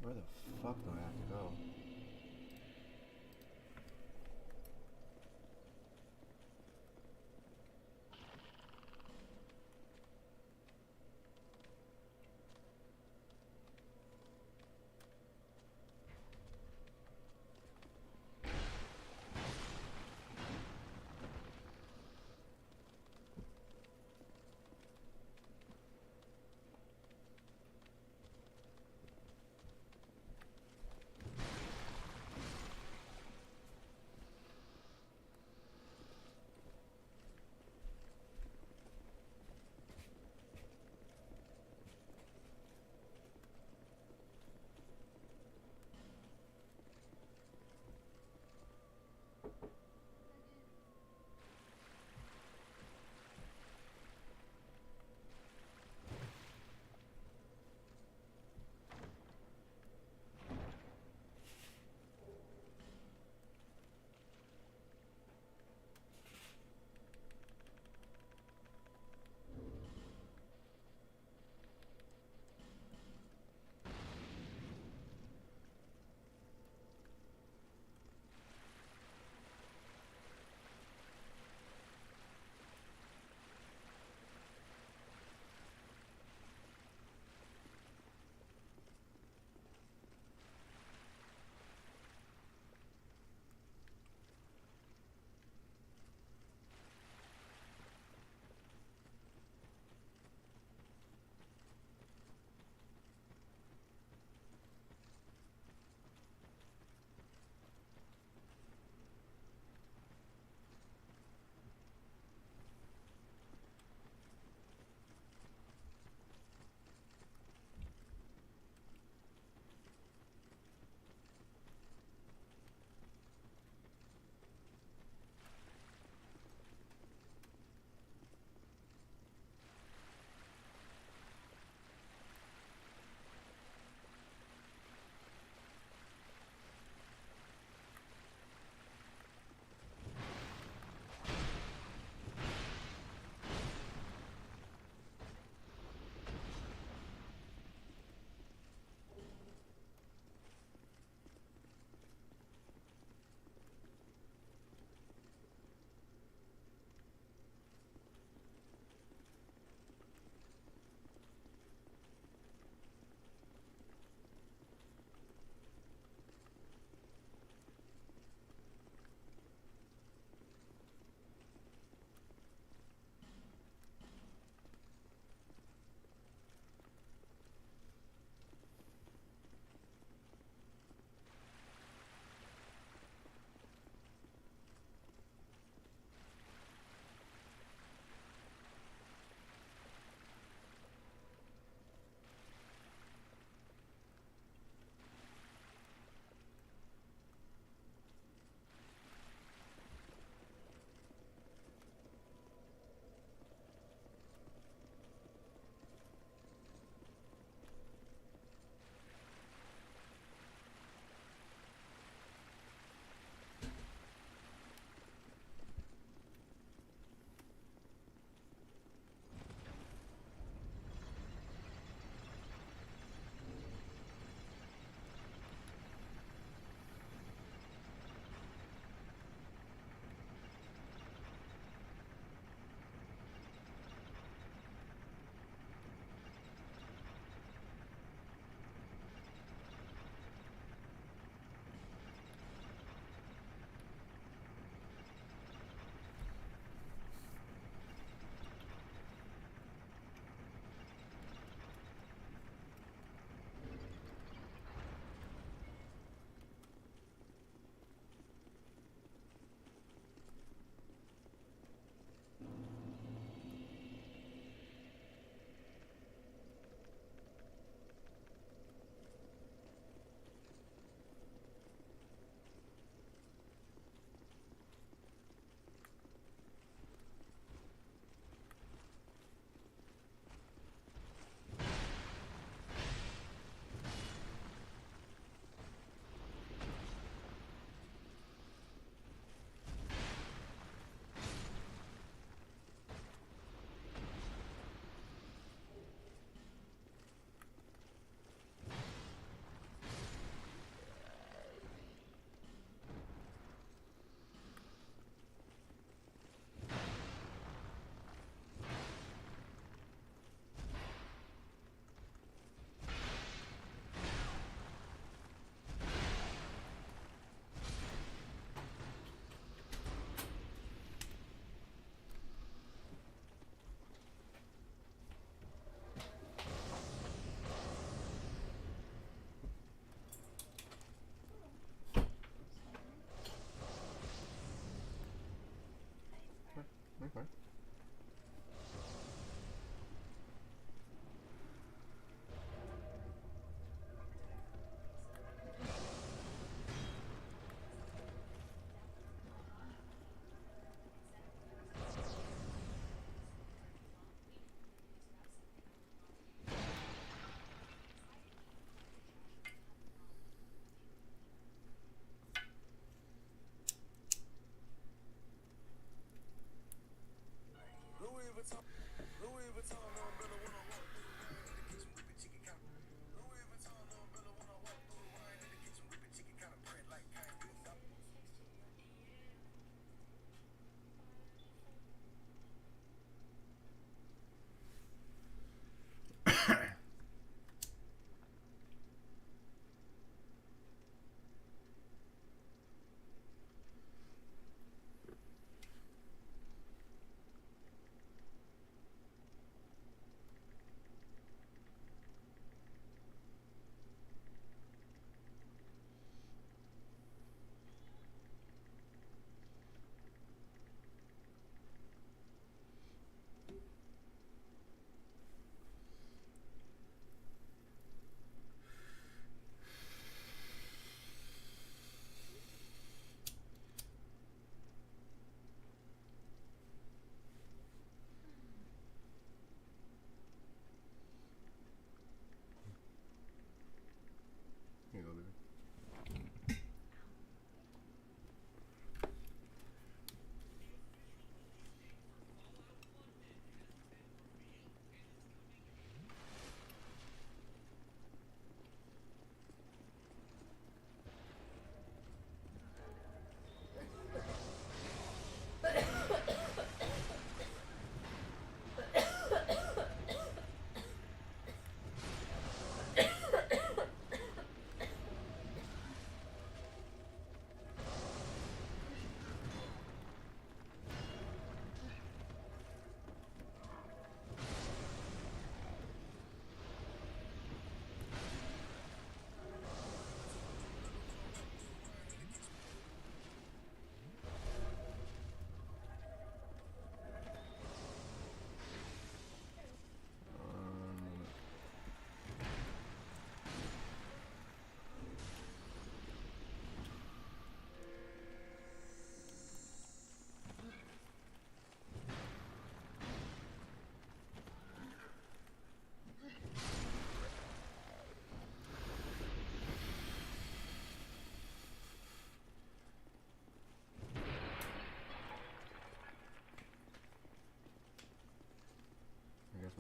Where the fuck do I have to go?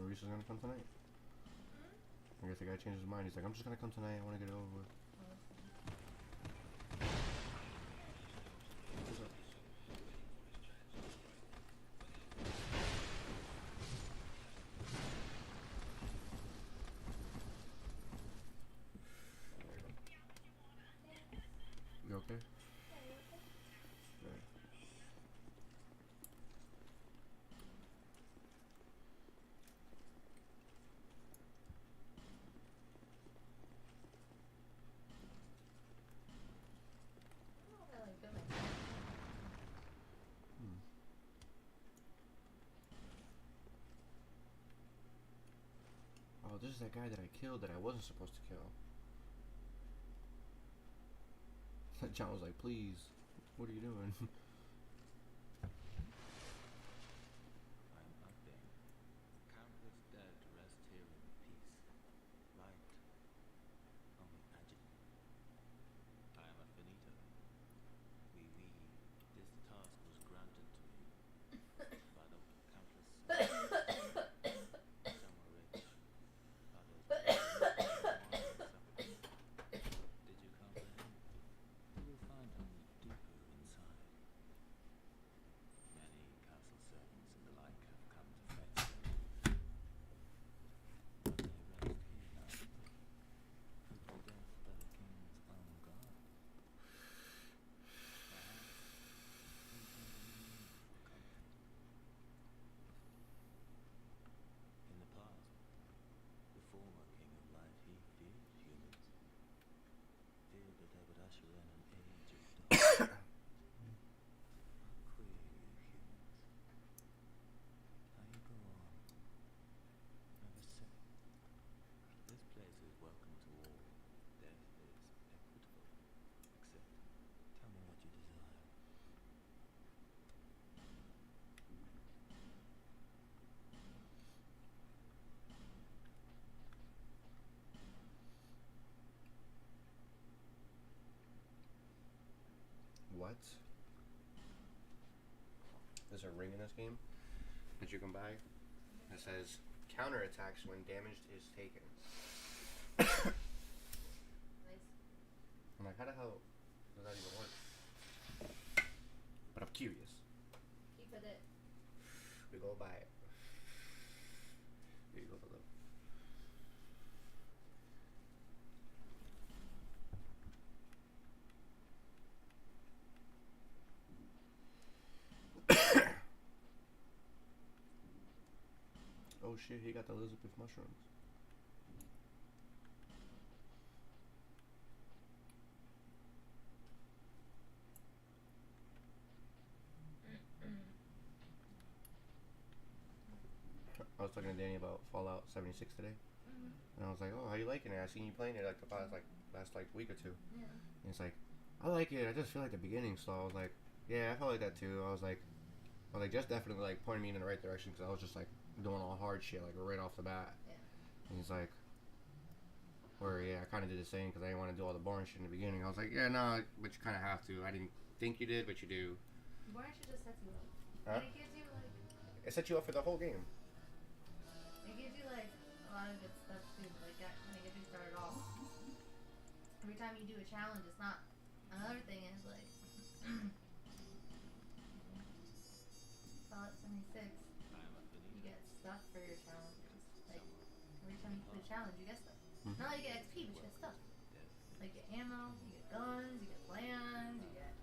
Maurice is gonna come tonight. I guess the guy changed his mind. He's like, I'm just gonna come tonight. I want to get it over with. What's up? You okay? Yeah. Oh, this is that guy that I killed that I wasn't supposed to kill. John was like, please, what are you doing? What? There's a ring in this game that you can buy that says counterattacks when damage is taken. Nice. I'm like, how the hell does that even work? But I'm curious. Keep with it. We go buy it. Here you go, Philip. Oh shit, he got the Elizabeth mushrooms. I was talking to Danny about Fallout 76 today. And I was like, oh, how you liking it? I seen you playing it like the last week or two. Yeah. And it's like, I like it. I just feel like the beginning slow. I was like, yeah, I felt like that too. I was like, just definitely like pointing me in the right direction because I was just like doing all hard shit like right off the bat. Yeah. And he's like, or yeah, I kind of did the same because I didn't want to do all the boring shit in the beginning. I was like, yeah, no, but you kind of have to. I didn't think you did, but you do. Boring shit just sets you up. Huh? And it gives you like. It set you up for the whole game. It gives you like a lot of good stuff too. Like that kind of gets you started off. Every time you do a challenge, it's not. Another thing is like. Fallout 76. You get stuff for your challenges. Like every time you complete a challenge, you get stuff. Not like you get XP, but you get stuff. Like you get ammo, you get guns, you get lands, you get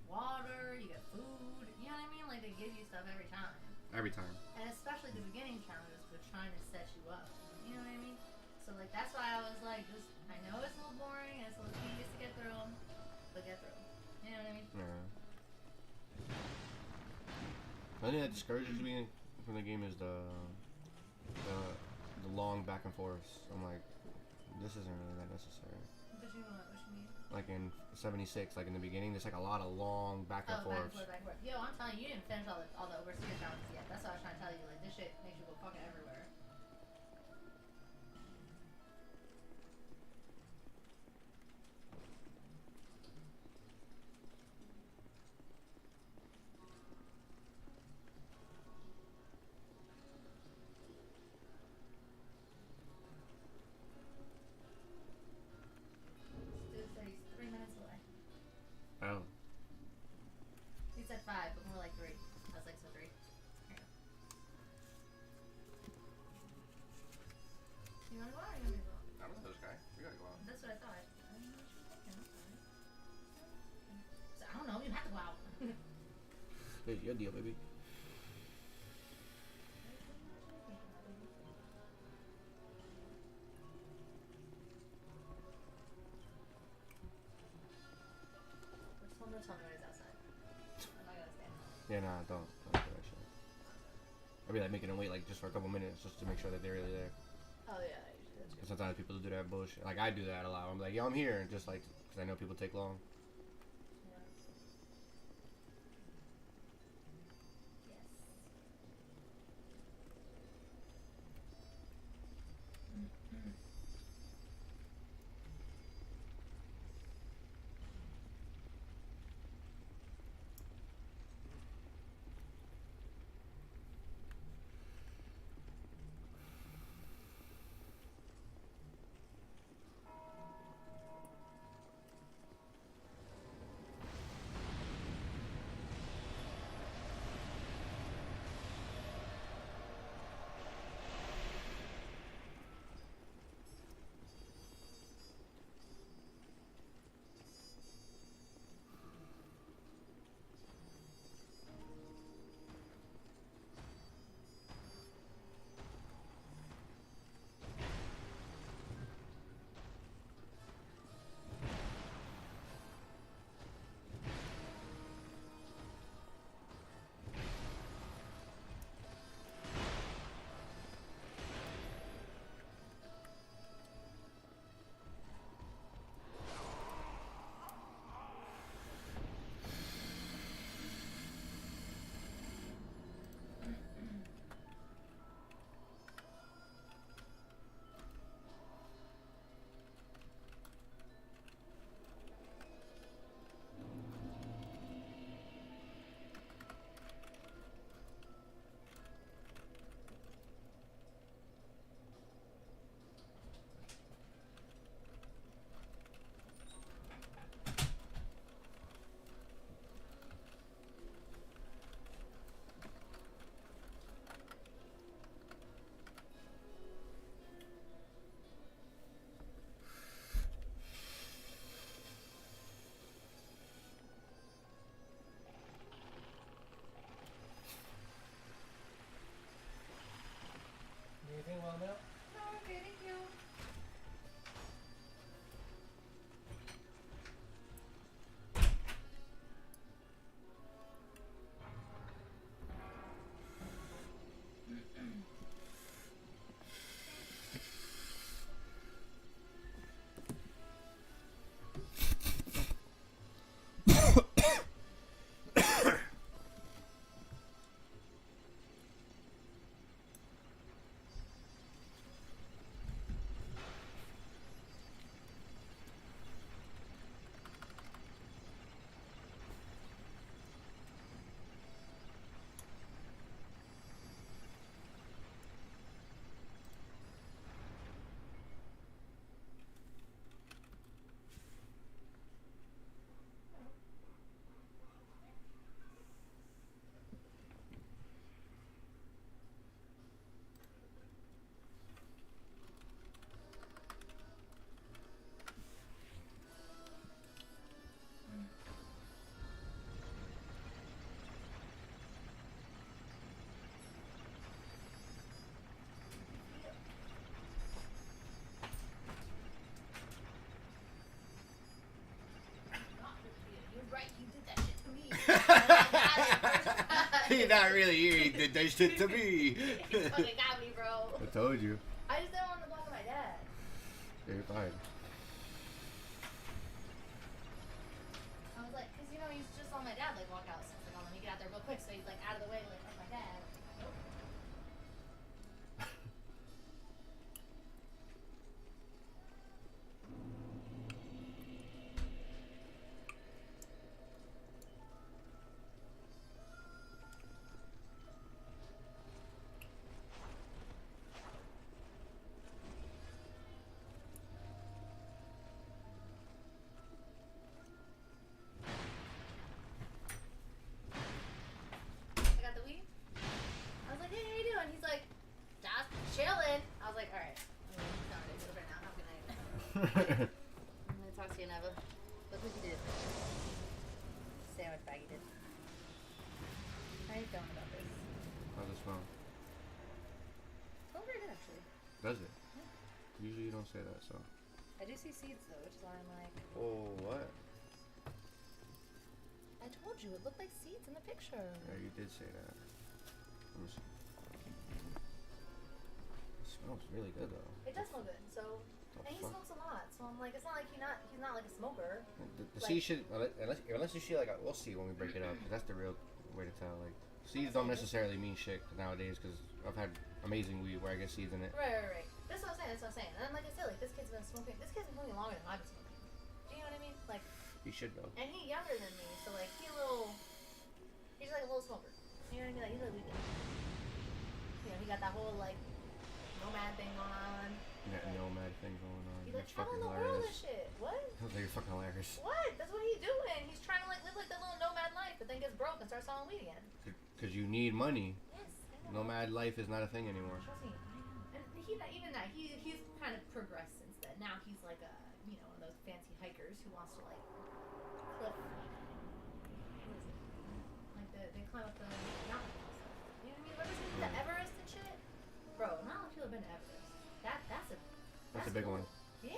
water, you get food. You know what I mean? Like they give you stuff every time. Every time. And especially the beginning challenges, they're trying to set you up. You know what I mean? So like that's why I was like, just I know it's a little boring and it's a little tedious to get through them, but get through them. You know what I mean? Yeah. The only thing that discourages me from the game is the long back and forth. I'm like, this isn't really that necessary. What you mean? Like in 76, like in the beginning, there's like a lot of long back and forth. Back and forth. Yo, I'm telling you, you didn't finish all the overseer challenges yet. That's what I was trying to tell you. Like this shit makes you go fucking everywhere. Good, your deal, baby. There's so much noise outside. I'm not gonna stand. Yeah, nah, don't do that shit. I'd be like making them wait like just for a couple minutes just to make sure that they're really there. Oh yeah, I usually that's true. Sometimes people do that bullshit. Like I do that a lot. I'm like, yo, I'm here, just like because I know people take long. Yeah. Yes. Anything while I'm out? No, okay, thank you. You're right, you did that shit to me. You're not really here. He did that shit to me. You fucking got me, bro. I told you. I just didn't want to walk with my dad. Yeah, you're fine. I was like, because you know, he's just on my dad, like walk out. So I was like, oh, let me get out there real quick. So he's like out of the way, like, of my dad. Nope. I got the weed. I was like, hey, how you doing? He's like, just chilling. I was like, all right. I'm not ready to go right now. Have a good night. I'm gonna talk to you, Neva. Look what you did. Sandwich bag you did. How are you feeling about this? How's it smell? Smells very good, actually. Does it? Yeah. Usually you don't say that, so. I do see seeds, though, which is why I'm like... Oh, what? I told you, it looked like seeds in the picture. Yeah, you did say that. Let me see. It smells really good, though. It does smell good, so... And he smokes a lot, so I'm like, it's not like he's not like a smoker. The seeds should, unless you see, like, we'll see when we break it up, 'cause that's the real way to tell. Like, seeds don't necessarily mean shit nowadays, because I've had amazing weed where I get seeds in it. Right. That's what I'm saying. And like I said, like, this kid's been smoking longer than I've been smoking. Do you know what I mean? Like... He should, though. And he's younger than me, so like, he's like a little smoker. You know what I mean? Like, he's a little... You know, he got that whole, like, nomad thing going on. Yeah, nomad thing going on. He's like, That's travel fucking the world and hilarious. shit. What? That's like fucking hilarious. What? That's what he's doing. He's trying to like live like that little nomad life, but then gets broke and starts selling weed again. Because you need money. Yes, I know. Nomad life is not a thing anymore. Trust me. And even that, he's kind of progressed since then. Now he's like a, you know, one of those fancy hikers who wants to like cliff. What is it? Like they climb up the mountains and stuff. You know what I mean? Remember the Everest and shit? Bro, not a lot of people have been to Everest. That's a big cool. one. Yeah.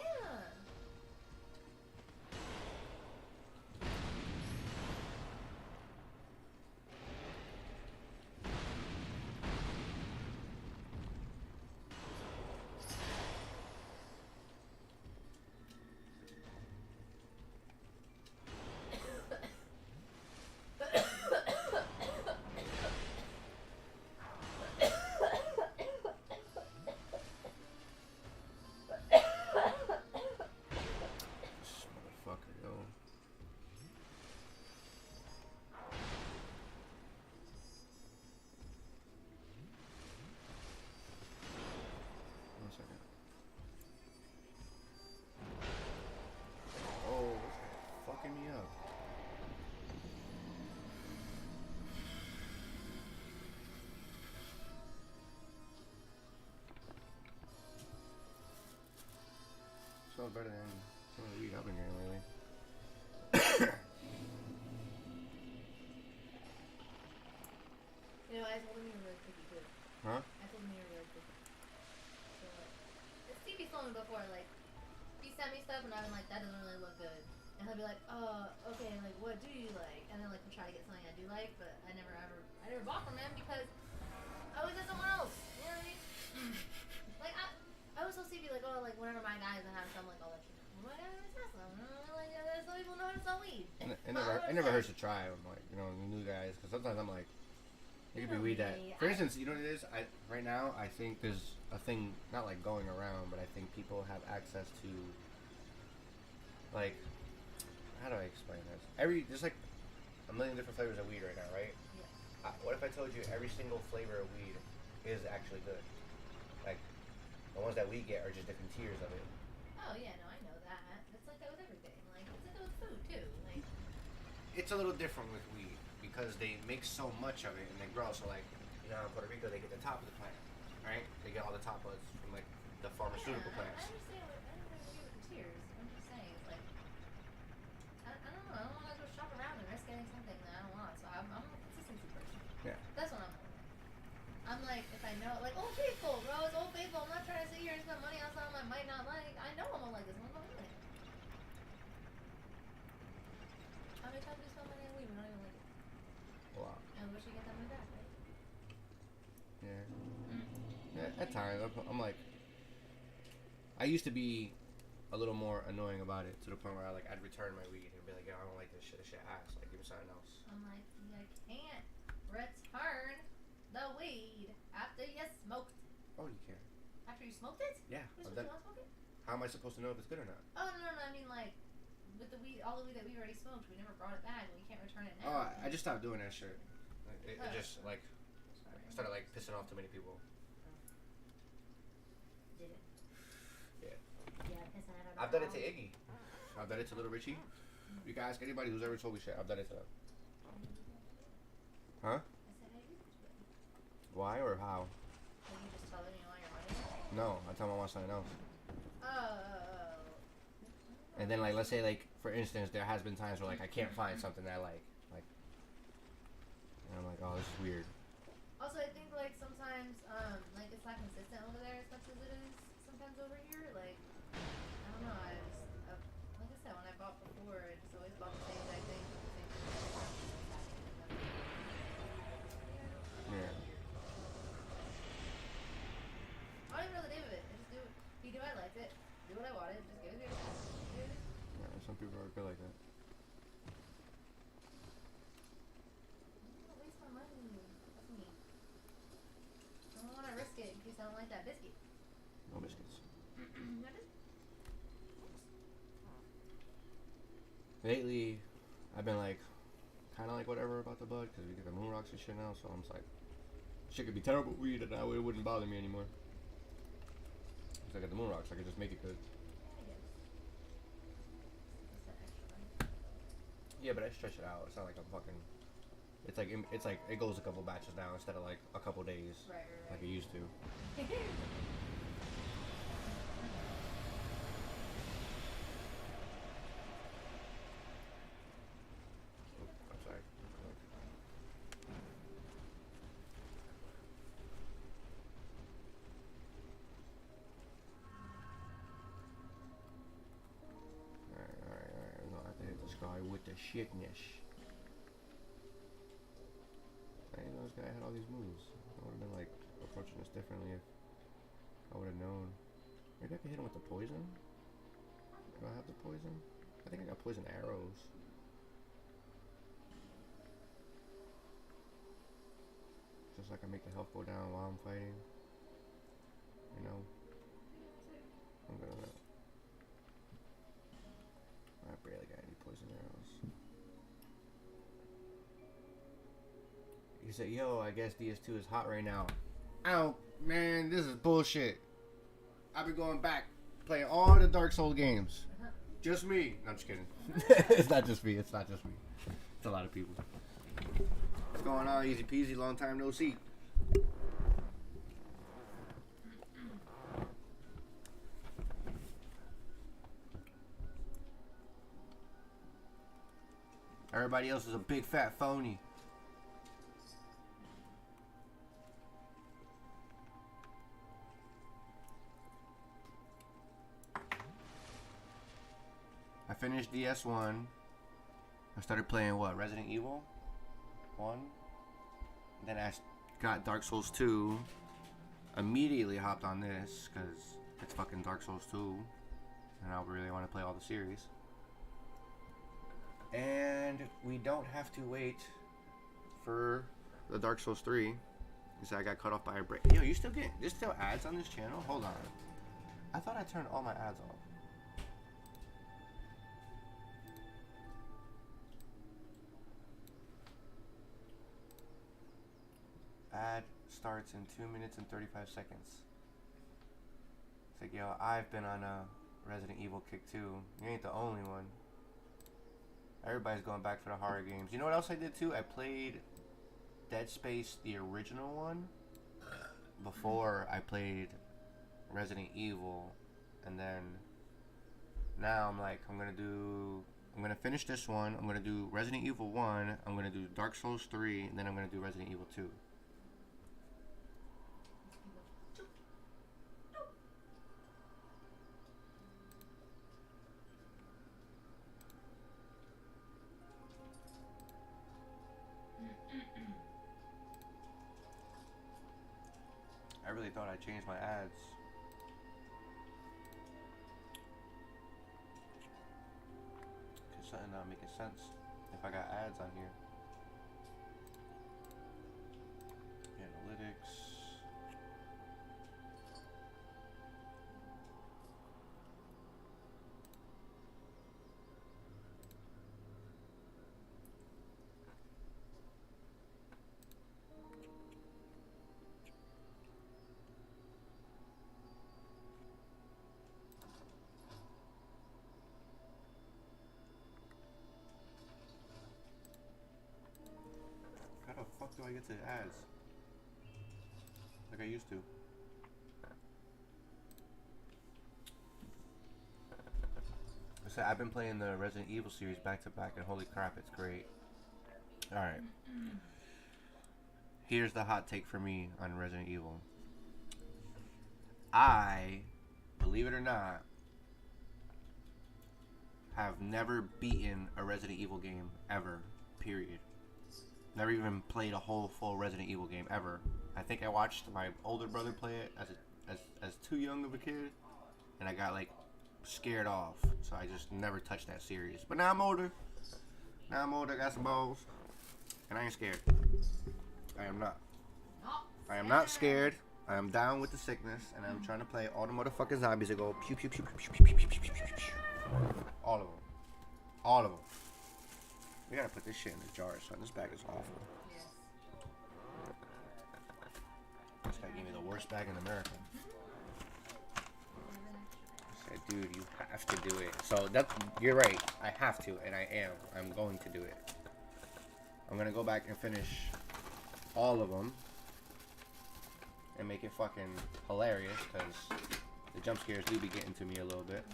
This motherfucker, yo. One second. Oh, it's fucking me up. Smells better than some of the weed I've been getting lately. You know, I told him you were really picky too. Huh? I told him you were really picky. So like, Stevie's told me before, like, he sent me stuff and I've been like, that doesn't really look good. And he'll be like, okay, like, what do you like? And then like, we'll try to get something I do like, but I never bought from him because I was at someone else. You know what I mean? Like, I was so Stevie, like, oh, like, whenever my guys have some, like, I'll let you know. Well, my guys have some. Like, some people know how to sell weed. It never hurts to try them, like, you know, new guys, because sometimes I'm like, it could be weed that, for instance, you know what it is? Right now, I think there's a thing, not like going around, but I think people have access to, like, how do I explain this? There's like a million different flavors of weed right now, right? Yeah. What if I told you every single flavor of weed is actually good? Like, the ones that we get are just different tiers of it. Oh, yeah, no, I know that. It's like that with everything. Like, it's like that with food, too. Like, It's a little different with weed because they make so much of it and they grow. So, like, you know, in Puerto Rico, they get the top of the plant, right? They get all the top buds from, like, the pharmaceutical I plants. understand what you with the tears. I'm just saying, it's like, I don't know. I don't want to go shop around and risk getting something that I don't want. So I'm a consistency person. Yeah. That's what I'm like. I'm like, if I know, like, Old Faithful, bro, it's Old Faithful. I'm not trying to sit here and spend money on something I might not like. I know I'm gonna like this one, but I'm gonna like it. How many times do we spend money on weed? We don't even like it. Wow. And we should get that money back, right? Yeah. Yeah, at times, I'm like, I used to be a little more annoying about it to the point where I'd return my weed and be like, yo, I don't like this shit. This shit ass. Like, give me something else. I'm like, you can't return the weed after you smoked. Oh, you can. After you smoked it? Yeah. You I've want done- to smoke it? How am I supposed to know if it's good or not? Oh, no, I mean, like, with the weed, all the weed that we already smoked, we never brought it back, and we can't return it Oh, now. I just stopped doing that shit. It Oh. just, like, Sorry. I started, like, pissing off too many people. Did it? Yeah. Yeah, pissing at I've done it to Iggy. I've done it to Little Richie. You can ask anybody who's ever told me shit. I've done it to them. Huh? I said, hey, you just wait. Why or how? Like, you just tell them you want your money? No, I tell them I want something else. Oh. And then, like, let's say, like, for instance, there has been times where, like, I can't find something that I like. And I'm like, oh, this is weird. Also, I think like sometimes like it's not consistent over there as much as it is sometimes over here. Like I don't know. Like I said, when I bought before, I just always bought the same exact thing. Yeah. I don't even know the name of it. I just do it. He knew I liked it. Do what I wanted. Just give it to me. Yeah, some people are good like that. Don't waste my money. That's me. I don't want to risk it in case I don't like that biscuit. No biscuits. Lately, I've been like, kind of like whatever about the bud because we get the moon rocks and shit now. So I'm just like, shit could be terrible weed and it wouldn't bother me anymore. Because I got the moon rocks, I could just make it good. Yeah, but I stretch it out. It's not like I'm fucking. It's like it goes a couple batches now instead of like a couple days, right. Like it used to. I'm sorry. Alright. No, I have to hit this guy with the shitness. I didn't know this guy had all these moves. I would have been like approaching this differently if I would have known. Maybe I could hit him with the poison? Do I have the poison? I think I got poison arrows. Just like I make the health go down while I'm fighting. You know? I'm gonna. I barely got any poison arrows. He said, yo, I guess DS2 is hot right now. Ow, man, this is bullshit. I've been going back, playing all the Dark Souls games. Just me. No, I'm just kidding. It's not just me. It's a lot of people. What's going on? Easy peasy, long time no see. Everybody else is a big fat phony. I finished DS1. I started playing what? Resident Evil 1. Then I got Dark Souls 2. Immediately hopped on this because it's fucking Dark Souls 2. And I really want to play all the series. And we don't have to wait for the Dark Souls 3. Because I got cut off by a break. Yo, there's still ads on this channel? Hold on. I thought I turned all my ads off. Ad starts in 2 minutes and 35 seconds. It's like, yo, I've been on a Resident Evil kick too. You ain't the only one. Everybody's going back for the horror games. You know what else I did too? I played Dead Space, the original one, before I played Resident Evil. And then now I'm like, I'm gonna finish this one. I'm gonna do Resident Evil 1. I'm gonna do Dark Souls 3. And then I'm gonna do Resident Evil 2. I really thought I changed my ads. Cause something not making sense if I got ads on here. Analytics. How the fuck do I get to the ads? Like I used to. So I've been playing the Resident Evil series back to back and holy crap, it's great. Alright. here's the hot take for me on Resident Evil. I, believe it or not, have never beaten a Resident Evil game ever. Period. Never even played a whole full Resident Evil game ever. I think I watched my older brother play it as too young of a kid, and I got like scared off, so I just never touched that series. But now I'm older. I got some balls, and I ain't scared. I am not. I am not scared. I am down with the sickness, and I'm trying to play all the motherfucking zombies that go pew pew pew pew pew pew pew pew pew pew pew. All of them. All of them. We gotta put this shit in the jar, son. This bag is awful. Yes. This guy gave me the worst bag in America. I said, dude, you have to do it. So you're right. I have to, and I am. I'm going to do it. I'm gonna go back and finish all of them and make it fucking hilarious, because the jump scares do be getting to me a little bit.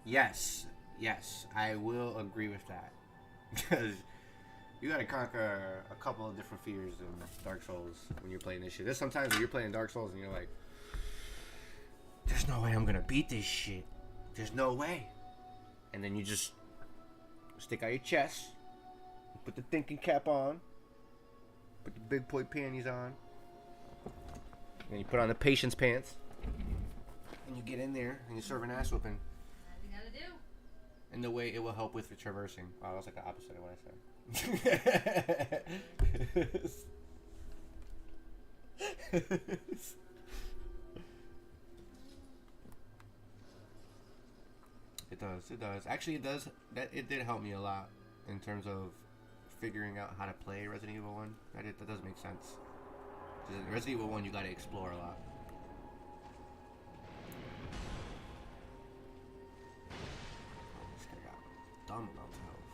Yes, I will agree with that. Because you gotta conquer a couple of different fears in Dark Souls when you're playing this shit. There's sometimes when you're playing Dark Souls and you're like, there's no way I'm gonna beat this shit. There's no way. And then you just stick out your chest, put the thinking cap on, put the big boy panties on, and you put on the patience pants, and you get in there and you serve an ass whooping. In the way it will help with the traversing. Wow, that was like the opposite of what I said. It does. Actually, it does. It did help me a lot in terms of figuring out how to play Resident Evil 1. That does make sense. In Resident Evil 1, you gotta explore a lot. Dumb amount of health.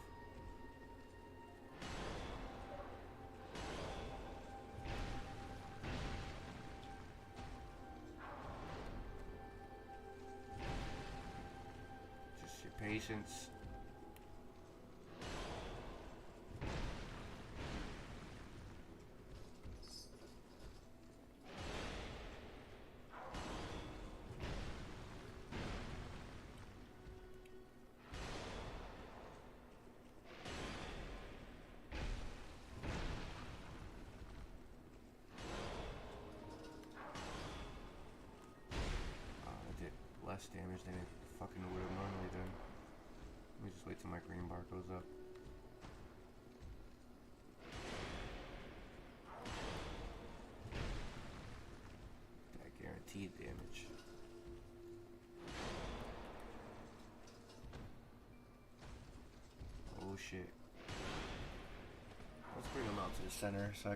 Just your patience. Less damage than it fucking would have normally done. Let me just wait till my green bar goes up. That guaranteed damage. Oh shit. Let's bring them out to the center so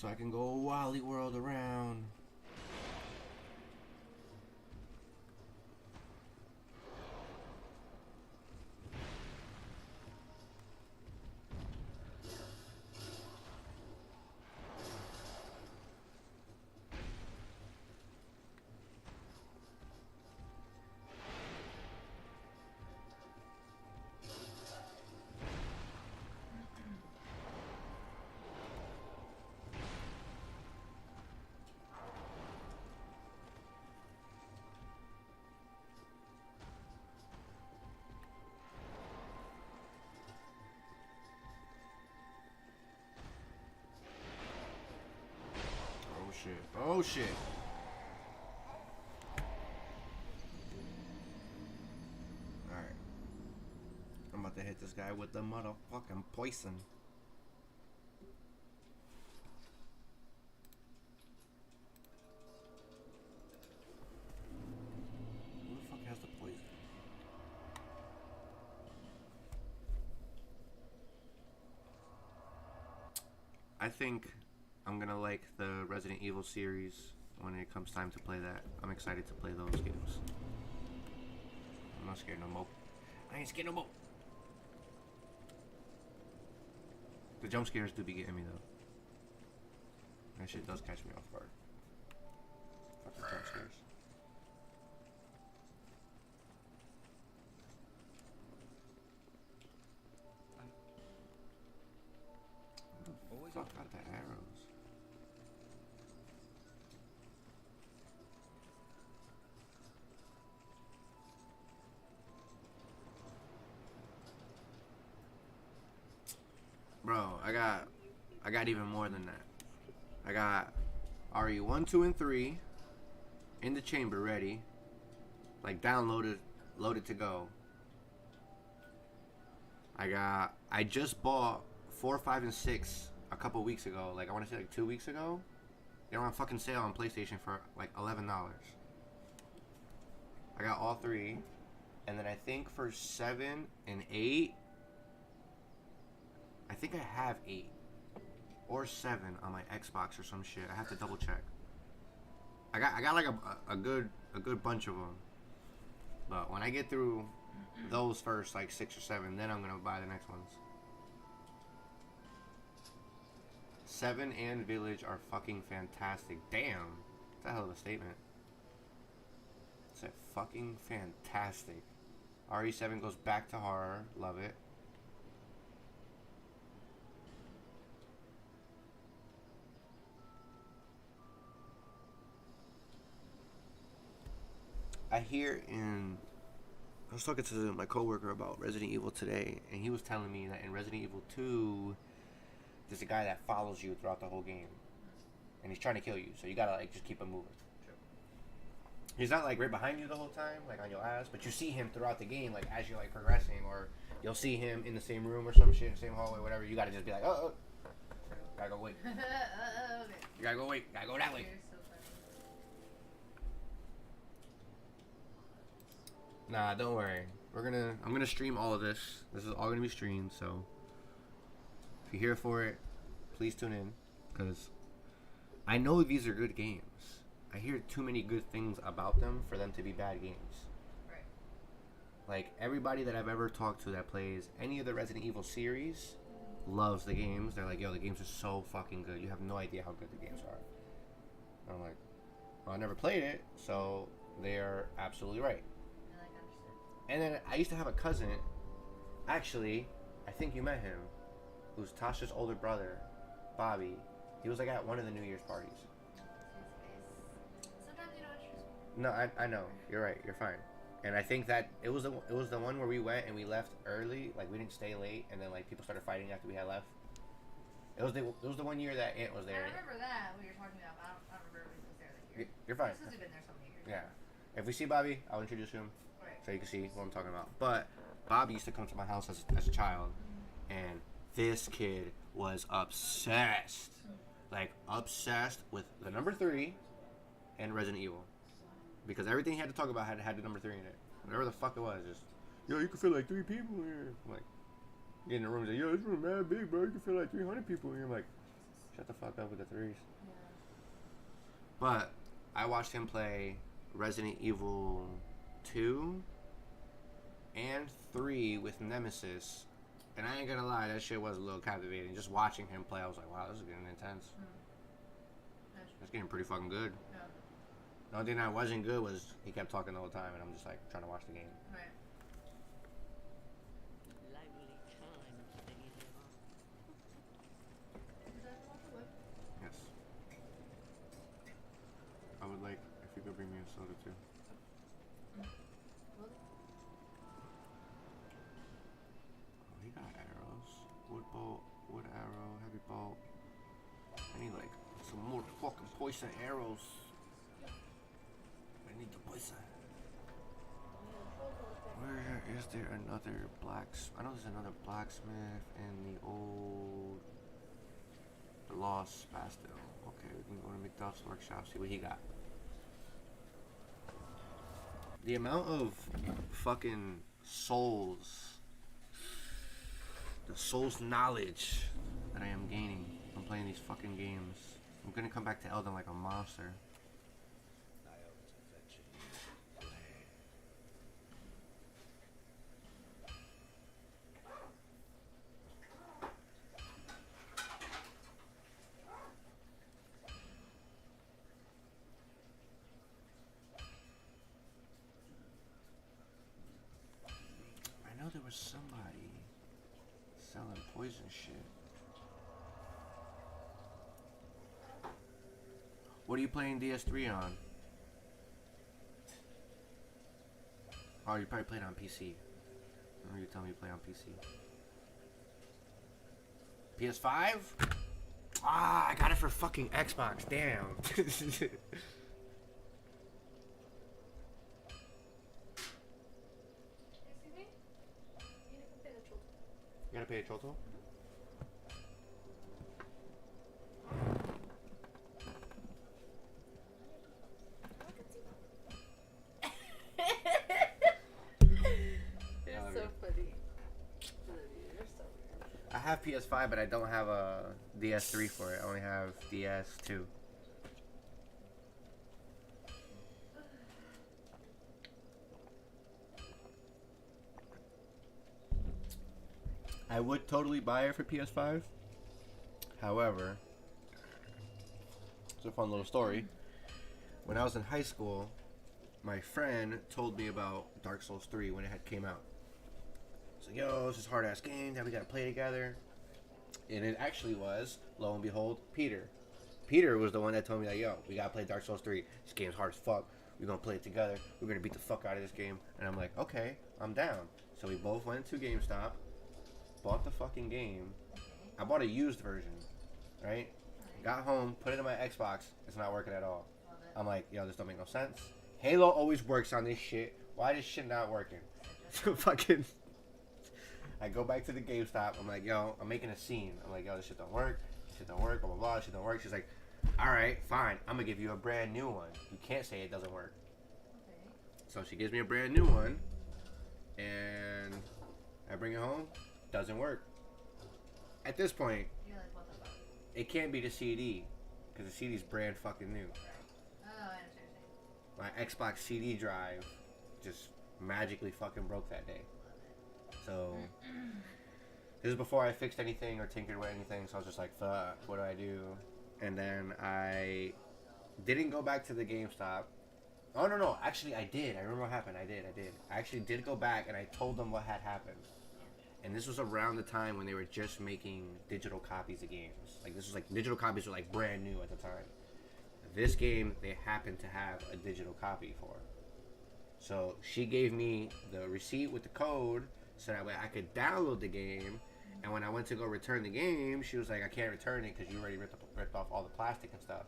I can go Wally World around. Oh shit. Alright. I'm about to hit this guy with the motherfucking poison. Who the fuck has the poison? I think I'm gonna like the Resident Evil series when it comes time to play that. I'm excited to play those games. I'm not scared no more. I ain't scared no more. The jump scares do be getting me though. That shit does catch me off guard. Fucking jump scares. I got even more than that. I got RE 1, 2, and 3 in the chamber ready, like downloaded, loaded to go. I just bought 4, 5, and 6 a couple weeks ago. Like I want to say like 2 weeks ago. They were on fucking sale on PlayStation for like $11. I got all 3, and then I think for 7 and 8, I think I have 8 or 7 on my Xbox or some shit. I have to double check. I got like a good bunch of them. But when I get through those first like 6 or 7, then I'm gonna buy the next ones. 7 and Village are fucking fantastic. Damn, that's a hell of a statement. It's a fucking fantastic. RE7 goes back to horror. Love it. I was talking to my coworker about Resident Evil today, and he was telling me that in Resident Evil 2, there's a guy that follows you throughout the whole game, and he's trying to kill you, so you gotta like just keep him moving. True. He's not like right behind you the whole time, like on your ass, but you see him throughout the game, like as you're like progressing, or you'll see him in the same room or some shit, in the same hallway, whatever. You gotta just be like, oh, gotta go wait. Okay. You gotta go wait. Gotta go that way. Nah, don't worry. I'm gonna stream all of this. This is all gonna be streamed, so if you're here for it, please tune in, because I know these are good games. I hear too many good things about them for them to be bad games. Right. Like, everybody that I've ever talked to that plays any of the Resident Evil series loves the games. They're like, yo, the games are so fucking good. You have no idea how good the games are. And I'm like, well, I never played it, so they are absolutely right. And then I used to have a cousin, actually, I think you met him, who's Tasha's older brother, Bobby. He was like at one of the New Year's parties. Sometimes you don't introduce me. No, I know. You're right. You're fine. And I think that it was the one where we went and we left early, like we didn't stay late, and then like people started fighting after we had left. It was the one year that Aunt was there. I remember that what you're talking about. But I don't remember if he was there that year. You're fine. This has been there so many years. Yeah. If we see Bobby, I'll introduce him. So you can see what I'm talking about. But Bobby used to come to my house as a child, and this kid was obsessed. Like, obsessed with the number 3 and Resident Evil. Because everything he had to talk about had the number 3 in it. Whatever the fuck it was, just, yo, you can fit like 3 people here. I'm like, get in the room and say, yo, this room mad big, bro. You can fit like 300 people here. I'm like, shut the fuck up with the 3s. Yeah. But I watched him play Resident Evil 2 and 3 with Nemesis, and I ain't gonna lie, that shit was a little captivating. Just watching him play, I was like, wow, this is getting intense. It's getting pretty fucking good. Yeah. The only thing that wasn't good was he kept talking the whole time, and I'm just like trying to watch the game. Right. Yes. I would like if you could bring me a soda too. He got arrows. Wood bolt, wood arrow, heavy bolt. I need like some more fucking poison arrows. I need the poison. Where is there another blacksmith? I know there's another blacksmith in the Lost Bastille. Okay, we can go to McDuff's workshop, see what he got. The amount of fucking souls, the soul's knowledge that I am gaining from playing these fucking games. I'm gonna come back to Elden like a monster. I know there was somebody selling poison shit. What are you playing DS3 on? Oh, you probably played on PC. Remember you telling me you play on PC. PS5? Ah, I got it for fucking Xbox. Damn. Excuse me? You gotta pay a total? You're so funny. You're so weird. I have PS5, but I don't have a DS3 for it. I only have DS2. I would totally buy it for PS5. However, it's a fun little story. When I was in high school, my friend told me about Dark Souls 3 when it had came out. He's like, yo, it's this hard ass game that we gotta play together. And it actually was, lo and behold, Peter. Peter was the one that told me, like, yo, we gotta play Dark Souls 3. This game's hard as fuck. We're gonna play it together. We're gonna beat the fuck out of this game. And I'm like, okay, I'm down. So we both went to GameStop, bought the fucking game. I bought a used version, right? Got home, put it in my Xbox. It's not working at all. I'm like, yo, this don't make no sense. Halo always works on this shit. Why is this shit not working? So fucking, I go back to the GameStop. I'm like, yo, I'm making a scene. I'm like, yo, this shit don't work. This shit don't work. Blah blah blah. This shit don't work. She's like, all right, fine. I'm gonna give you a brand new one. You can't say it doesn't work. Okay. So she gives me a brand new one, and I bring it home. Doesn't work. At this point, You're like, what the fuck? it can't be the CD, because the CD's brand fucking new. Oh, I understand what you're saying. My Xbox CD drive just magically fucking broke that day. So this is before I fixed anything or tinkered with anything, so I was just like, fuck, what do I do? And then I didn't go back to the GameStop. Oh, no, actually I did. I remember what happened. I did. I actually did go back and I told them what had happened. And this was around the time when they were just making digital copies of games. Like, this was like, digital copies were like brand new at the time. This game, they happened to have a digital copy for. So she gave me the receipt with the code so that way I could download the game. And when I went to go return the game, she was like, I can't return it because you already ripped off all the plastic and stuff.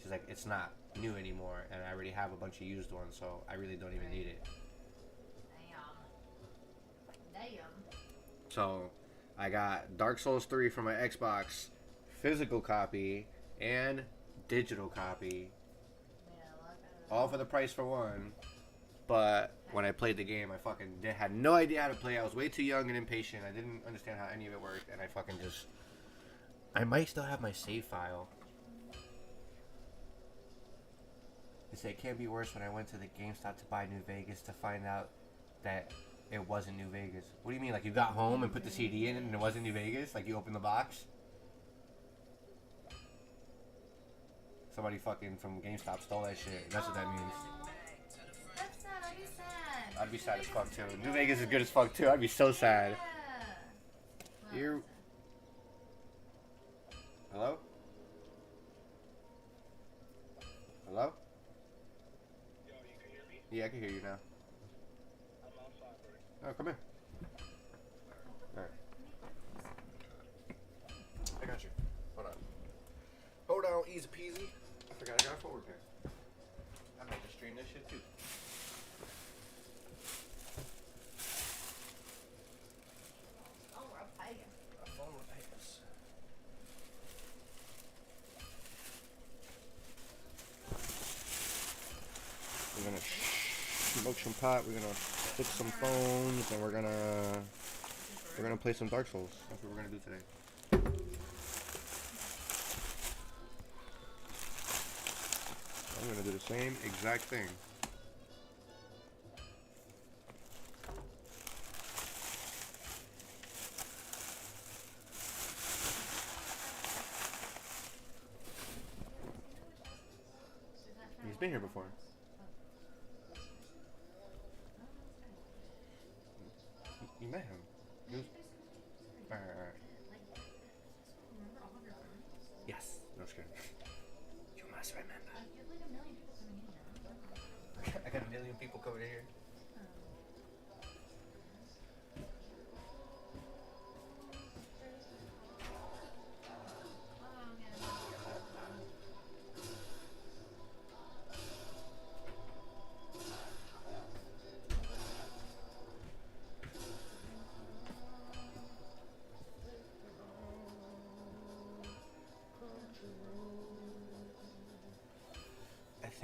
She's like, it's not new anymore, and I already have a bunch of used ones, so I really don't even need it. Damn. So I got Dark Souls 3 for my Xbox, physical copy, and digital copy. All for the price for one. But when I played the game, I fucking had no idea how to play. I was way too young and impatient. I didn't understand how any of it worked, and I fucking just... I might still have my save file. They say it can't be worse when I went to the GameStop to buy New Vegas to find out that it wasn't New Vegas. What do you mean? Like, you got home and put the CD in and it wasn't New Vegas? Like, you opened the box? Somebody fucking from GameStop stole that shit. That's what that means. That's sad. I'd be sad. I'd be sad as fuck too. New Vegas is good as fuck too. I'd be so sad. Yeah. You're... Hello? Hello? Yo, you can hear me? Yeah, I can hear you now. I'm outside, buddy. Oh, come here. Alright. I got you. Hold on. Hold on, easy peasy. I forgot I got a forward here. I might just stream this shit too. Oh, we're up high again. A phone with Vegas. We're gonna smoke some pot. We're gonna fix some phones, and we're gonna play some Dark Souls. That's what we're gonna do today. I'm gonna do the same exact thing. He's been here before. You met him. He was... Alright. Yes. No, just kidding. You must remember. I got a million people coming in here.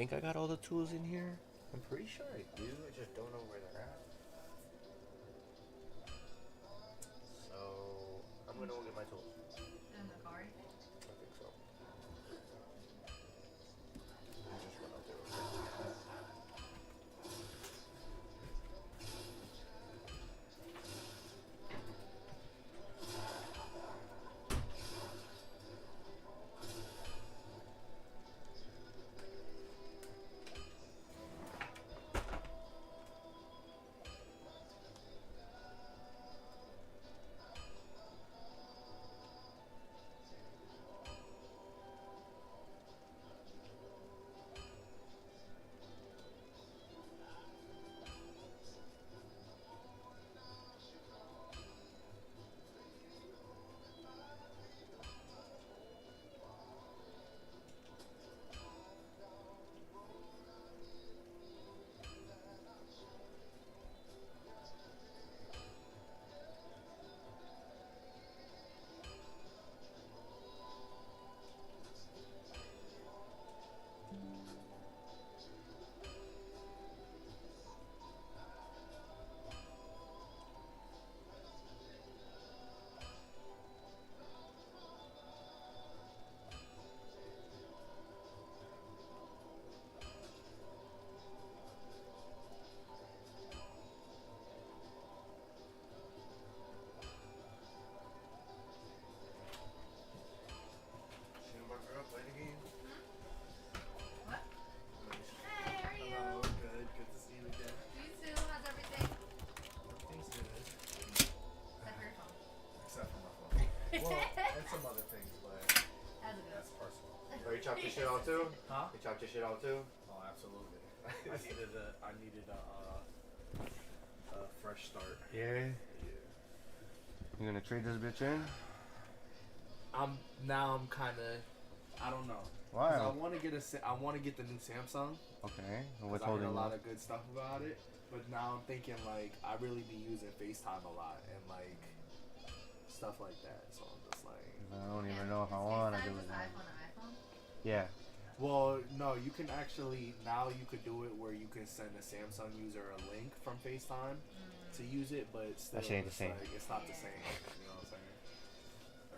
think I got all the tools in here. I'm pretty sure I do. I just don't know where they're at. So I'm gonna go get my tools. In the car, you think? I think so. Let me just run out there real quick. What? Hey, how are you? Hello, good. Good to see you again. You too. How's everything? Everything's good. Except for your phone. Except for my phone. Well, and some other things, but That's a good that's personal. Oh, you chopped your shit out too? Huh? You chopped your shit out too? Oh, absolutely. I needed a fresh start. Yeah. Yeah. You gonna trade this bitch in? I'm kind of, I don't know. Why? 'Cause I want to get the new Samsung. Okay. And 'Cause what's I heard holding a you? lot of good stuff about it. But now I'm thinking like I really be using FaceTime a lot and like stuff like that. So I'm just like, I don't even know if I want to do it now. iPhone to iPhone? Yeah. well, no, you can actually now you could do it where you can send a Samsung user a link from FaceTime to use it, but it's still That shit ain't the it's same. Like, it's not the Yeah. same. You know what I'm saying?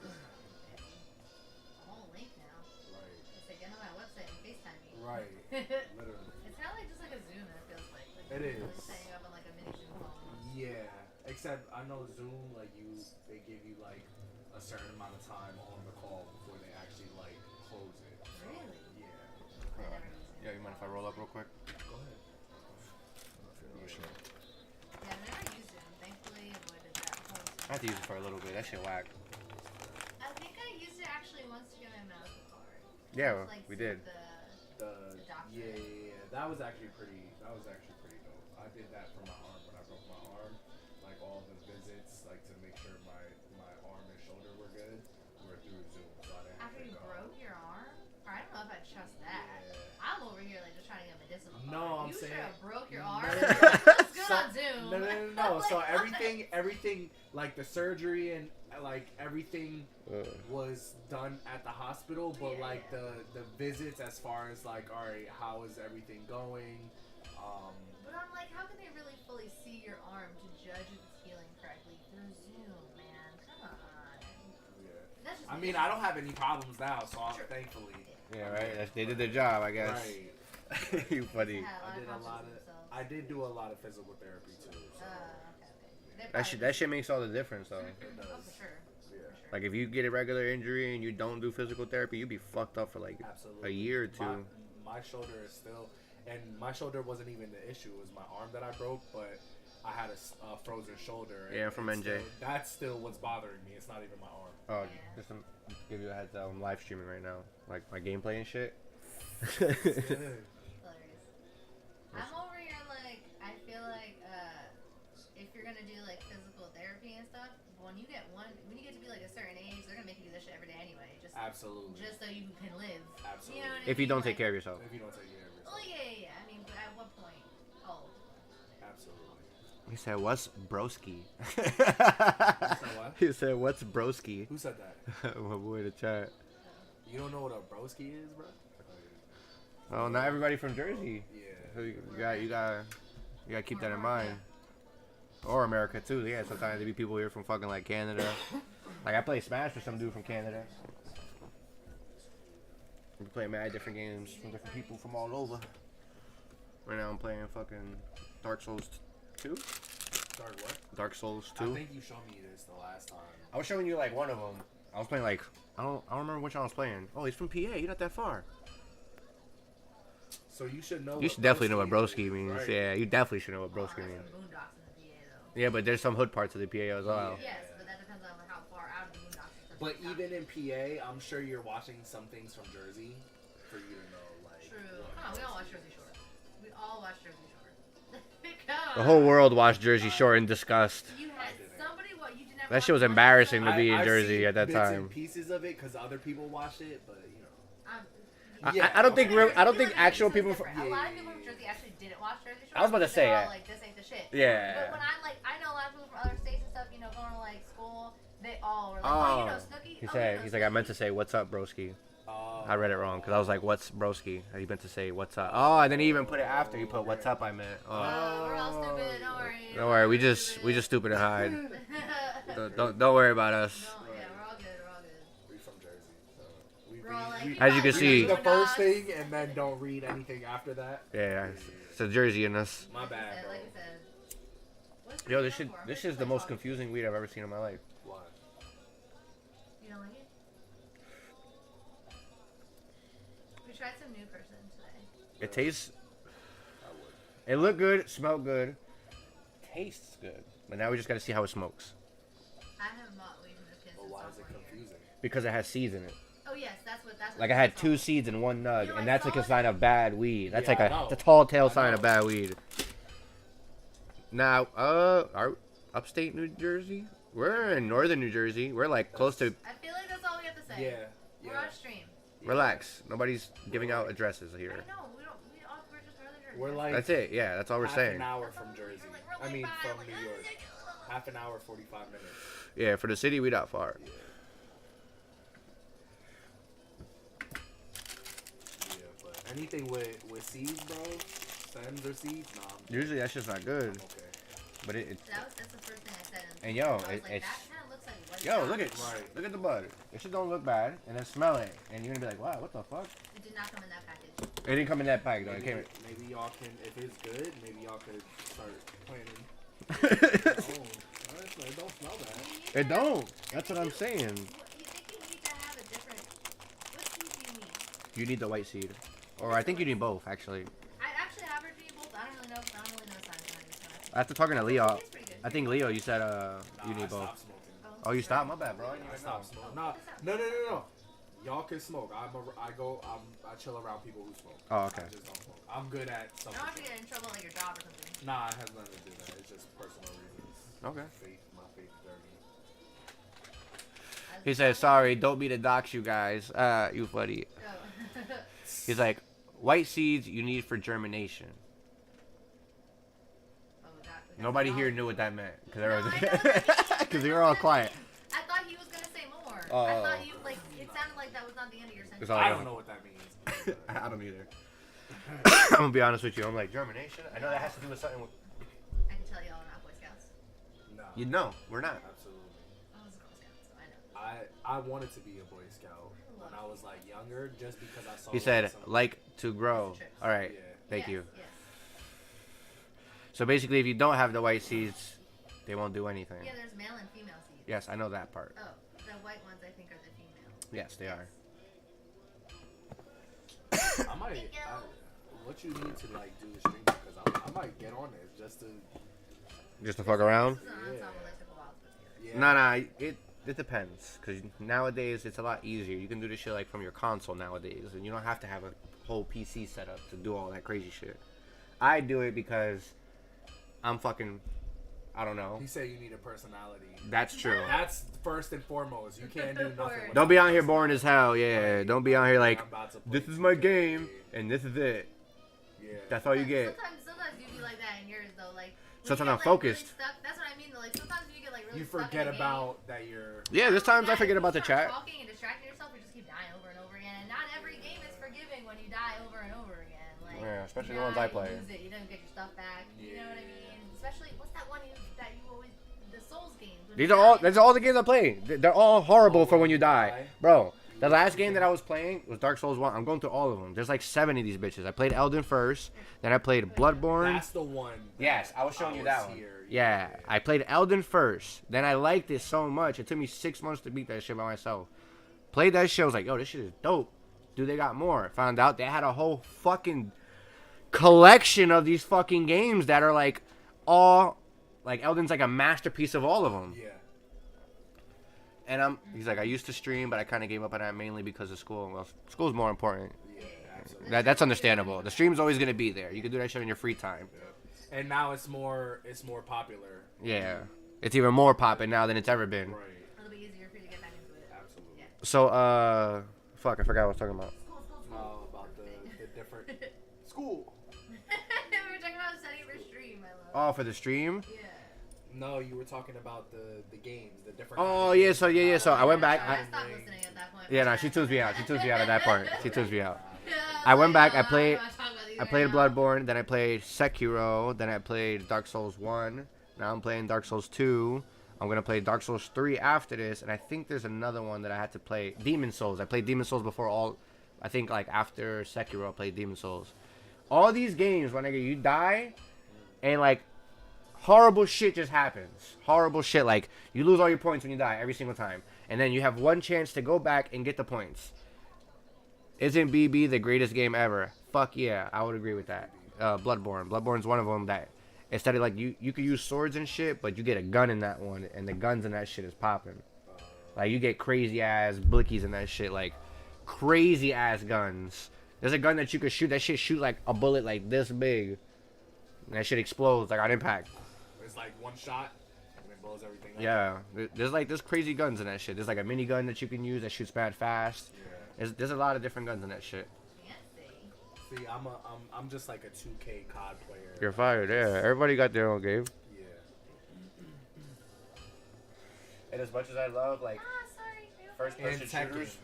A whole link now. Right. It's like, get on my website and FaceTime me. Right. Literally. It's kind of like just like a Zoom, it feels like. It you're really is. setting up on like a mini Zoom call almost. Yeah. Except I know Zoom, like they give you like a certain amount of time on the call before they actually like close it. So, Really? yeah. I never use Zoom. Yeah, you mind if I roll up real quick? Go ahead. Yeah, I've never used Zoom. Thankfully, avoided that whole Zoom. I have to use it for a little bit. That shit whack. I think I used it actually once to get my medical card. Yeah, Like, we to did. The doctor. Yeah. That was actually pretty dope. I did that for my arm when I broke my arm. Like all the visits, like to make sure my arm and shoulder were good, were through Zoom. So I didn't have After to you go. broke your arm? Or I don't know if I trust that. Yeah. I'm over here like just trying to get medicinal card. No, I'm you saying- sure broke your No, arm? no, And no. you're like, looks good So- on Zoom. No. So Like, everything, like the surgery and like everything was done at the hospital, but Yeah, like yeah. the visits, as far as like, all right, how is everything going? But I'm like, how can they really fully see your arm to judge if it's healing correctly through Zoom, man? Come on. Yeah. That's just I me. mean, I don't have any problems now, so Sure. thankfully. Yeah, right? They did their job, I guess. Right. You funny. Yeah, I did a lot of. themselves. I did do a lot of physical therapy too. So Okay. That shit makes all the difference, though. it Oh, does. for sure. Yeah. For sure. Like, if you get a regular injury and you don't do physical therapy, you'd be fucked up for, like, Absolutely. a year or two. My shoulder is still, and my shoulder wasn't even the issue. It was my arm that I broke, but I had a frozen shoulder. And Yeah, from it's NJ. Still, that's still what's bothering me. It's not even my arm. Oh, Yeah. just to give you a heads up, I'm live streaming right now. Like, my gameplay and shit. Hilarious. I'm over here like, I feel like if you're gonna do like physical therapy and stuff, when you get to be like a certain age, they're gonna make you do this shit every day anyway, Absolutely. just so you can live. Absolutely. You know what I If you mean? don't take Like, care of yourself. If you don't take care of yourself. Oh yeah. I mean, but at what point? Oh. Absolutely. He said, what's broski? what? He said, what's broski? Who said that? My boy in the chat. You don't know what a broski is, bro? Oh, not everybody from Jersey. Yeah. So you gotta keep that in mind. Or America too. Yeah, sometimes there be people here from fucking like Canada. Like I play Smash with some dude from Canada. We play mad different games from different people from all over. Right now I'm playing fucking Dark Souls 2. Dark what? Dark Souls I 2. think you showed me this the last time. I was showing you like one of them. I was playing like I don't remember which one I was playing. Oh, he's from PA. You're not that far. So you should know. You should definitely know what broski means. Right? Yeah, you definitely should know what broski means. Boondocks in the PA though. Yeah, but there's some hood parts of the PA as well. Yes, but that depends on how far out of the boondocks. it's But from. even in PA, I'm sure you're watching some things from Jersey for you to know, like. True. Come on, we all watch Jersey Shore. We all watch Jersey Shore. Because The whole world watched Jersey Shore in disgust. you had somebody what you did never. That shit was watch one embarrassing to episode? be in I've Jersey seen at that bits time. and pieces of it because other people watched it, but you know. I don't think I don't think Jersey actual is people. different. A lot of people from Jersey actually didn't watch Jersey Shore. I was about to because say they're all it. like, this ain't the shit. Yeah. But when I'm like, I know a lot of people from other states and stuff. You know, going to like school, they all were like, Oh. you know Snooki. He Oh, said you know he's like I meant to Snooki." say what's up, broski. Oh. I read it wrong because I was like what's broski. He meant to say what's up. Oh, and then he even put it after he put what's up. I meant. Oh. We're all stupid. Don't worry. Don't worry, we just stupid and hide. Don't worry about us. No, yeah, we're all good. We're all good. We from Jersey, so we We're all like, read, you As you guys can are see- the first boondocks. thing and then don't read anything after that. Yeah, it's a Jersey in us. My bad, bro. Like I said. What's Yo, Jersey known for? this is the most confusing weed I've ever seen in my life. Why? You don't like it? We tried some new person today. It tastes. I would. It looked good, smelled good, tastes good. But now we just gotta see how it smokes I haven't bought weed from this kid But since why is it sophomore year. confusing? because it has seeds in it. Oh yes, that's what. Like I had 2 seeds in one nug, Yo, and I that's like saw a sign of bad weed. That's Yeah, like I a know. it's a tall tale I sign of know. bad weed. Now, our upstate New Jersey, we're in northern New Jersey. We're like close to. I feel like that's all we have to say. Yeah. We're Yeah. on stream. Relax. Nobody's giving out addresses I here. know. We're just northern Jersey. We're like That's it. Yeah, that's all we're half saying. an hour That's from all Jersey. we're I mean, by, from like, New York. Half an hour, 45 minutes. Yeah, for the city, we not far. Yeah. Yeah, but anything with seeds, bro, stems or seeds, nah. Usually that's just not good. Okay. But it That's the first thing I said. And yo, I was like, it's- that kind of looks like white yo, chocolate. look at Right. look at the bud. It shit don't look bad, and then smell it, and you're gonna be like, wow, what the fuck? It did not come in that package. It didn't come in that pack though. It Maybe, came. maybe y'all can, if it's good, maybe y'all could start planning. In... Oh, honestly, it don't smell bad. You need It to don't. have- That's I what I'm think you- saying. You think you need to have a different. What seed do you need? You need the white seed, or I think you need both actually. I actually have heard you both. I don't really know. I don't really know science behind this one. After talking to Leo, It's pretty good. I think Leo, you said you Nah, need I both. stopped smoking. Oh, you stopped? My bad, bro. I didn't I even stopped know. smoking. No. Y'all can smoke. I chill around people who smoke. Oh, okay. I just don't smoke. I'm good at I something. don't want you to get in trouble like your job or something. Nah, it has nothing to do with that. It's just personal reasons. Okay. My faith dirty. He said, sorry, don't mean to dox you guys. You funny. Oh. He's like, white seeds you need for germination. Oh, that- Nobody no. here knew what that meant because No, I know what that means. because we were all quiet. I thought he was gonna say more. Oh. I thought you like. It sounded like that was not the end of your sentence. It's all I good. don't know what that means. I don't either. I'm gonna be honest with you. I'm like germination. I know that has to do with something. I can tell y'all are not Boy Scouts. No. You know, we're not. Absolutely. I was a Girl Scout, so I know. I wanted to be a Boy Scout when I was like younger, just because I saw. He like, said, some- like to grow. All right. Yeah. Thank you. Yes. So basically, if you don't have the white seeds, they won't do anything. Yeah, there's male and female seeds. Yes, I know that part. Oh, the white ones I think are the female. Yes, they are. I might. What you need to like do is stream because I might get on it just to. Just to fuck around. This is an ensemble that took a while to put together. Yeah. Nah, it depends. Because nowadays, it's a lot easier. You can do this shit like from your console nowadays. And you don't have to have a whole PC set up to do all that crazy shit. I do it because I'm fucking, I don't know. He said you need a personality. That's true. That's first and foremost. You can't do nothing. without Don't be out here personality. boring as hell. Yeah, don't be out here like, I'm about to play this is my 2K. game and this is it. Yeah. That's all you get. Sometimes you be like that in yours though. Like when Sometimes you I'm get, like, focused. Really stuck, that's what I mean. Though. Like sometimes you get like really You stuck in forget the game. about that you're. Yeah, there's times I Yeah, forget if about you the start chat. Talking and distracting yourself, you just keep dying over and over again. And not every game is forgiving when you die over and over again. Yeah, especially you the ones I die, play. You lose it. You don't get your stuff back. You know what I mean? Especially what's that one that you always the Souls games. These are all the games I play. They're all horrible for when you die, bro. The last game that I was playing was Dark Souls 1. I'm going through all of them. There's like 7 of these bitches. I played Elden first, then I played Bloodborne. That's the one. Yes, I was showing you that one. Here. Yeah, I played Elden first. Then I liked it so much. It took me 6 months to beat that shit by myself. Played that shit. I was like, yo, this shit is dope. Dude, they got more. Found out they had a whole fucking collection of these fucking games that are like all... Like, Elden's like a masterpiece of all of them. Yeah. And he's like, I used to stream, but I kind of gave up on that mainly because of school. Well, school's more important. Yeah, absolutely. That's understandable. The stream's always going to be there. You can do that shit in your free time. Yeah. And now it's more popular. Yeah. It's even more popping now than it's ever been. Right. It'll be easier for you to get back into it. Absolutely. Yeah. So, fuck, I forgot what I was talking about. No, about the different school. We were talking about setting for stream, I love. Oh, for the stream? Yeah. No, you were talking about the games, the different. Oh, yeah, so, yeah, so I went back. I stopped listening at that point. Yeah, no, she tunes me out. She tunes me out at that part. She tunes me out. Yeah, I went back, I don't played wanna talk about these I right played now. Bloodborne, then I played Sekiro, then I played Dark Souls 1. Now I'm playing Dark Souls 2. I'm going to play Dark Souls 3 after this, and I think there's another one that I had to play. Demon Souls. I played Demon Souls before I think like after Sekiro I played Demon Souls. All these games, when you die, and like horrible shit just happens. Horrible shit, like you lose all your points when you die every single time. And then you have one chance to go back and get the points. Isn't BB the greatest game ever? Fuck yeah, I would agree with that. Bloodborne. Bloodborne's one of them that instead of like you could use swords and shit, but you get a gun in that one, and the guns in that shit is popping. Like you get crazy ass blickies in that shit, like crazy ass guns. There's a gun that you could shoot. That shit shoot like a bullet like this big, and that shit explodes like on impact. It's like one shot and it blows everything up. Yeah, there's crazy guns in that shit. There's like a minigun that you can use that shoots mad fast. Yeah. There's a lot of different guns in that shit. See, I'm just like a 2K COD player. You're fired. Yeah, everybody got their own game. Yeah. And as much as I love like first And person Tekken. shooters,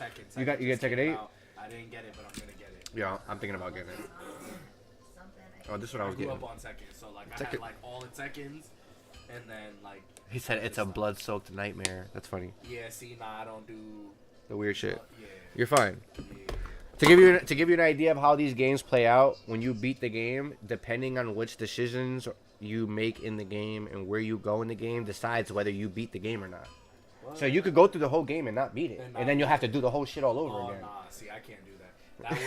And Tekken. You get Tekken 8? I didn't get it, but I'm gonna get it. yeah, I'm thinking about getting it. Oh, this is what I was grew getting. up on Tekken, so like I Tekken. had like all the Tekkens, and then like. He said it's a blood-soaked nightmare. That's funny. Yeah, see, nah, I don't do. The weird shit. Yeah. You're fine. Yeah. To give you an idea of how these games play out, when you beat the game, depending on which decisions you make in the game and where you go in the game, decides whether you beat the game or not. What? So you could go through the whole game and not beat it, and then you'll have to do the whole shit all over Oh, again. nah, see, I can't do that.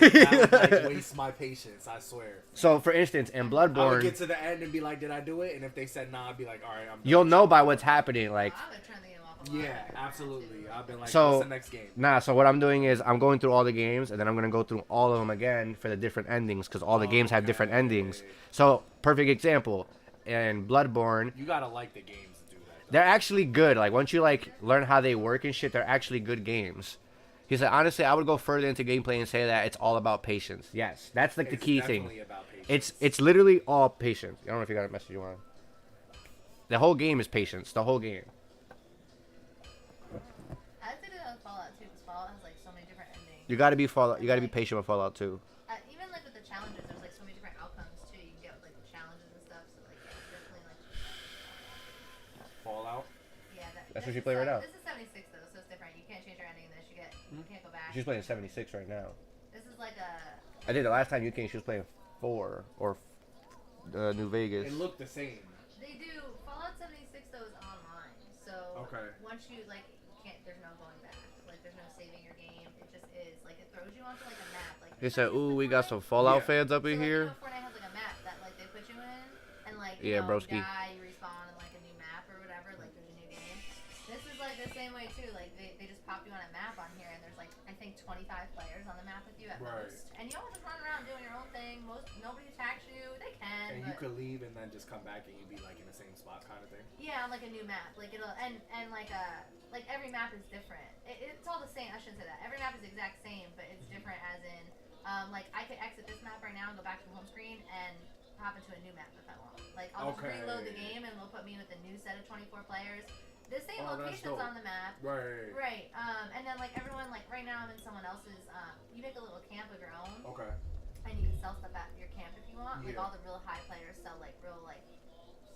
That would like, waste my patience, I swear. So, for instance, in I would Bloodborne, get to the end and be like, did I do it? And if they said nah, I'd be like, all right, I'm done. you'll know by what's happening. Like, I would turn the game off a lot. Yeah, absolutely. I've been like, So- what's the next game? nah. So what I'm doing is I'm going through all the games, and then I'm gonna go through all of them again for the different endings, because all the games have different endings. So, perfect example, in Bloodborne, You gotta like the games to do that. they're actually good. Like once you like learn how they work and shit, they're actually good games. He said, honestly, I would go further into gameplay and say that it's all about patience. Yes, that's like the It's key thing. definitely about patience. It's literally all patience. I don't know if you got a message you want. The whole game is patience. The whole game. I did it on Fallout too, because Fallout has like so many different endings. You gotta be patient with Fallout 2. Even like with the challenges, there's like so many different outcomes too. You can get like the challenges and stuff. So like yeah, definitely like. Fallout. Yeah, That's what this you is play right now. This is 76 though, so it's different. You can't change your ending. This you can't go back. She's playing 76 right now. This is like a. I think the last time you came, she was playing 4 or New Vegas. It looked the same. They do Fallout 76 though is online, so Okay. once you like you can't. There's no going back. Like there's no saving your game. It just is like it throws you onto like a map. Like He said, "Ooh, we got some Fallout Yeah. fans up in so, like, here." You know, Fortnite has like a map that like they put you in, and like Yeah, you know, broski. you die, you respawn in like a new map or whatever. Like there's a new game. This is like the same way too. Like they just pop you on a map on here, and there's like I think 25 players on the map with you at Right. most, and you all just run around doing your own thing. Nobody attacks you. They can. And but you could leave and then just come back and you'd be like in the same spot kind of thing. yeah, on like a new map. Like it'll and like every map is different. It's all the same. I shouldn't say that. Every map is the exact same, but it's different as in like I could exit this map right now and go back to the home screen and hop into a new map if I want. Like I'll just reload the game and it'll put me with a new set of 24 players. The same Oh, that's locations dope. on the map. Right. Right. And then like everyone like right now I'm in someone else's you make a little camp of your own Okay. and you can sell stuff at your camp if you want. Like all the real high players sell like real like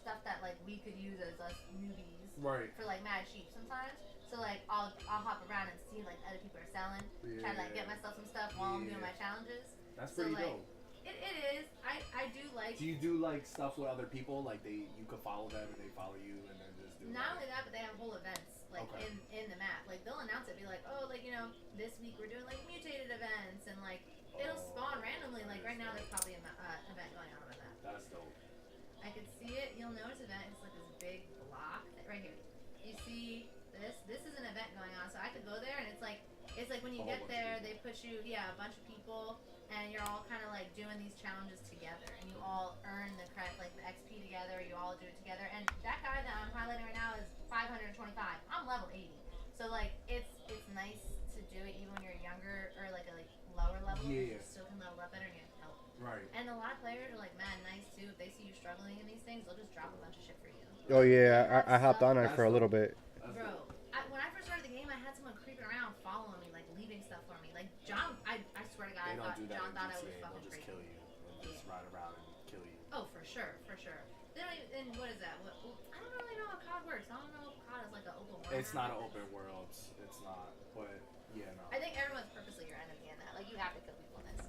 stuff that like we could use as us newbies for like mad cheap sometimes. So like I'll hop around and see like other people are selling, try to like get myself some stuff while I'm doing my challenges. That's pretty dope. It is. I do like. Do you do like stuff with other people? Like you could follow them and they follow you and then just do. Not only that, but they have whole events like in the map. Like they'll announce it, be like, oh, like this week we're doing like mutated events and like it'll spawn randomly. Like right now there's probably an event going on the map. That's dope. I could see it. You'll notice event. It's like this big block right here. You see this? This is an event going on. So I could go there and it's like when you get there, they put you a bunch of people. And you're all kind of like doing these challenges together, and you all earn the like the XP together. You all do it together. And that guy that I'm highlighting right now is 525. I'm level 80, so like it's nice to do it even when you're younger or like a lower level. You still can level up better and get help. Right. And a lot of players are like mad nice too. If they see you struggling in these things, they'll just drop a bunch of shit for you. Oh yeah, I hopped on it for a little bit. Bro, when I first started the game, I had someone creeping around following me, like leaving stuff for me. Like John, I swear to God, John thought I was fucking crazy. Kill you and just ride around and kill you. Oh, for sure. They don't even, and what is that? I don't really know how COD works. I don't know if COD is like an open world. It's not an open world. It's not. But yeah, no. I think everyone's purposely your enemy in that. Like you have to kill people in this.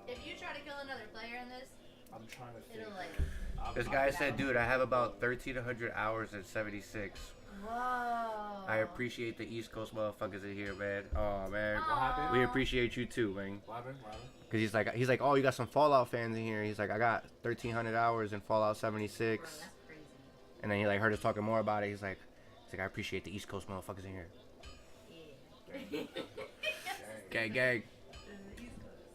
If you try to kill another player in this, I'm trying to think. It'll like. This guy said, dude, I have about 1,300 hours at 76. Whoa. I appreciate the East Coast motherfuckers in here, man. Oh, man. What happened? We appreciate you too, man. What happened? Because he's like, oh, you got some Fallout fans in here. He's like, I got 1,300 hours in Fallout 76. Bro, that's crazy. And then he like heard us talking more about it. He's like, I appreciate the East Coast motherfuckers in here. Yeah. Gang. East Coast.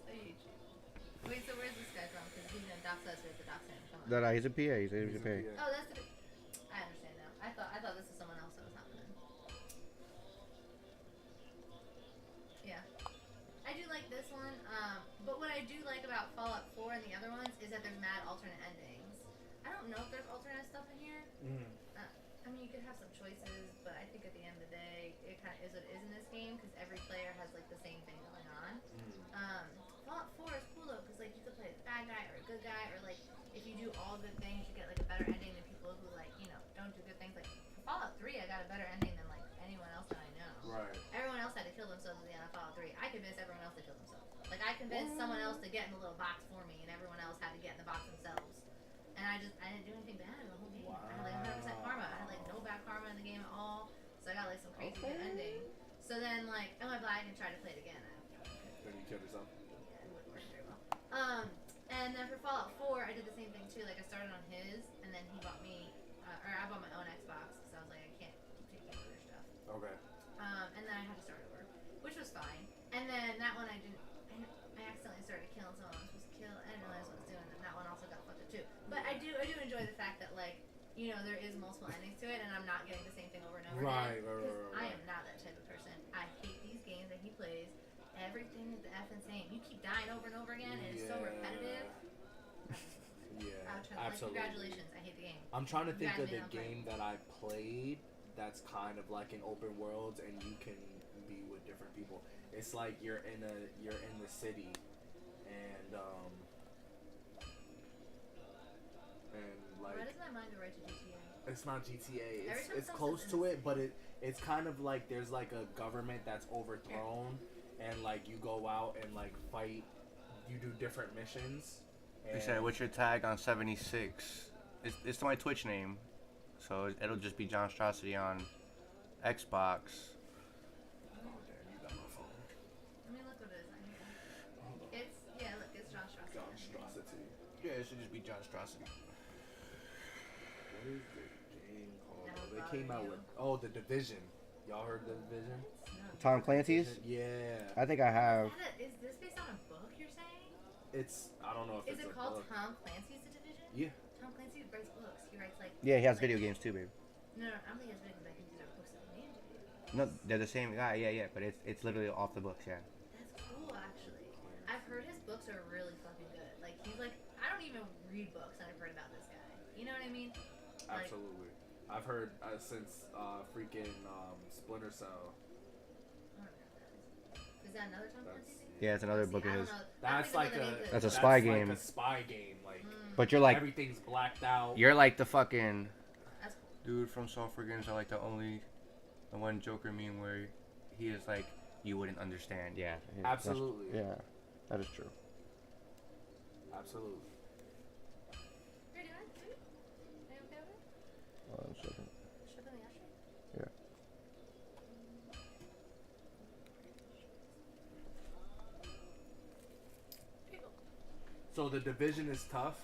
I hate you. Wait, so where's this guy from? Because he's gonna dox us with the dox him. Come on. No, he's a PA. He's a PA. Oh, that's the. I understand now. I thought this was someone else that was happening. Yeah, I do like this one. But what I do like about Fallout 4 and the other ones is that there's mad alternate endings. I don't know if there's alternate stuff in here. I mean, you could have some choices, but I think at the end of the day, it kind of is what it is in this game because every player has like the same thing going on. Fallout 4 is cool though because like you could play a bad guy or a good guy, or like if you do all good things, you get like a better ending than people who like don't do good things. Like for Fallout 3, I got a better ending than like anyone else that I know. Right. Everyone else had to kill themselves at the end of Fallout 3. I convinced everyone else to kill themselves. Like I convinced someone else to get in the little box for me, and everyone else had to get in the box themselves. And I didn't do anything bad in the whole game. Wow. I had like 100% karma. I had like no bad karma in the game at all. So I got like some crazy good ending. So then like I went back and tried to play it again. Then you killed yourself. Yeah, it wouldn't work very well. And then for Fallout 4, I did the same thing too. Like I started on his, and then he bought me, or I bought my own Xbox because I was like I can't keep taking other stuff. Okay. And then I had to start over, which was fine. And then that one I accidentally started killing someone I was supposed to kill. I didn't realize what I was doing, and that one also got fucked up too. But I do enjoy the fact that like there is multiple endings to it, and I'm not getting the same thing over and over again. Right. I am not that type of person. I hate these games that he plays. Everything is the effing same. You keep dying over and over again, and it's so repetitive. Yeah, absolutely. Like, congratulations, I hate the game. I'm trying to think of the game that I played that's kind of like an open world, and you can be with different people. It's like you're in the city, and like. Why doesn't my mind go right to GTA? It's not GTA. It's close to it, but it's kind of like there's like a government that's overthrown, and like you go out and like fight. You do different missions. He said, "What's your tag on 76?" It's my Twitch name, so it'll just be John Strosity on Xbox. Let me look what it is. Look, it's John Strosity. John Strosity. Yeah, it should just be John Strosity. What is the game called? They came out with The Division. Y'all heard The Division? Tom Clancy's? Yeah. I think I have. Is this based on a book? You're saying? I don't know if it's a book. Is it called Tom Clancy's The Division? Yeah. Tom Clancy writes books. He writes like. Yeah, he has video games too, baby. No, I don't think he has video games. I think these are books that he named. No, they're the same guy. Yeah, but it's literally off the books. Yeah. That's cool, actually. I've heard his books are really fucking good. Like he's like, I don't even read books, and I've heard about this guy. You know what I mean? Absolutely. I've heard since freaking Splinter Cell. Is that another Tom Clancy thing? Yeah, it's another book of I don't his. know. That's I like don't even know the name of That's a it. spy game. Like a spy game. Like But you're like, everything's blacked out. you're like the fucking That's cool. Dude from Software Games, I like the one Joker meme where he is like, you wouldn't understand. yeah. Absolutely. Yeah, that is true. Absolutely. Here, do you want food? Are you okay with it? Hold on a second. Should I put in the ashtray? Yeah. Okay, cool. So the Division is tough.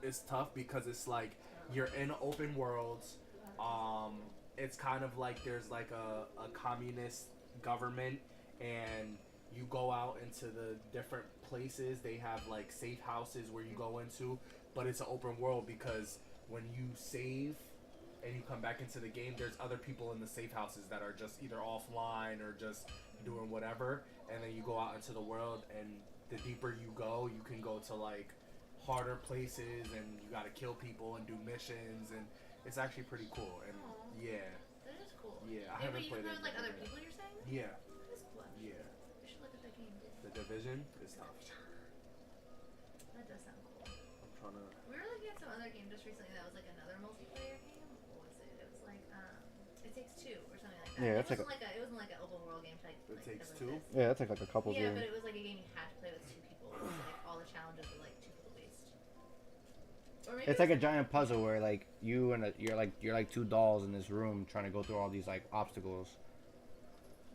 It's tough because it's like you're in open worlds. It's kind of like there's like a communist government, and you go out into the different places. They have like safe houses where you go into, but it's an open world because when you save and you come back into the game, there's other people in the safe houses that are just either offline or just doing whatever, and then you go out into the world, and the deeper you go, you can go to like harder places, and you gotta kill people and do missions, and it's actually pretty cool. And Aw. yeah, That is cool. Yeah, I Hey, haven't but you played can it play with like in other a people, you're saying? yeah, That is cool. yeah. We should look at that game. The Division is tough. That does sound cool. I'm trying to. We were looking at some other game just recently that was like another multiplayer game. What was it? It was like It Takes Two or something like that. Yeah, it that's like wasn't like it wasn't like an open world game type. It like, Takes like Two? this. Yeah, that's like a couples Yeah, game. but it was like a game you had to play with two people. It was like all the challenges were like two people based. Or maybe It's like a giant puzzle where like you're like two dolls in this room trying to go through all these like obstacles.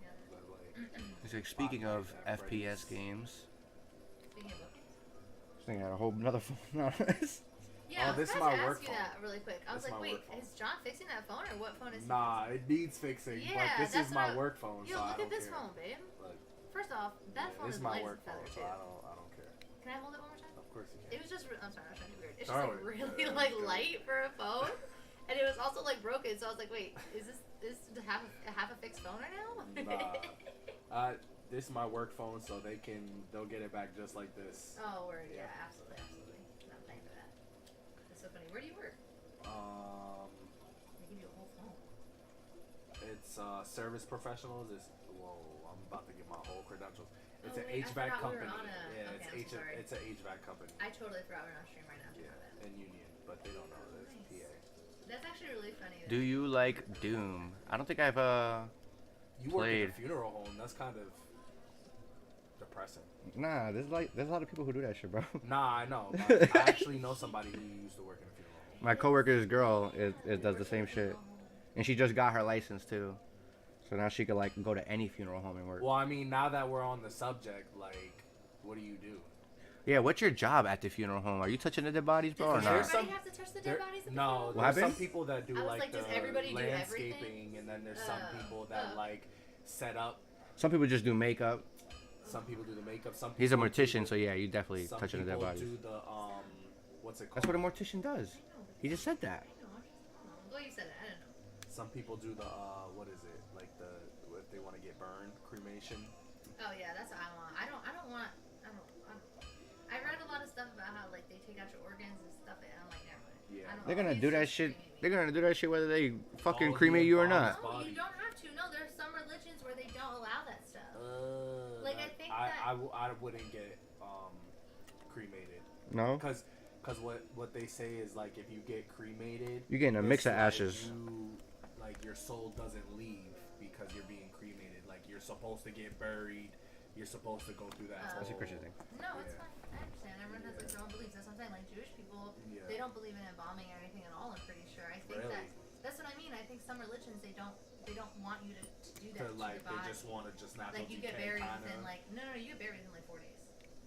Yeah. But like, It's like, speaking of FPS games, Speaking of what? I think I had a whole another phone on this. Yeah, Oh, this I is was my about to work ask you phone. that really quick. I was This is like, my wait, work phone. is John fixing that phone or what phone is he nah, it needs fixing. Yeah, but this that's is my what I- work phone, fixing? Yo, so I look don't at this care. phone, babe. Look, First off, that yeah, phone this is is my light as work a feather phone, so too. I don't care. Can I hold it one more time? Of course you It can. was just, I'm sorry, I was trying to be weird. It's just Sorry. like really like light for a phone, and it was also like broken. So I was like, wait, is this to have a fixed phone right now? Nah. This is my work phone, so they'll get it back just like this. Oh, word, yeah, Yeah. absolutely. No, thanks for that. That's so funny. Where do you work? They give you a whole phone. It's service professionals. Whoa, I'm about to get my whole credentials. It's Oh, an wait, I HVAC forgot we were company. on a- Yeah, okay, I'm so sorry. it's an HVAC company. I totally forgot we're on stream right now. Yeah, My bad. and Union, but they don't know this. Nice. PA. That's actually really funny. do you like Doom? I don't think I've You work in Played. a funeral home. That's kind of depressing. Nah, there's a lot of people who do that shit, bro. Nah, I know. But I actually know somebody who used to work in a funeral home. My coworker's girl does the same shit, and she just got her license too, so now she could like go to any funeral home and work. Well, I mean, now that we're on the subject, like, what do you do? Yeah, what's your job at the funeral home? Are you touching the dead bodies, bro, or Does not? There's everybody some- have to touch the There- dead bodies? At the no, funeral? What there's some happened? people that do I was like like, the does everybody do landscaping, everything? and then there's some people that like set up. Some people just do makeup. Some people do the makeup. Some He's a people mortician, do- so yeah, you definitely some touching the dead people bodies. do the what's it called? That's what a mortician does. He just said that. I know, I'm just- well, you said it. I don't know. Some people do the what is it? Like the if they want to get burned, cremation. Oh yeah, that's what I want. I don't want. I read a lot of stuff about how like they take out your organs and stuff, and I'm like, never mind. Yeah. I don't They're know. gonna He's do that just shit. screaming They're me. gonna do that shit whether they fucking Oh, cremate you or embalms not. No, body. you don't have to. No, there's some religions where they don't allow that stuff. Like, I think I wouldn't get cremated No, because what they say is like if you get cremated, you're getting a mix it's of like ashes. like your soul doesn't leave because you're being cremated. Like you're supposed to get buried. You're supposed to go through that. That's That's a whole- Christian thing. No, it's Yeah. fine. I understand. Everyone has like their own beliefs. That's what I'm saying. Like Jewish people, Yeah. they don't believe in embalming or anything at all. I'm pretty sure. I think Really? that's what I mean. I think some religions they don't want you to do that to like your they body. just want to just not Like you get buried kinda. within like no, you get buried within like 4 days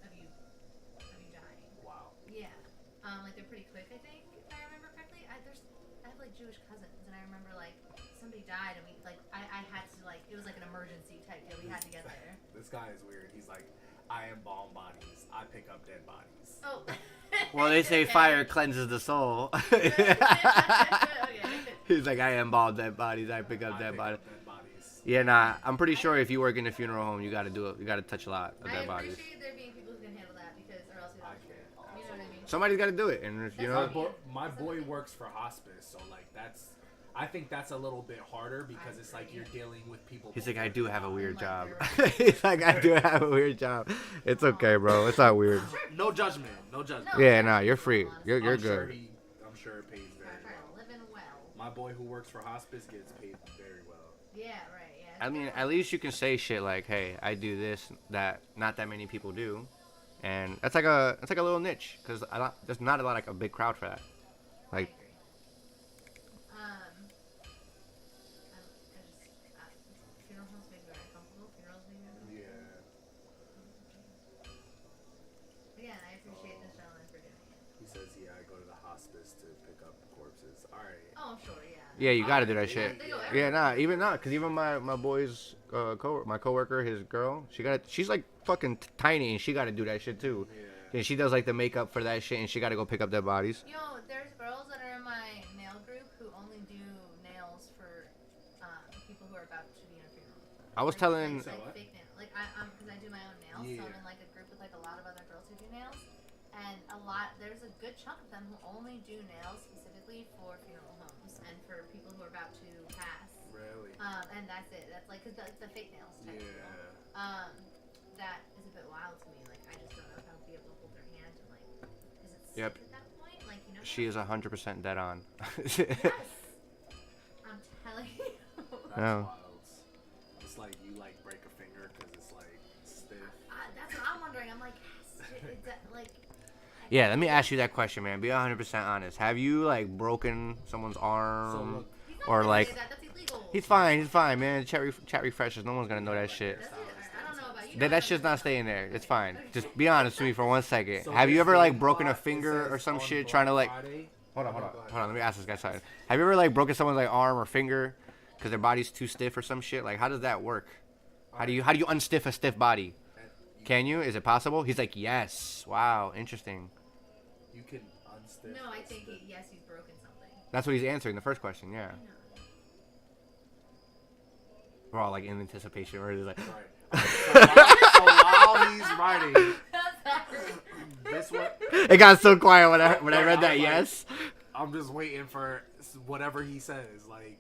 of you dying. Wow. Yeah. Like they're pretty quick, I think, if I remember correctly. I have like Jewish cousins, and I remember like somebody died, and we like I had to like it was like an emergency type deal. We had to get there. This guy is weird. He's like, I embalm bodies. I pick up dead bodies. Oh. Well, they say Okay. fire cleanses the soul. Okay. He's like, I embalm dead bodies. I pick I up dead pick bodies. up dead bodies. Yeah, nah. I'm pretty sure if you work in a funeral home, you gotta do it. You gotta touch a lot of I dead bodies. appreciate there being people who can handle that because, or else you I don't care. can't. You know what I mean? Somebody's gotta do it, and if you That's know, what My boy works for hospice, so like that's I think that's a little bit harder because it's like you're dealing with people. He's like, I do have a weird like, job. they're- He's like, I do have a weird job. It's okay, bro. It's not weird. No judgment. No judgment. No. Yeah, nah, you're free. You're I'm good. Sure I'm sure it pays very Trying well. to live in well. My boy who works for hospice gets paid very well. Yeah, right. Yeah. I mean, at least you can say shit like, "Hey, I do this that not that many people do," and that's like a little niche because there's not like a big crowd for that. Like, I agree. Funeral homes make me very uncomfortable. Funerals make me uncomfortable. Yeah. Again, I appreciate this gentleman for doing it. He says, "Yeah, I go to the hospice to pick up corpses." All right. Oh, sure, yeah. yeah, you gotta do that shit. They go Yeah, everywhere. cause even my boy's my coworker, his girl, she's like fucking tiny and she gotta do that shit too. Yeah. And she does like the makeup for that shit and she gotta go pick up dead bodies. You know, there's girls that are in my nail group who only do nails for people who are about to be in a funeral. I was telling. So Like what? fake nail. Like because I do my own nails, so I'm Yeah. in like a group with like a lot of other girls who do nails, and there's a good chunk of them who only do nails specifically for funeral homes and for people who are about to pass. Really? And that's it. That's like, cause it's the fake nails. Type Yeah. That is a bit wild to me. Like, I just don't know if I'll be able to hold their hand and like, is it sick Yep. at that point? Like, you know. She is 100% dead on. Yes. I'm telling you. That's No. wild. It's like you like break a finger because it's like stiff. That's what I'm wondering. I'm like, is that like? Yeah, let me ask you that question, man. Be 100% honest. Have you like broken someone's So arm? look, He's not Or gonna like- say that. That's illegal. He's fine, man. Chat refreshes. No one's gonna know that shit. That's it. I don't know about you. That shit's not staying there. It's fine. Just be honest with me for 1 second. so Have you this ever like thing broken a bought- it finger or says some on shit Black trying to like? Friday- Hold on. Go ahead. Let me ask this guy something. Have you ever like broken someone's like arm or finger because their body's too stiff or some shit? Like, how does that work? How do you unstiff a stiff body? Can you? Is it possible? He's like, yes. Wow, interesting. You can unstiff. No, I the think stiff- yes, he's broken something. That's what he's answering the first question. Yeah, I know. we're all like in anticipation. We're just like, Right. So while he's writing, this one, it got so quiet when I read that. Like, Yes. I'm just waiting for whatever he says. Like,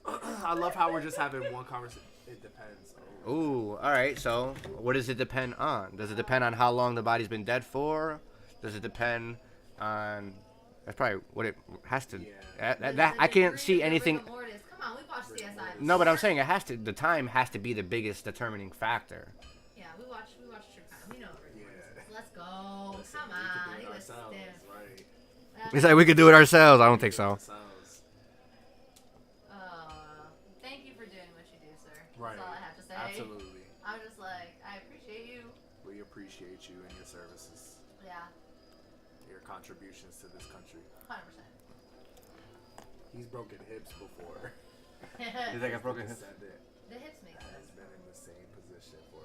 I love how we're just having one conversation. It depends. Oh. Ooh, all right. So, what does it depend on? Does it depend on how long the body's been dead for? Does it depend on? That's probably what it has to. Yeah. That I can't see anything. Come on, we watched CSI. No, but I'm saying it has to. The time has to be the biggest determining factor. Yeah, we watched True Crime. We know what rigor Yeah. mortis is. Let's go. Listen, Come we can on, do he it was ourselves, stiff. right? It's like we could do it ourselves. I don't think so. Ourselves. Thank you for doing what you do, sir. Right. That's all I have to say. Absolutely. I'm just like, I appreciate you. We appreciate you and your services, Yeah, your contributions to this country. 100%. He's broken hips before. He's like a broken hip. Descendant The hips make has sense. been in the same position for.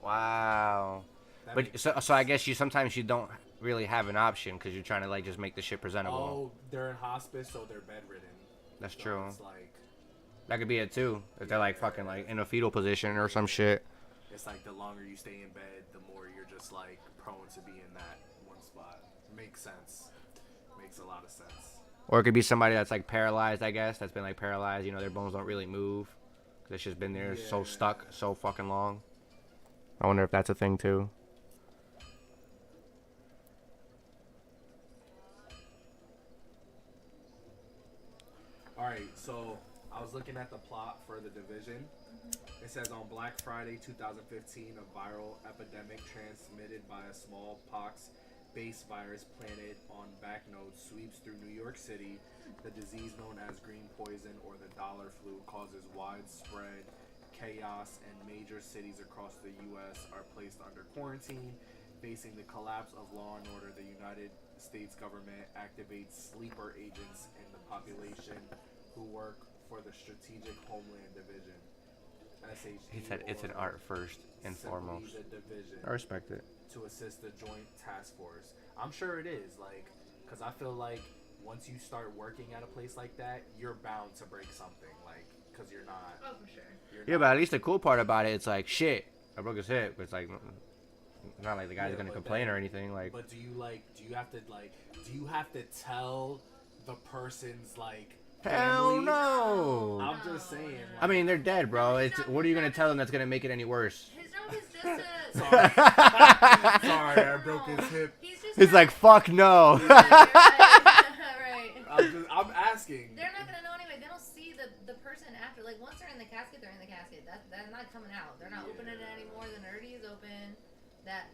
Wow. That But makes so I guess sometimes you don't really have an option because you're trying to like just make the shit presentable. Oh, they're in hospice, so they're bedridden. That's So true. It's like That could be it too. If they're like fucking like in a fetal position or some shit. it's like the longer you stay in bed, the more you're just like prone to be in that one spot. Makes sense. Makes a lot of sense. Or it could be somebody that's like paralyzed, I guess. That's been like paralyzed. You know, their bones don't really move. 'Cause it's just been there so Yeah. stuck so fucking long. I wonder if that's a thing too. All right, so I was looking at the plot for The Division. It says on Black Friday 2015, a viral epidemic transmitted by a smallpox-based virus planted on banknotes sweeps through New York City. The disease known as green poison or the dollar flu causes widespread chaos, and major cities across the U.S. are placed under quarantine. Facing the collapse of law and order, the United States government activates sleeper agents in the population who work for the Strategic Homeland Division. SHD, He said it's an or art first and simply foremost. the division, I respect it. to assist the Joint Task Force. I'm sure it is, like, because I feel like once you start working at a place like that, you're bound to break something, like, because you're not. Oh, for sure. You're Yeah, not- but at least the cool part about it, it's like shit. I broke his hip. But it's like it's not like the guy's Yeah, gonna but complain then- or anything. Like But do you have to tell the person's like Hell family. no. I'm just saying. I mean, they're dead, bro. It's, what are you gonna tell them that's gonna make it any worse? His job is just to. Sorry, I broke his hip. He's just. It's like, fuck no. Right. I'm asking. They're not gonna know anyway. They don't see the person after. Like once they're in the casket, they're in the casket. That's not coming out. They're not opening it anymore. The nerdy is open. That's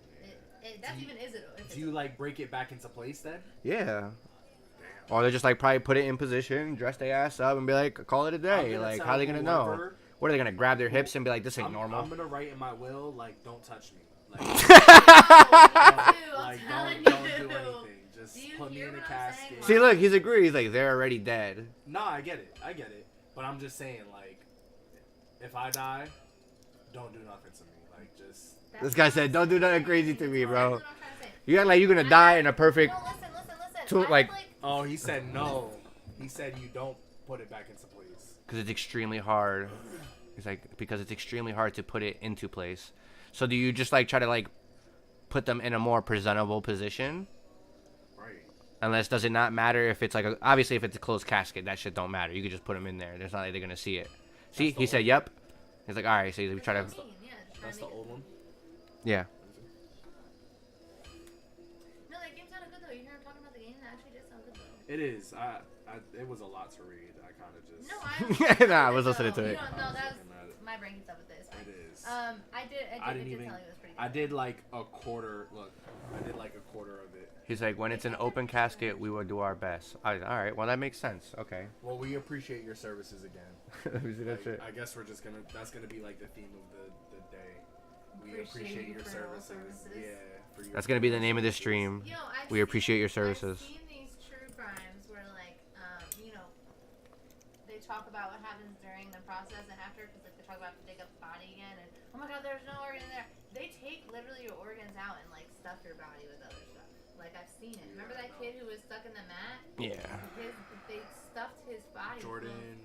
even is it? Do you like break it back into place then? Yeah. Or they just like probably put it in position, dress their ass up, and be like, call it a day. Like, how are they gonna know? What are they gonna grab their hips and be like, this ain't normal? I'm gonna write in my will like, don't touch me. Like, don't do anything. Just put me in a casket. See, look, he's agreed. He's like, they're already dead. Nah, I get it. But I'm just saying, like, if I die, don't do nothing to me. Like, just. This guy said, don't do nothing crazy to me, bro. You act like you're gonna die in a perfect. Listen. Like. Oh, he said no. He said you don't put it back into place. Because it's extremely hard. He's like, because it's extremely hard to put it into place. So do you just like try to like put them in a more presentable position? Right. Unless, does it not matter if it's like obviously if it's a closed casket, that shit don't matter. You could just put them in there. There's not like they're gonna see it. See, he said, yep. He's like, all right. So we try to. That's the old one. Yeah. No, that game sounded good though. You hear him talking about the game? That actually did sound good though. It is. It was a lot to read. I kind of just. No, Nah, I was listening to it. No, that was my brain gets up with this. It is. I did tell you it was pretty good. I did like a quarter. Look, I did like a quarter of it. He's like, when it's an open casket, we will do our best. All right. Well, that makes sense. Okay. Well, we appreciate your services again. Let me see that shit. I guess we're just gonna. That's gonna be like the theme of the day. We appreciate your services. Yeah. For your That's gonna be the name of this stream. Yo, We appreciate your services. I've seen these true crimes where, like, they talk about what happens during the process and after, because like, they talk about to dig up the body again, and oh my god, there's no organ there. They take literally your organs out and like stuff your body with other stuff. Like I've seen it. Remember that kid who was stuck in the mat? Yeah. They stuffed his body. Jordan.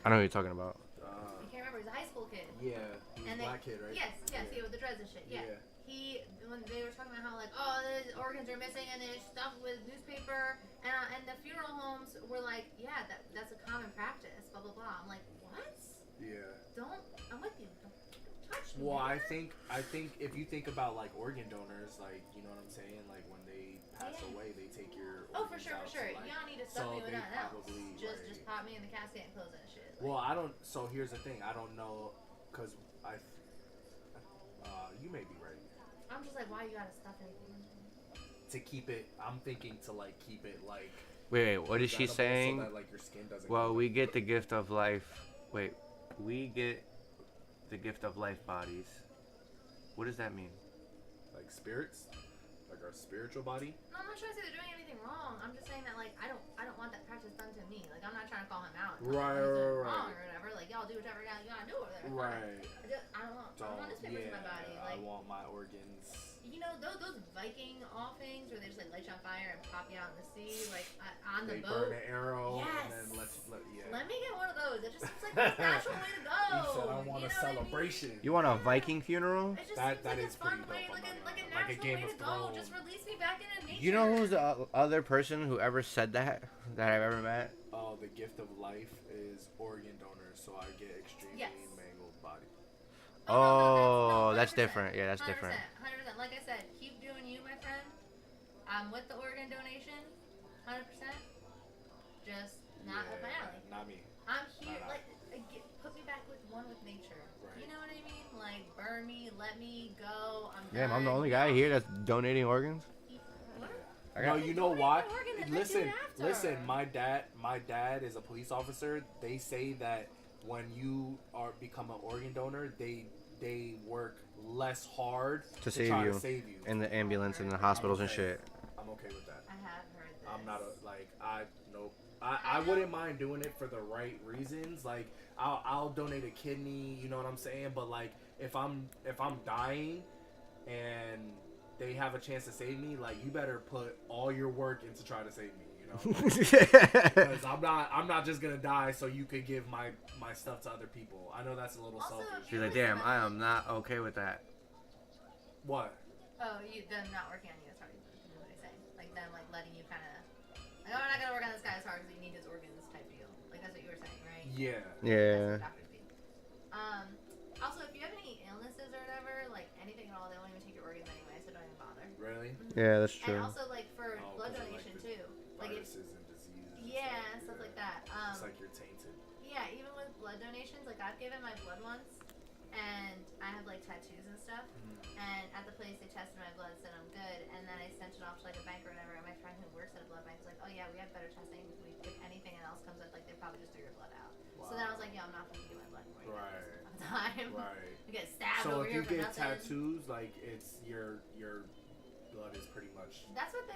I know what you're talking about. I can't remember. He's a high school kid. Yeah. He's a black kid, right? Yes. Yeah, with the dreads and shit. Yeah. When they were talking about how like, oh, the organs are missing and they're stuffed with newspaper, and the funeral homes were like, yeah, that's a common practice. Blah blah blah. I'm like, what? Yeah. I'm with you. Don't touch me. Well, I think if you think about like organ donors, like you know what I'm saying, like when they pass away, they take your. Oh, for sure. Out, so, like, you don't need to stuff me with nothing else. Just right. pop me in the casket and close that shit. Like, well, I don't. So here's the thing. I don't know, cause you may be right. I'm just like, why you gotta stuff anything? To keep it, I'm thinking to like keep it like. Wait, what is she saying? So that, like, your skin doesn't Well, we get the gift of life. Wait, we get the gift of life bodies. What does that mean? Like spirits, like our spiritual body. No, I'm not trying to say they're doing anything wrong. I'm just saying that like I don't want that practice done to me. Like I'm not trying to call him out. Right. Wrong or whatever. Like y'all do whatever you gotta do over there. Right. I don't want newspapers in my body. Like, I want my organs. You know those Viking offings where they just like light you on fire and pop you out in the sea, like on the boat. They burn an arrow. Yes. And then Let me get one of those. It just seems like the natural way to go. You said I want a celebration. You want a Viking funeral? It just That seems like is a fun pretty way, dope. like a Like a natural Game way of to go. Thrones. Just release me back into nature. You know who's the other person who ever said that I've ever met? Oh, the gift of life is organ donors, so I get extremely mangled body. Oh, that's different. Yeah, that's 100%, different. 100%. Like I said, keep doing you, my friend. I'm with the organ donation, 100%. Just not up my alley. Not me. I'm here, put me back with nature. Right. You know what I mean? Like, burn me, let me go. I'm the only guy here that's donating organs. No, you know why? Listen. My dad is a police officer. They say that when you become an organ donor, they work less hard to try to save you in the ambulance and the hospitals and shit. I'm okay with that. I have heard this. I'm not nope. I wouldn't mind doing it for the right reasons. Like I'll donate a kidney, you know what I'm saying? But like if I'm dying and they have a chance to save me, like you better put all your work into trying to save me, you know? Because I'm not just gonna die so you could give my stuff to other people. I know that's a little selfish. She's like, damn, I am not okay with that. What? Oh, them not working on you as hard as what I'm saying. Like them like letting you kind of like, oh, we're not gonna work on this guy as hard because you need his organs type deal. Yeah. Yeah. That's what doctors do. Also, if you have any illnesses or whatever, like anything at all, they won't even take your organs anyway, so don't even bother. Really? Yeah, that's true. And also, like for blood 'cause of, donation like, the too, like if viruses and diseases. yeah, and stuff like that. It's like you're tainted. Yeah, even with blood donations, like I've given my blood once, and I have like tattoos and stuff. And at the place they tested my blood, said I'm good, and then I sent it off to like a bank or whatever. And my friend who works at a blood bank was like, "Oh yeah, we have better testing. If anything else comes up, like they probably just threw your blood out." Wow. So then I was like, "Yeah, I'm not gonna give my blood anymore. Right. Time. Right. You get stabbed So over if here you for get nothing." tattoos, like it's your blood is pretty much. That's what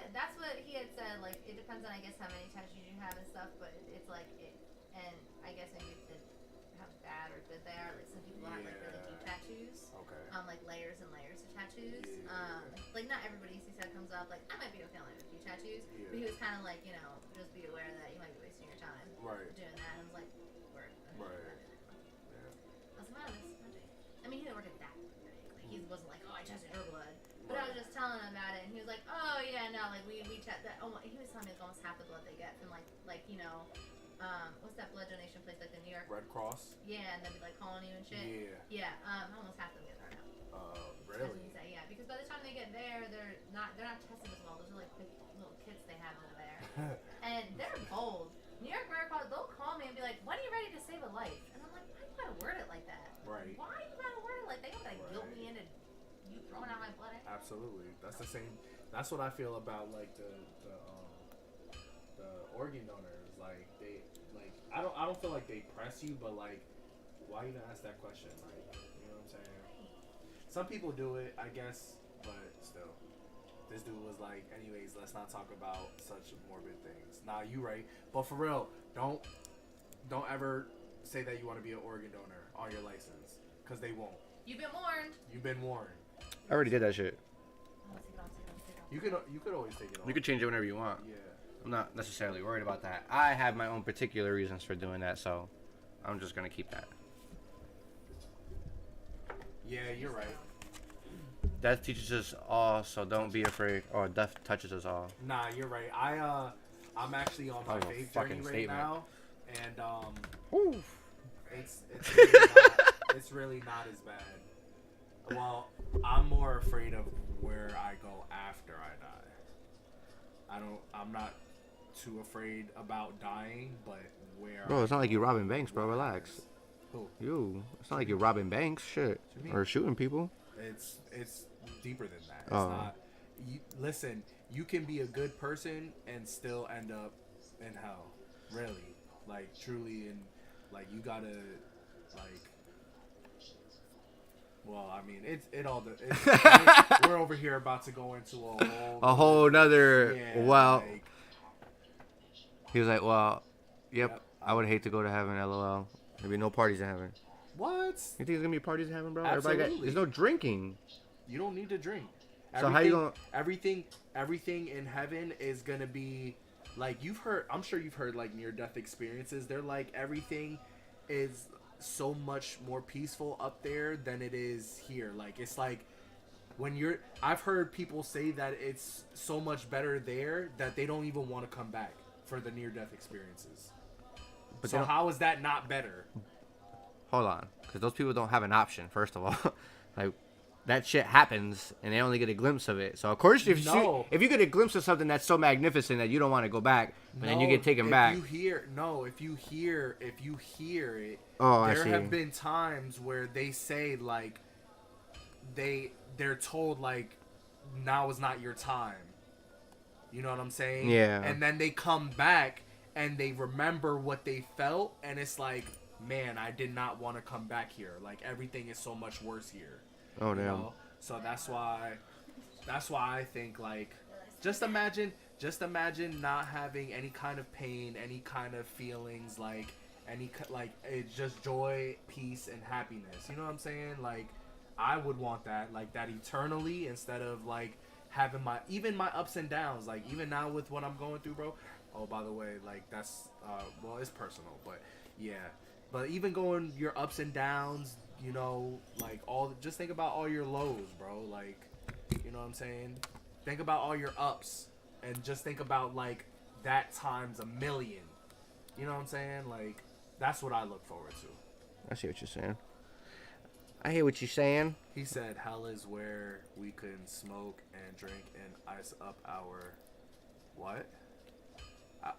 he had said. Like it depends on I guess how many tattoos you have and stuff, but it's like it, and I guess if you did how bad or good they are. Like some people have like really deep tattoos. Okay. Like layers and layers of tattoos. Yeah. Like not everybody he said comes up. Like I might be okay with a few tattoos, but he was kind of like just be aware that you might be wasting your time doing that. And I was like, word. Right. I was like, I mean, he didn't work at that. Like, he wasn't like, oh, I tested your blood. But I was just telling him about it, and he was like, oh yeah, no, like we checked that. Oh, he was telling me like almost half the blood they get from like what's that blood donation place like the New York Red Cross. Yeah, and they'd be like calling you and shit. Yeah. Almost half of them get there now. Really? He said, yeah, because by the time they get there, they're not tested as well. Those are like quick little kits they have over there, and they're bold. New York Red Cross, they'll call me and be like, when are you ready to save a life? And I'm like, why you gotta word it like that? Right. Why you gotta word it like that? You gotta guilt me into you throwing out my blood. Absolutely. That's the same. That's what I feel about like the organ donors. Like they I don't feel like they press you, but like why you gonna ask that question? Like you know what I'm saying? Some people do it, I guess, but still. This dude was like, anyways, let's not talk about such morbid things. Nah, you right. But for real, don't ever say that you want to be an organ donor on your license, because they won't. You've been warned. You've been warned. I already did that shit. You could always take it off. You could change it whenever you want. Yeah. I'm not necessarily worried about that. I have my own particular reasons for doing that, so I'm just gonna keep that. Yeah, you're right. Death teaches us all, so don't be afraid. Or death touches us all. Nah, you're right. I'm actually on my That was a faith fucking journey right statement. now, and Woo. it's really not as bad. Well, I'm more afraid of where I go after I die. I'm not too afraid about dying, but where. Bro, it's not like you're robbing banks, bro. Relax. Who? You. It's not like you're robbing banks, shit, What you mean? or shooting people. It's deeper than that. It's Oh. not. Listen, you can be a good person and still end up in hell. Really, like truly, and like you gotta like. Well, I mean, we're over here about to go into A whole nother. Yeah, Well, like, he was like, well, yep. Yep. I would hate to go to heaven. LOL. There'd be no parties in heaven. what? You think there's gonna be parties in heaven, bro? Absolutely. There's no drinking. You don't need to drink. So how you gonna? Everything in heaven is gonna be like you've heard. I'm sure you've heard like near-death experiences. They're like everything is so much more peaceful up there than it is here. Like it's like when you're. I've heard people say that it's so much better there that they don't even want to come back for the near-death experiences. But So how is that not better? hold on, because those people don't have an option. First of all, like that shit happens, and they only get a glimpse of it. So of course, if you get a glimpse of something that's so magnificent that you don't want to go back, but then you get taken back. If you hear it, Oh, I there see. have been times where they say like they're told like now is not your time. You know what I'm saying? Yeah. And then they come back and they remember what they felt, and it's like, man, I did not want to come back here. Like everything is so much worse here. Oh You damn. know? So that's why I think like just imagine not having any kind of pain, any kind of feelings, like it's just joy, peace, and happiness. You know what I'm saying? Like I would want that, like that eternally, instead of like having even my ups and downs. Like even now with what I'm going through, bro. Oh, by the way, like that's well, it's personal, but yeah. But even going your ups and downs, you know, like just think about all your lows, bro. Like, you know what I'm saying? Think about all your ups, and just think about like that times a million. You know what I'm saying? Like, That's what I look forward to. I see what you're saying. I hear what you're saying. He said, "Hell is where we can smoke and drink and ice up our what?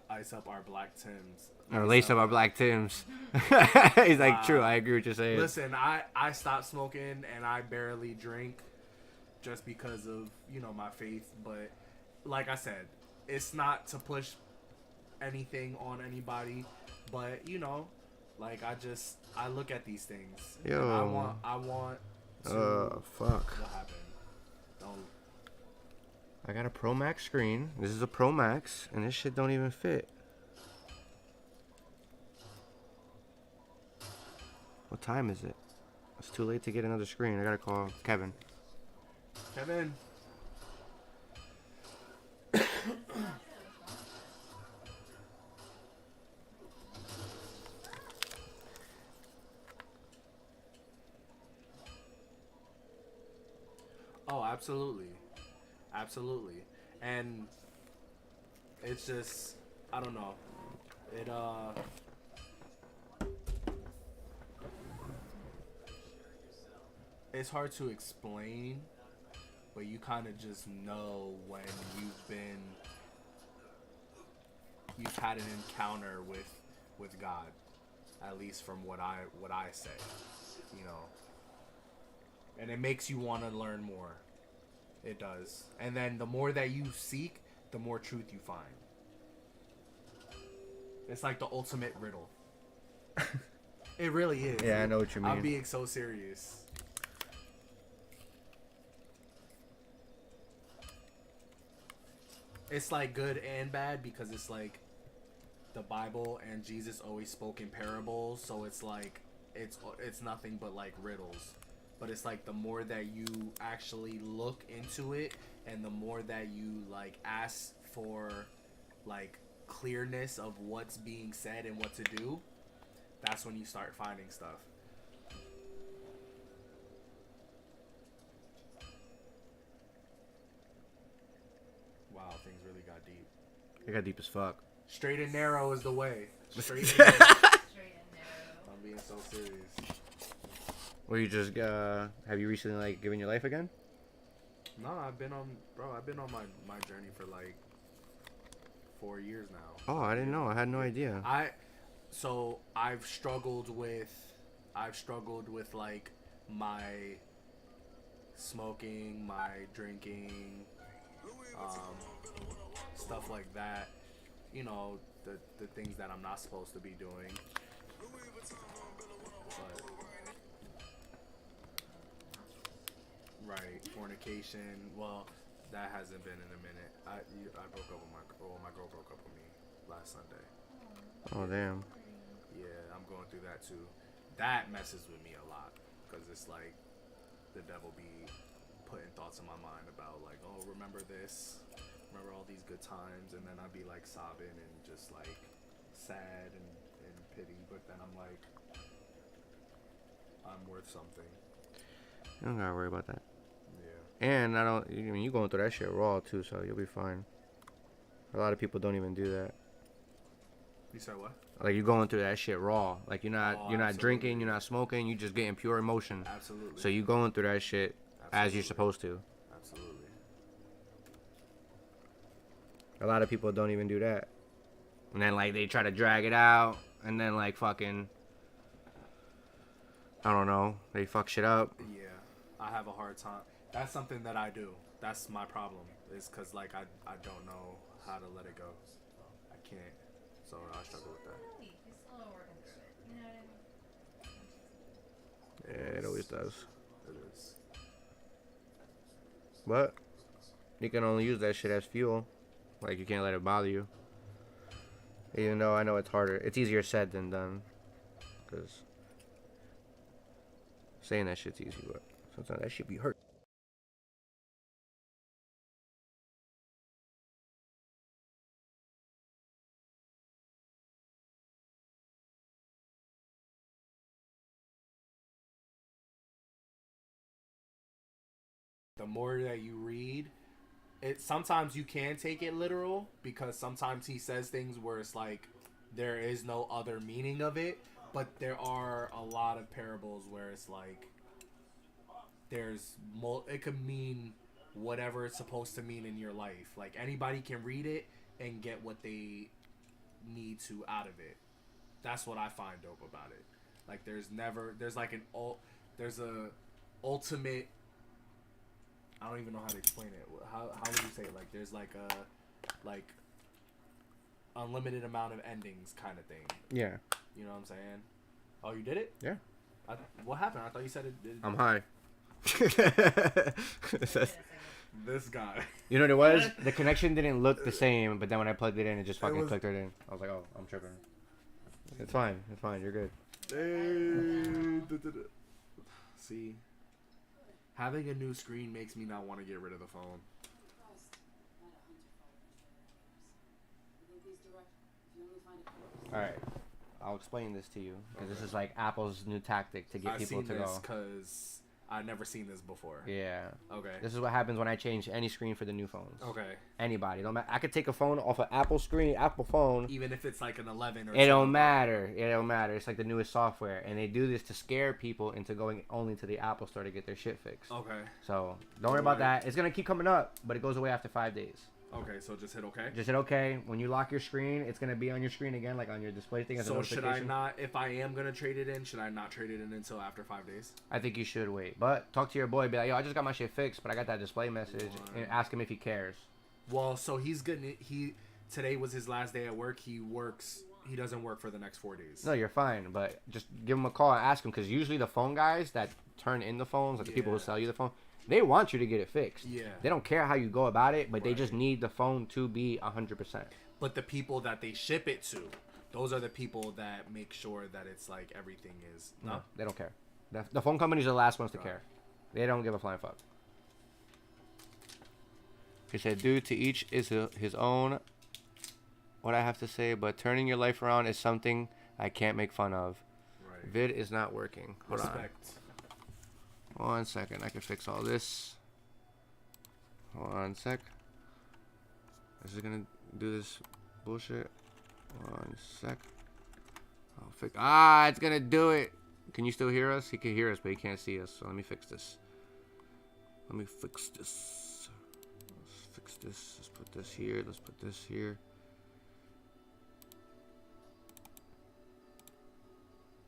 Ice up our black Tims. Or lace up our black Tims." He's like, true. I agree with you saying. Listen, I stopped smoking and I barely drink, just because of my faith. But like I said, it's not to push anything on anybody. But like I look at these things. Yo. And I want. Fuck. What happened? Don't. I got a Pro Max screen. This is a Pro Max, and this shit don't even fit. What time is it? It's too late to get another screen. I gotta call Kevin. Kevin. Oh, absolutely, and it's just I don't know, it's hard to explain, but you kind of just know when you've had an encounter with God, at least from what I say, and it makes you want to learn more. It does. And then the more that you seek, the more truth you find. It's like the ultimate riddle. It really is. Yeah, I know what you mean. I'm being so serious. It's like good and bad, because it's like the Bible and Jesus always spoke in parables, so it's like it's nothing but like riddles. But it's like the more that you actually look into it, and the more that you like ask for like clearness of what's being said and what to do, that's when you start finding stuff. Wow, things really got deep. It got deep as fuck. Straight and narrow is the way. Straight and narrow. Straight and narrow. I'm being so serious. Well, you just have you recently like given your life again? No, I've been on my journey for like 4 years now. Oh, I didn't know. I had no idea. I've struggled with like my smoking, my drinking, stuff like that. The things that I'm not supposed to be doing. But, right, fornication. Well, that hasn't been in a minute. I broke up with my girl. My girl broke up with me last Sunday. Oh damn. Yeah, I'm going through that too. That messes with me a lot, because it's like the devil be putting thoughts in my mind about like, oh, remember this, remember all these good times, and then I'd be like sobbing and just like sad and pity. But then I'm like, I'm worth something. You don't gotta worry about that. Yeah. And you going through that shit raw too, so you'll be fine. A lot of people don't even do that. You said what? Like you going through that shit raw. Like you're not Absolutely. drinking, you're not smoking, you just getting pure emotion. Absolutely. So you going through that shit as you're supposed to. Absolutely. A lot of people don't even do that. And then like they try to drag it out, and then like fucking, I don't know, they fuck shit up. Yeah, I have a hard time. That's something that I do. That's my problem. Is because like I don't know how to let it go. I can't. So I struggle with that. You're still working through it. You know what I mean? Yeah, it always does. It is. But you can only use that shit as fuel. Like you can't let it bother you. Even though I know it's harder, it's easier said than done. Cause saying that shit's easy, but sometimes that shit be hurt. The more that you read, it sometimes you can take it literal, because sometimes he says things where it's like there is no other meaning of it, but there are a lot of parables where it's like it could mean whatever it's supposed to mean in your life. Like anybody can read it and get what they need to out of it. That's what I find dope about it. Like there's a ultimate. I don't even know how to explain it. How would you say it? Like there's like a unlimited amount of endings kind of thing. Yeah. You know what I'm saying? Oh, you did it? Yeah. What happened? I thought you said it. I'm high. This guy. You know what it was? The connection didn't look the same, but then when I plugged it in, it just fucking clicked it in. I was like, oh, I'm tripping. It's fine. It's fine. You're good. See, having a new screen makes me not want to get rid of the phone. All right. I'll explain this to you because this is like Apple's new tactic to get people to go. I've seen this because I've never seen this before. Yeah. Okay. This is what happens when I change any screen for the new phones. Okay. Anybody. Don't matter. I could take a phone off an Apple screen, Apple phone. Even if it's like an 11 or it don't matter. It don't matter. It's like the newest software. And they do this to scare people into going only to the Apple store to get their shit fixed. Okay. So don't worry about that. It's going to keep coming up, but it goes away after 5 days. Okay, so just hit OK? Just hit OK. When you lock your screen, it's going to be on your screen again, like on your display thing. As so a should I not, if I am going to trade it in, should I not trade it in until after 5 days? I think you should wait. But talk to your boy. Be like, yo, I just got my shit fixed, but I got that display message. And ask him if he cares. Well, so he's good. Today was his last day at work. He doesn't work for the next 4 days. No, you're fine. But just give him a call and ask him. Because usually the phone guys that turn in the phones, like the people who sell you the phone, they want you to get it fixed. Yeah. They don't care how you go about it, but they just need the phone to be 100%. But the people that they ship it to, those are the people that make sure that it's like everything is. No, they don't care. The phone companies are the last ones to care. They don't give a flying fuck. He said, dude, to each is his own. What I have to say, but turning your life around is something I can't make fun of. Right. Vid is not working. Hold Respect. On. 1 second. I can fix all this. Hold on a sec. Is it gonna do this bullshit? 1 sec. I'll fix. It's gonna do it. Can you still hear us? He can hear us, but he can't see us. So let me fix this. Let's put this here. Let's put this here.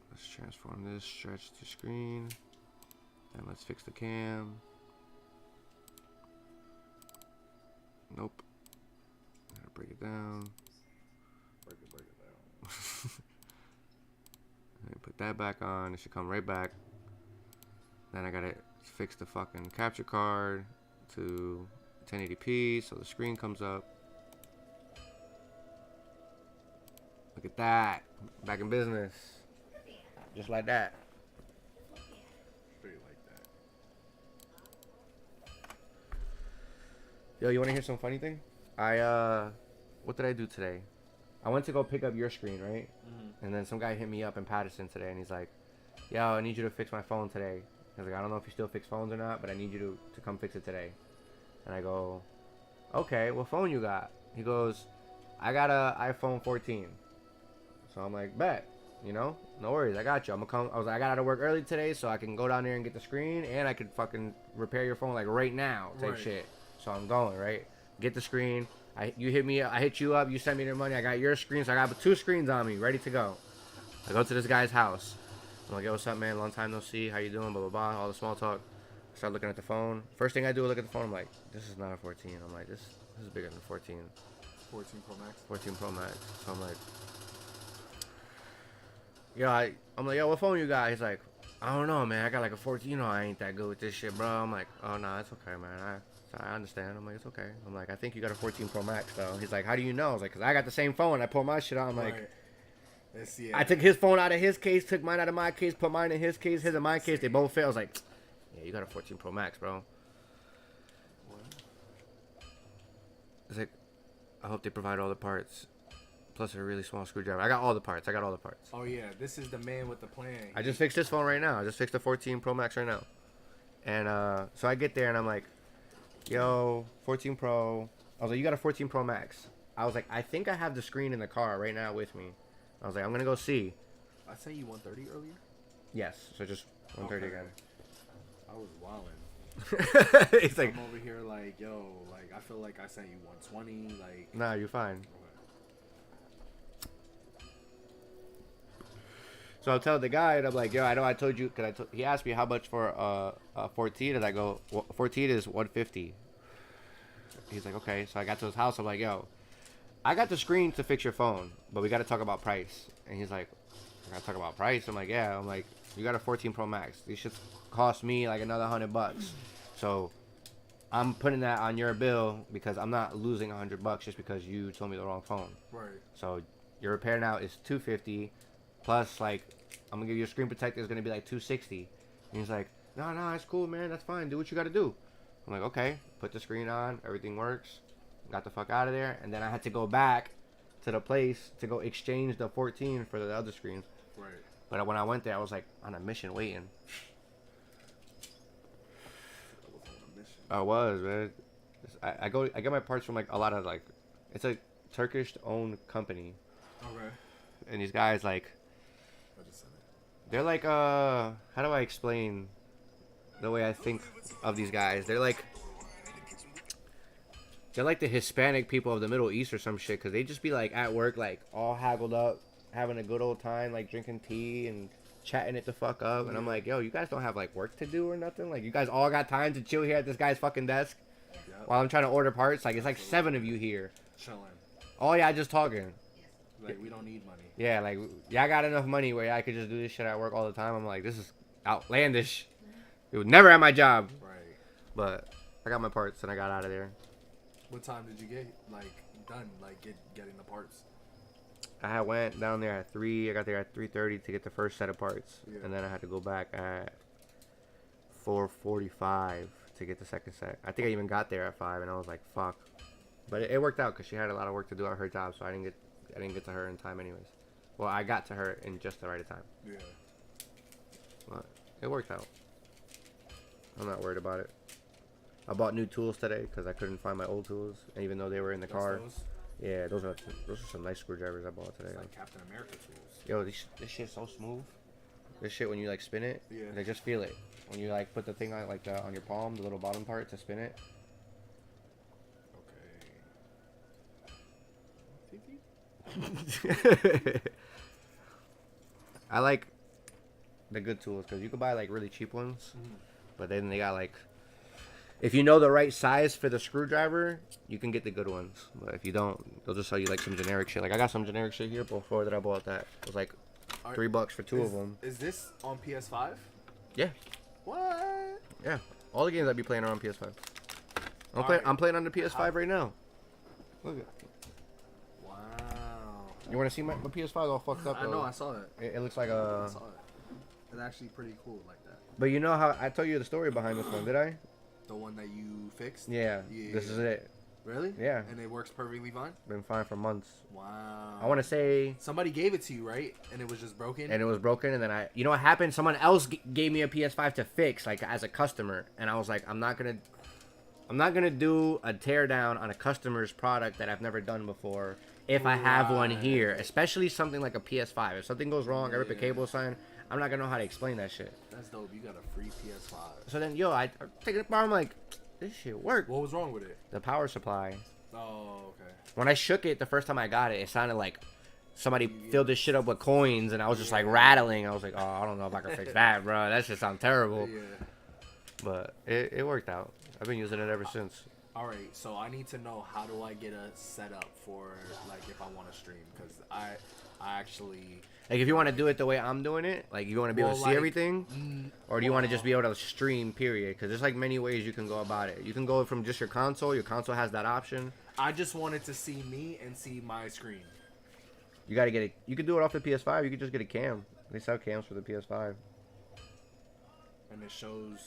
Let's transform this. Stretch to screen. And let's fix the cam. Nope. Gotta break it down. Break it down. And put that back on. It should come right back. Then I gotta fix the fucking capture card to 1080p so the screen comes up. Look at that. Back in business. Just like that. Yo, you want to hear some funny thing? What did I do today? I went to go pick up your screen, right? Mm-hmm. And then some guy hit me up in Patterson today, and he's like, yo, I need you to fix my phone today. I was like, I don't know if you still fix phones or not, but I need you to come fix it today. And I go, okay, what phone you got? He goes, I got a iPhone 14. So I'm like, bet, you know, no worries, I got you. I'm gonna come. I was like, I got out of work early today, so I can go down there and get the screen, and I could fucking repair your phone like right now, type shit. So I'm going, right? Get the screen. You hit me up. I hit you up. You sent me the money. I got your screen. So I got 2 screens on me, ready to go. I go to this guy's house. I'm like, yo, what's up, man? Long time no see. How you doing? Blah, blah, blah. All the small talk. I start looking at the phone. First thing I do is look at the phone. I'm like, this is not a 14. I'm like, this is bigger than 14. 14 Pro Max? 14 Pro Max. So I'm like, yo, I'm like, yo, what phone you got? He's like, I don't know, man. I got like a 14. You know I ain't that good with this shit, bro. I'm like, oh, no, it's okay, man. I understand. I'm like, it's okay. I'm like, I think you got a 14 Pro Max, though. He's like, how do you know? I was like, because I got the same phone. I pulled my shit out. I'm like, I took his phone out of his case, took mine out of my case, put mine in his case, his in my case. They both failed. I was like, yeah, you got a 14 Pro Max, bro. It's like, I hope they provide all the parts. Plus a really small screwdriver. I got all the parts. Oh, yeah. This is the man with the plan. I just fixed this phone right now. I just fixed the 14 Pro Max right now. And so I get there, and I'm like, yo, 14 Pro. I was like, you got a 14 Pro Max. I was like, I think I have the screen in the car right now with me. I was like, I'm gonna go see. I sent you 130 earlier. Yes, so just 130 Okay. again. I was wildin'. It's like, I'm over here like, yo, like I feel like I sent you 120. Like, nah, you're fine. okay. So I'll tell the guy, and I'm like, yo, I know I told you, because he asked me how much for a 14, and I go, well, 14 is 150. He's like, okay. So I got to his house. I'm like, yo, I got the screen to fix your phone, but we got to talk about price. And he's like, I got to talk about price? I'm like, yeah. I'm like, you got a 14 Pro Max. These shits cost me like another $100. So I'm putting that on your bill because I'm not losing $100 just because you told me the wrong phone. Right. So your repair now is $250 plus like I'm gonna give you a screen protector. It's gonna be like $260. And he's like, no, that's cool, man. That's fine. Do what you gotta do. I'm like, okay. Put the screen on. Everything works. Got the fuck out of there. And then I had to go back to the place to go exchange the 14 for the other screen. Right. But when I went there, I was like on a mission waiting. I was on a mission. I was, man. I get my parts from like a lot of like, it's a Turkish owned company. Okay. And these guys like, I just sent it. they're like, how do I explain the way I think of these guys? They're like the Hispanic people of the Middle East or some shit, because they just be like at work, like all haggled up, having a good old time, like drinking tea and chatting it the fuck up. And I'm like, yo, you guys don't have like work to do or nothing? Like, you guys all got time to chill here at this guy's fucking desk Yep. while I'm trying to order parts? Like, it's like 7 of you here. Chilling. Oh, yeah, just talking. Like, we don't need money. Yeah, like, y'all got enough money where I could just do this shit at work all the time. I'm like, this is outlandish. It would never at my job. Right. But I got my parts and I got out of there. What time did you get, like, done, like, getting the parts? I went down there at 3. I got there at 3:30 to get the first set of parts. Yeah. And then I had to go back at 4:45 to get the second set. I think I even got there at 5 and I was like, fuck. But it worked out because she had a lot of work to do at her job, so I didn't get to her in time anyways. Well, I got to her in just the right time. Yeah. But it worked out. I'm not worried about it. I bought new tools today because I couldn't find my old tools, and even though they were in the car. Those? Yeah, those are some nice screwdrivers I bought today. It's like Captain America tools. Yo, this shit's so smooth. This shit, when you like spin it, Yeah. like just feel it. When you like put the thing on like on your palm, the little bottom part to spin it. Okay. I like the good tools because you can buy like really cheap ones, Mhm. but then they got like, if you know the right size for the screwdriver, you can get the good ones. But if you don't, they'll just sell you like some generic shit. Like I got some generic shit here before that I bought that. It was like $3 for 2 of them. Is this on PS5? Yeah, What? yeah. All the games I be playing are on PS5. Alright. I'm playing on the PS5 right now. Look at. Wow. You want to see my PS5 all fucked up? I know, though? I saw it. It looks like I a. saw it. It's actually pretty cool like that. But you know how I told you the story behind this one, did I? The one that you fixed? Yeah. This is it. Really? Yeah. And it works perfectly fine? Been fine for months. Wow. I want to say. Somebody gave it to you, right? And it was just broken? And it was broken, and then you know what happened? Someone else gave me a PS5 to fix, like as a customer, and I was like, I'm not gonna do a tear down on a customer's product that I've never done before. If I have one here, especially something like a PS5, if something goes wrong, I rip a cable sign, I'm not gonna know how to explain that shit. That's dope. You got a free PS5. So then, yo, I take it apart. I'm like, this shit worked. What was wrong with it? The power supply. Oh, okay. When I shook it the first time I got it, it sounded like somebody filled this shit up with coins, and I was just like rattling. I was like, oh, I don't know if I can fix that, bro. That shit sounds terrible. Yeah. But it worked out. I've been using it ever since. All right, so I need to know, how do I get a setup for, like, if I want to stream? Because I actually... Like, if you want to do it the way I'm doing it, like, you want to be able to see everything, or do you want to just be able to stream, period? Because there's, like, many ways you can go about it. You can go from just your console. Your console has that option. I just wanted to see me and see my screen. You got to get it. You can do it off the PS5. You could just get a cam. They sell cams for the PS5. And it shows...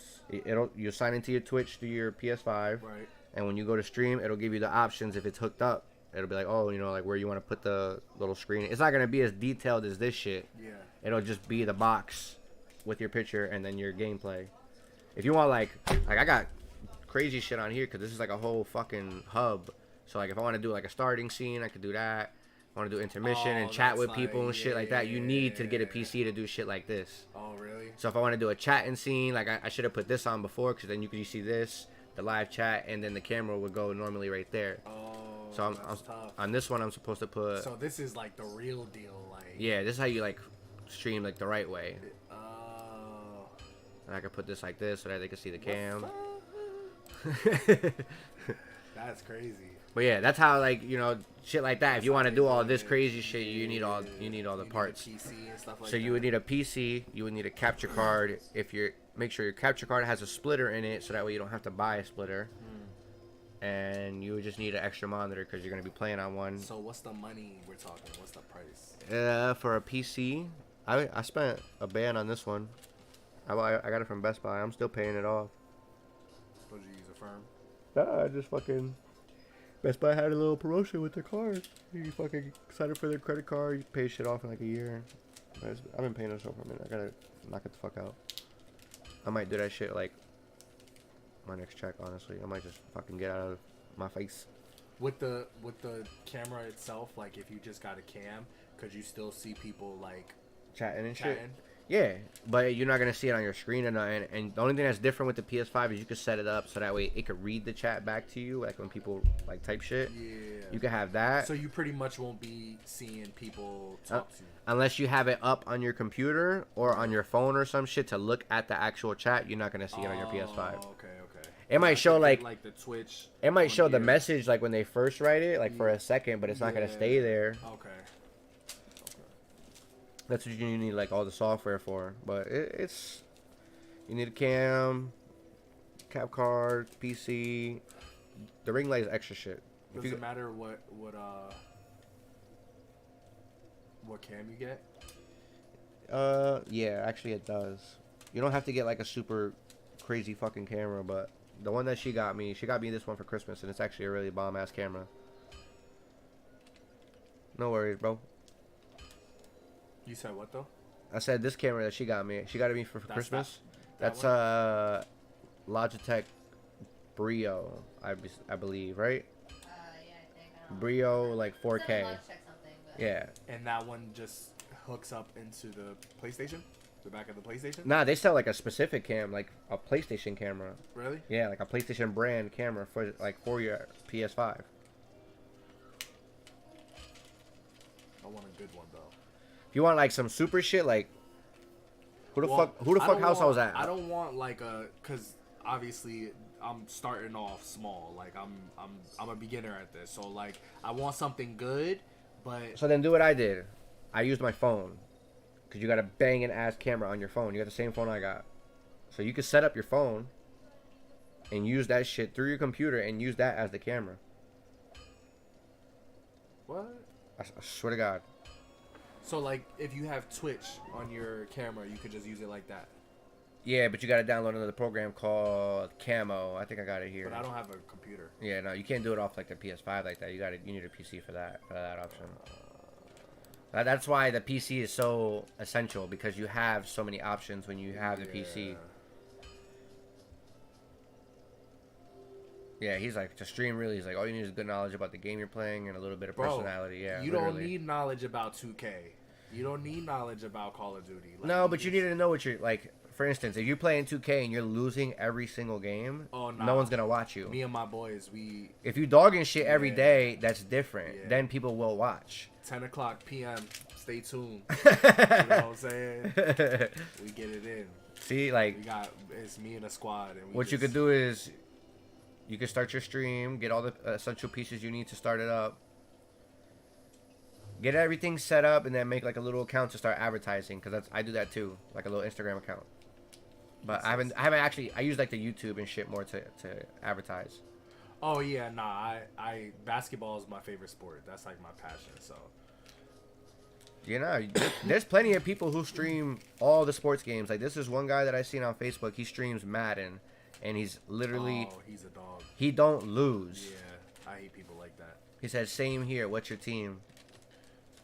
You sign into your Twitch through your PS5. Right. And when you go to stream, it'll give you the options if it's hooked up. It'll be like, oh, you know, like where you want to put the little screen. It's not going to be as detailed as this shit. Yeah. It'll just be the box with your picture and then your gameplay. If you want, like I got crazy shit on here because this is like a whole fucking hub. So, like, if I want to do like a starting scene, I could do that. want to do intermission and Oh, chat that's with people like- and shit like that, you need to get a PC to do shit like this. Oh, really? So if I want to do a chatting scene, like I should have put this on before, because then you could see this, the live chat, and then the camera would go normally right there. Oh, So I'm that's tough. on this one, I'm supposed to put. So this is like the real deal, like. Yeah, this is how you like stream like the right way. Oh. And I could put this like this so that they can see the cam. That's crazy. But yeah, that's how like shit like that. If you want to do all this crazy shit, you need all the You parts. need a PC and stuff like So you would need a PC. You would need a capture card. Make sure your capture card has a splitter in it, so that way you don't have to buy a splitter. And you would just need an extra monitor because you're gonna be playing on one. So what's the money we're talking? What's the price? For a PC, I spent a band on this one. I got it from Best Buy. I'm still paying it off. What did you use, a firm? Nah, I just fucking. Best Buy had a little promotion with their card. You fucking sign up for their credit card, you pay shit off in like a year. I've been paying this off for a minute. I gotta knock it the fuck out. I might do that shit like my next check, honestly. I might just fucking get out of my face. With the camera itself, like if you just got a cam, could you still see people like Chatting and chatting? shit. Yeah, but you're not gonna see it on your screen or nothing. And the only thing that's different with the PS5 is you can set it up so that way it could read the chat back to you, like when people like type shit. Yeah. You can have that. So you pretty much won't be seeing people talk to you. Unless you have it up on your computer or on your phone or some shit to look at the actual chat, you're not gonna see it on your PS5. Okay. It might show like the Twitch. it might on show the here. message like when they first write it, like for a second, but it's not gonna stay there. Okay. That's what you need like all the software for. But it's you need a cam, cap card, PC. The ring light is extra shit. Does it matter what cam you get? Yeah, actually it does. You don't have to get like a super crazy fucking camera, but the one that she got me this one for Christmas, and it's actually a really bomb ass camera. No worries, bro. You said what though? I said this camera that she got me for Christmas. that That's Logitech Brio, I believe, right? Yeah, I think. I don't know. Brio like It said 4K. Logitech something, but Yeah. And that one just hooks up into the PlayStation, the back of the PlayStation. Nah, they sell like a specific cam, like a PlayStation camera. Really? Yeah, like a PlayStation brand camera for your PS5. I want a good one though. If you want like some super shit, like who the fuck house I was at? I don't want like cause obviously I'm starting off small. Like I'm a beginner at this, so like I want something good, but So then do what I did. I used my phone. Because you got a banging ass camera on your phone. You got the same phone I got. So you could set up your phone and use that shit through your computer and use that as the camera. what? I swear to God. So like if you have Twitch on your camera, you could just use it like that. Yeah, but you got to download another program called Camo. I think I got it here. But I don't have a computer. Yeah, no, you can't do it off like the PS5 like that. You need a PC for that option. That's why the PC is so essential, because you have so many options when you have the PC. Yeah, he's like, to stream really, he's like, all you need is good knowledge about the game you're playing and a little bit of personality. Yeah, you literally. don't need knowledge about 2K. You don't need knowledge about Call of Duty. Like, No, but you need to know what you're like. For instance, if you're playing 2K and you're losing every single game, no one's gonna watch you. Me and my boys, If you dogging shit every day, that's different. Yeah. Then people will watch. 10 o'clock p.m. Stay tuned. You know what I'm saying? We get it in. See, like, It's me and a squad. And what you could do is, you can start your stream, get all the essential pieces you need to start it up, get everything set up, and then make like a little account to start advertising. Because I do that too, like a little Instagram account. But I haven't actually. I use like the YouTube and shit more to advertise. Oh yeah, nah. I basketball is my favorite sport. That's like my passion. So. You know, there's plenty of people who stream all the sports games. Like, this is one guy that I seen on Facebook. He streams Madden, and he's literally. Oh, he's a dog. He don't lose. Yeah, I hate people like that. He said, "Same here. What's your team?"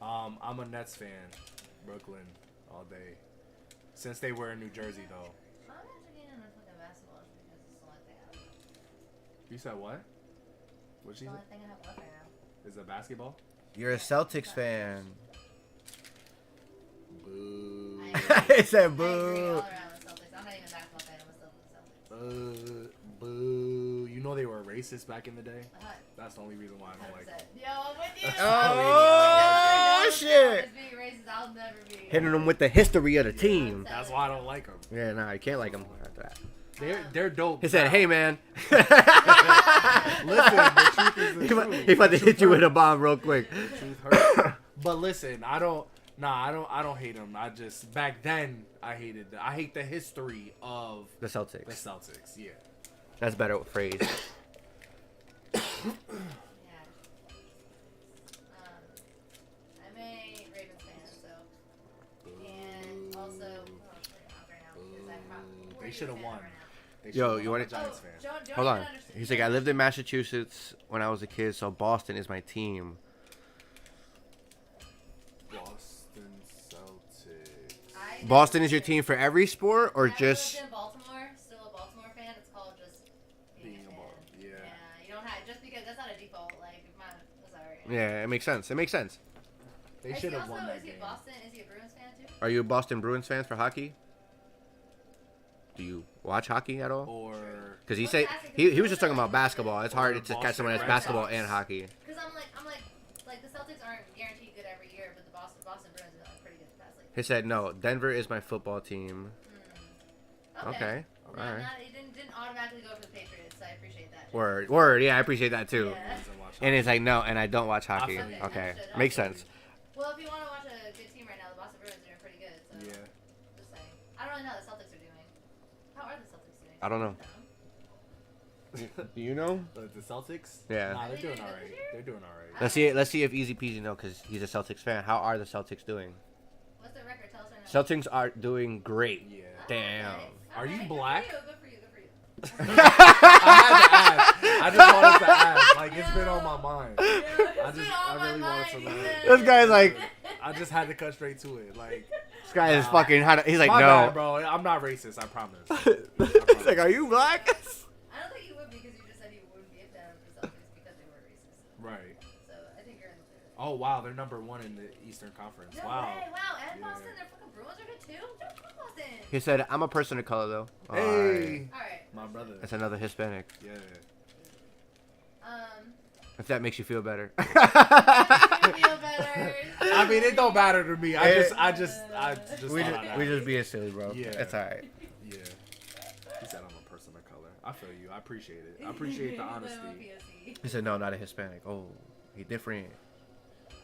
I'm a Nets fan. Brooklyn all day. Since they were in New Jersey though. I'm actually getting into fucking basketball just because it's the only thing I have. You said what? What'd It's she the say? only thing I have left right now. Is it basketball? You're a Celtics fan. Boo. It said I agree all boo. around with Celtics. I'm not even a basketball fan. I'm still with Celtics. Boo. You know they were racist back in the day? Uh-huh. That's the only reason why I don't like them. Yo, I'm with you. Oh, shit. Being racist, I'll never be. Hitting them with the history of the team. That's why I don't like them. Yeah, nah, you can't like them after that. They're dope. He said, now. "Hey, man." Listen, the truth is the truth. He about to hit you with a bomb real quick. The truth hurts. But listen, I don't hate them. I just back then I hated. I hate the history of The Celtics. the Celtics. Yeah. That's better phrase. Yeah. I'm a Ravens fan, so. And also. They should have won. They Yo, should've you won. want I'm a it? Giants fan. Hold on. He's like, I lived in Massachusetts when I was a kid, so Boston is my team. Boston Celtics. Boston is your team for every sport, or I just? lived in Baltimore, still a Baltimore fan. It's called just being a fan. Yeah. Yeah, you don't have just because that's not a default. Like, that's alright. Yeah, it makes sense. It makes sense. They should have won that Is he game. Boston? Is he a Bruins fan too? Are you a Boston Bruins fans for hockey? Do you watch hockey at all? Or Because he was just talking about basketball. It's hard to catch someone that's basketball and hockey. Because I'm like the Celtics aren't guaranteed good every year, but the Boston Bruins are like pretty good the past like. He said, "No, Denver is my football team." Okay. All Not, right. it didn't automatically go for the Patriots. So I appreciate that. Word. Yeah, I appreciate that too. Yeah. And it's like, no, and I don't watch hockey. feel you. Okay, Understood. makes sense. Well, if you want to watch a good team right now, the Boston Bruins are pretty good. So yeah. just saying. I don't really know how the Celtics are doing. How are the Celtics doing? I don't know. Do you know? The Celtics? Yeah. Nah, they're Are they doing doing all good right. this year? They're doing all right. Let's see if Easy Peasy know because he's a Celtics fan. How are the Celtics doing? What's the record? Tell us right now. Celtics are doing great. Yeah. Damn. Okay. Are you Alright, black? Good for you. I had to ask. I just wanted to ask. Like, it's been on my mind. I really wanted to know. This guy's like, I just had to cut straight to it. Like, this guy is fucking. He's like, my no. bad, bro. I'm not racist. I promise. He's like, are you black? I don't think you would because you just said you wouldn't be a fan of the Celtics because they were racist. Right. So I think you're in the clear. Oh, wow. They're number one in the Eastern Conference. No Wow. way. Wow. And Yeah. Boston, their fucking Bruins are good too. Don't fuck Boston. He said, I'm a person of color though. Hey. All right. My brother. That's another Hispanic. Yeah. If that makes you feel better. You feel better. I mean, it don't matter to me. I just we thought I'd ask. just being silly, bro. Yeah. It's alright. Yeah. He said I'm a person of color. I feel you. I appreciate it. I appreciate the honesty. He said, no, not a Hispanic. Oh, he different.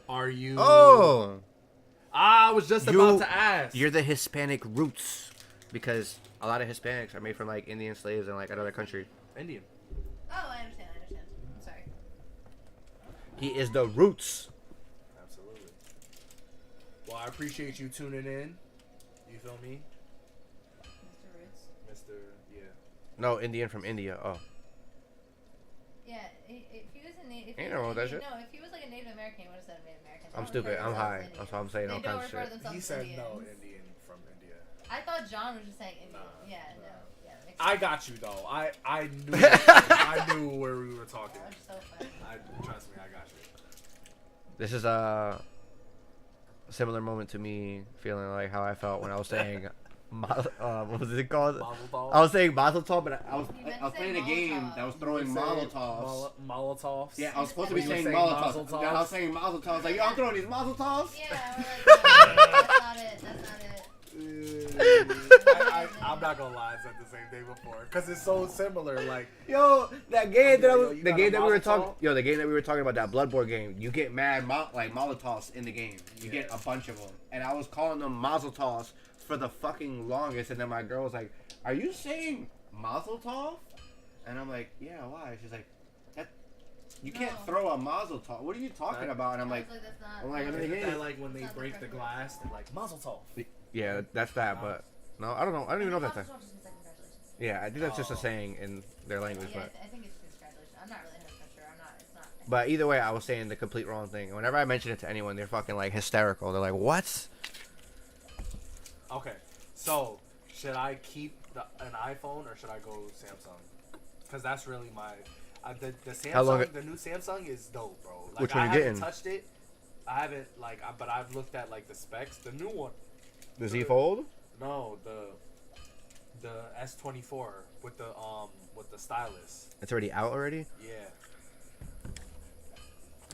Are you? Oh, I was just about to ask. you're the Hispanic roots because a lot of Hispanics are made from like Indian slaves and like another country. Indian. Oh, I understand. Sorry. He is the roots. Absolutely. Well, I appreciate you tuning in. You feel me? Mr. Roots. Mr. Yeah. No, Indian from India. Oh, Yeah, if he was a native, Ain't no wrong with that shit. No, if he was like a Native American, he would have said Native American. I'm stupid. I'm high. That's why I'm saying all They don't kinds of refer to shit. themselves He as said Indians. no, Indian from India. I thought John was just saying Indian. Nah, Yeah, nah. no. Yeah, that makes I sense. got you though. I knew I knew where we were talking. That's so funny. Trust me, I got you. This is a similar moment to me feeling like how I felt when I was saying, what was it called? Mazel tov. I was saying Mazel Tov, but I was You meant I was to say playing a game Molotov. that was throwing You were saying Molotovs. Molotovs. Yeah, I was supposed to You be were saying saying Molotovs. Mazel tovs? I was saying Mazel Tovs. Like, yo, I'm throwing these Mazel Tovs. Yeah, we're like, no, that's not it. That's not it. I'm not gonna lie, I said the same thing before because it's so similar. Like, Yo, that game that Yo, you the got game a that we were Mazel talking, tov? yo, the game that we were talking about, that Bloodborne game. You get mad like Molotovs in the game. You Yeah. get a bunch of them, and I was calling them Mazel Tovs for the fucking longest, and then my girl was like, "Are you saying Mazel Tov?" And I'm like, "Yeah, why?" She's like, "That you can't No. throw a Mazel Tov. What are you talking about?" And I'm like, That's not. I'm like, isn't yeah. that like when they Sounds break the like glass, they're like Mazel Tov. "Yeah, that's that." But no, I don't know. I don't even know if that's a. Congratulations. Yeah, I think that's just a Oh. saying in their language, Yeah, but. I think it's just congratulations. I'm not really 100% sure. I'm not. It's not. But either way, I was saying the complete wrong thing. And whenever I mention it to anyone, they're fucking like hysterical. They're like, "What?" Okay, so should I keep an iPhone or should I go Samsung? Because that's really my the Samsung. How long The new Samsung is dope, bro. Like, Which one I you haven't getting? touched it. I haven't but I've looked at like the specs. The new one. The Z Fold? No, the S24 with the stylus. It's already out already? Yeah.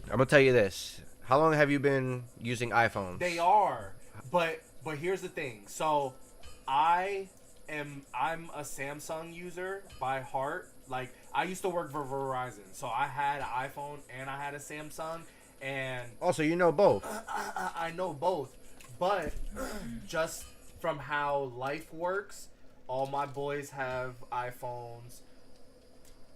I'm gonna tell you this. How long have you been using iPhones? They are, but here's the thing. So, I'm a Samsung user by heart. Like, I used to work for Verizon, so I had an iPhone and I had a Samsung, and Also, you know both. I know both. But just from how life works, all my boys have iPhones.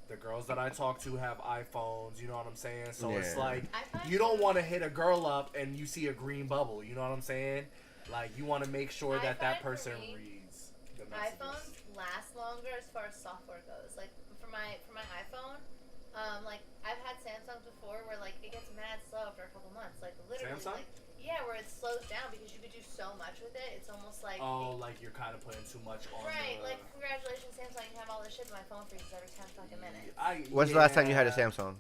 The girls that I talk to have iPhones, you know what I'm saying? So it's Yeah. like, you don't want to hit a girl up and you see a green bubble, you know what I'm saying? Like, you want to make sure that that person reads the messages. iPhones last longer as far as software goes. Like for my iPhone, like I've had Samsungs before where like it gets mad slow after a couple months. Like literally, Samsung? like yeah, where it slows down because you could do so much with it. It's almost like Like you're kind of putting too much on right. the... Like congratulations, Samsung, you have all this shit, but my phone freezes every 10 fucking minutes. When's the last time you had a Samsung?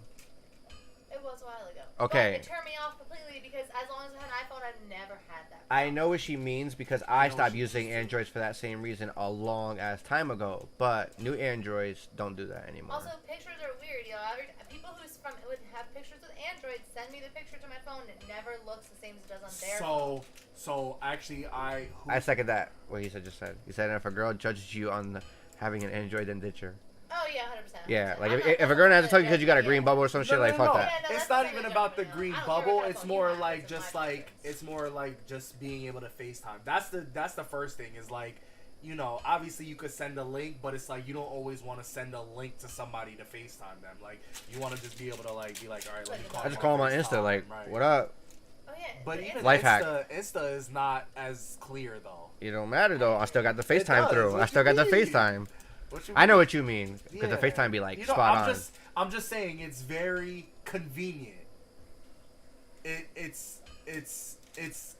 It was a while ago. Okay. But it turned me off completely because as long as I had an iPhone, I've never had that. I know what she means because I stopped using Androids for that same reason a long ass time ago. But new Androids don't do that anymore. Also, pictures are weird, yo. People would have pictures with Android send me the picture to my phone. It never looks the same as it does on their phone. So actually, I second that. What he just said. He said if a girl judges you on having an Android, then ditch her. Oh yeah, 100%. Yeah, like if a girl has to tell you because you got a green bubble or some shit, like fuck that. Yeah, no, it's that's not totally even about the different, green I don't bubble. care what It's iPhone more you have, like it's just my like preference. it's more like just being able to FaceTime. That's the first thing is like, you know, obviously you could send a link, but it's like you don't always want to send a link to somebody to FaceTime them. Like you want to just be able to like be like, all right, let me call. I just call him on Insta, like, what up? Oh yeah. But even Life hack. Insta is not as clear though. It don't matter though. I still got the FaceTime does. through. What I still you got the mean? FaceTime. What you I know mean? what you mean because the FaceTime be like You know, spot on. I'm just saying it's very convenient. It's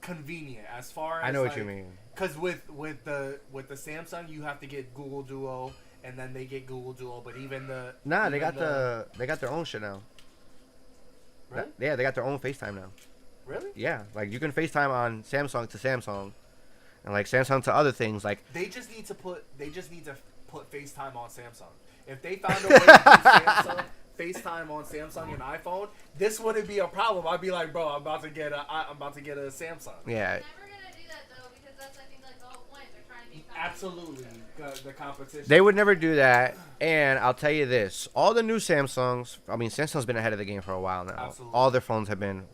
convenient as far as I know what like, you mean. Because with the Samsung you have to get Google Duo and then they get Google Duo, but even the They got their own shit now. Really? Yeah, they got their own FaceTime now. Really? Yeah, like you can FaceTime on Samsung to Samsung, and like Samsung to other things. Like They just need to put FaceTime on Samsung. If they found a way to do FaceTime on Samsung and iPhone, this wouldn't be a problem. I'd be like, bro, I'm about to get a Samsung. yeah, Never gonna do that though because that's I think like the whole point. They're trying to be Absolutely, the competition. they would never do that. And I'll tell you this: all the new Samsungs. I mean, Samsung's been ahead of the game for a while now. Absolutely. All their phones have been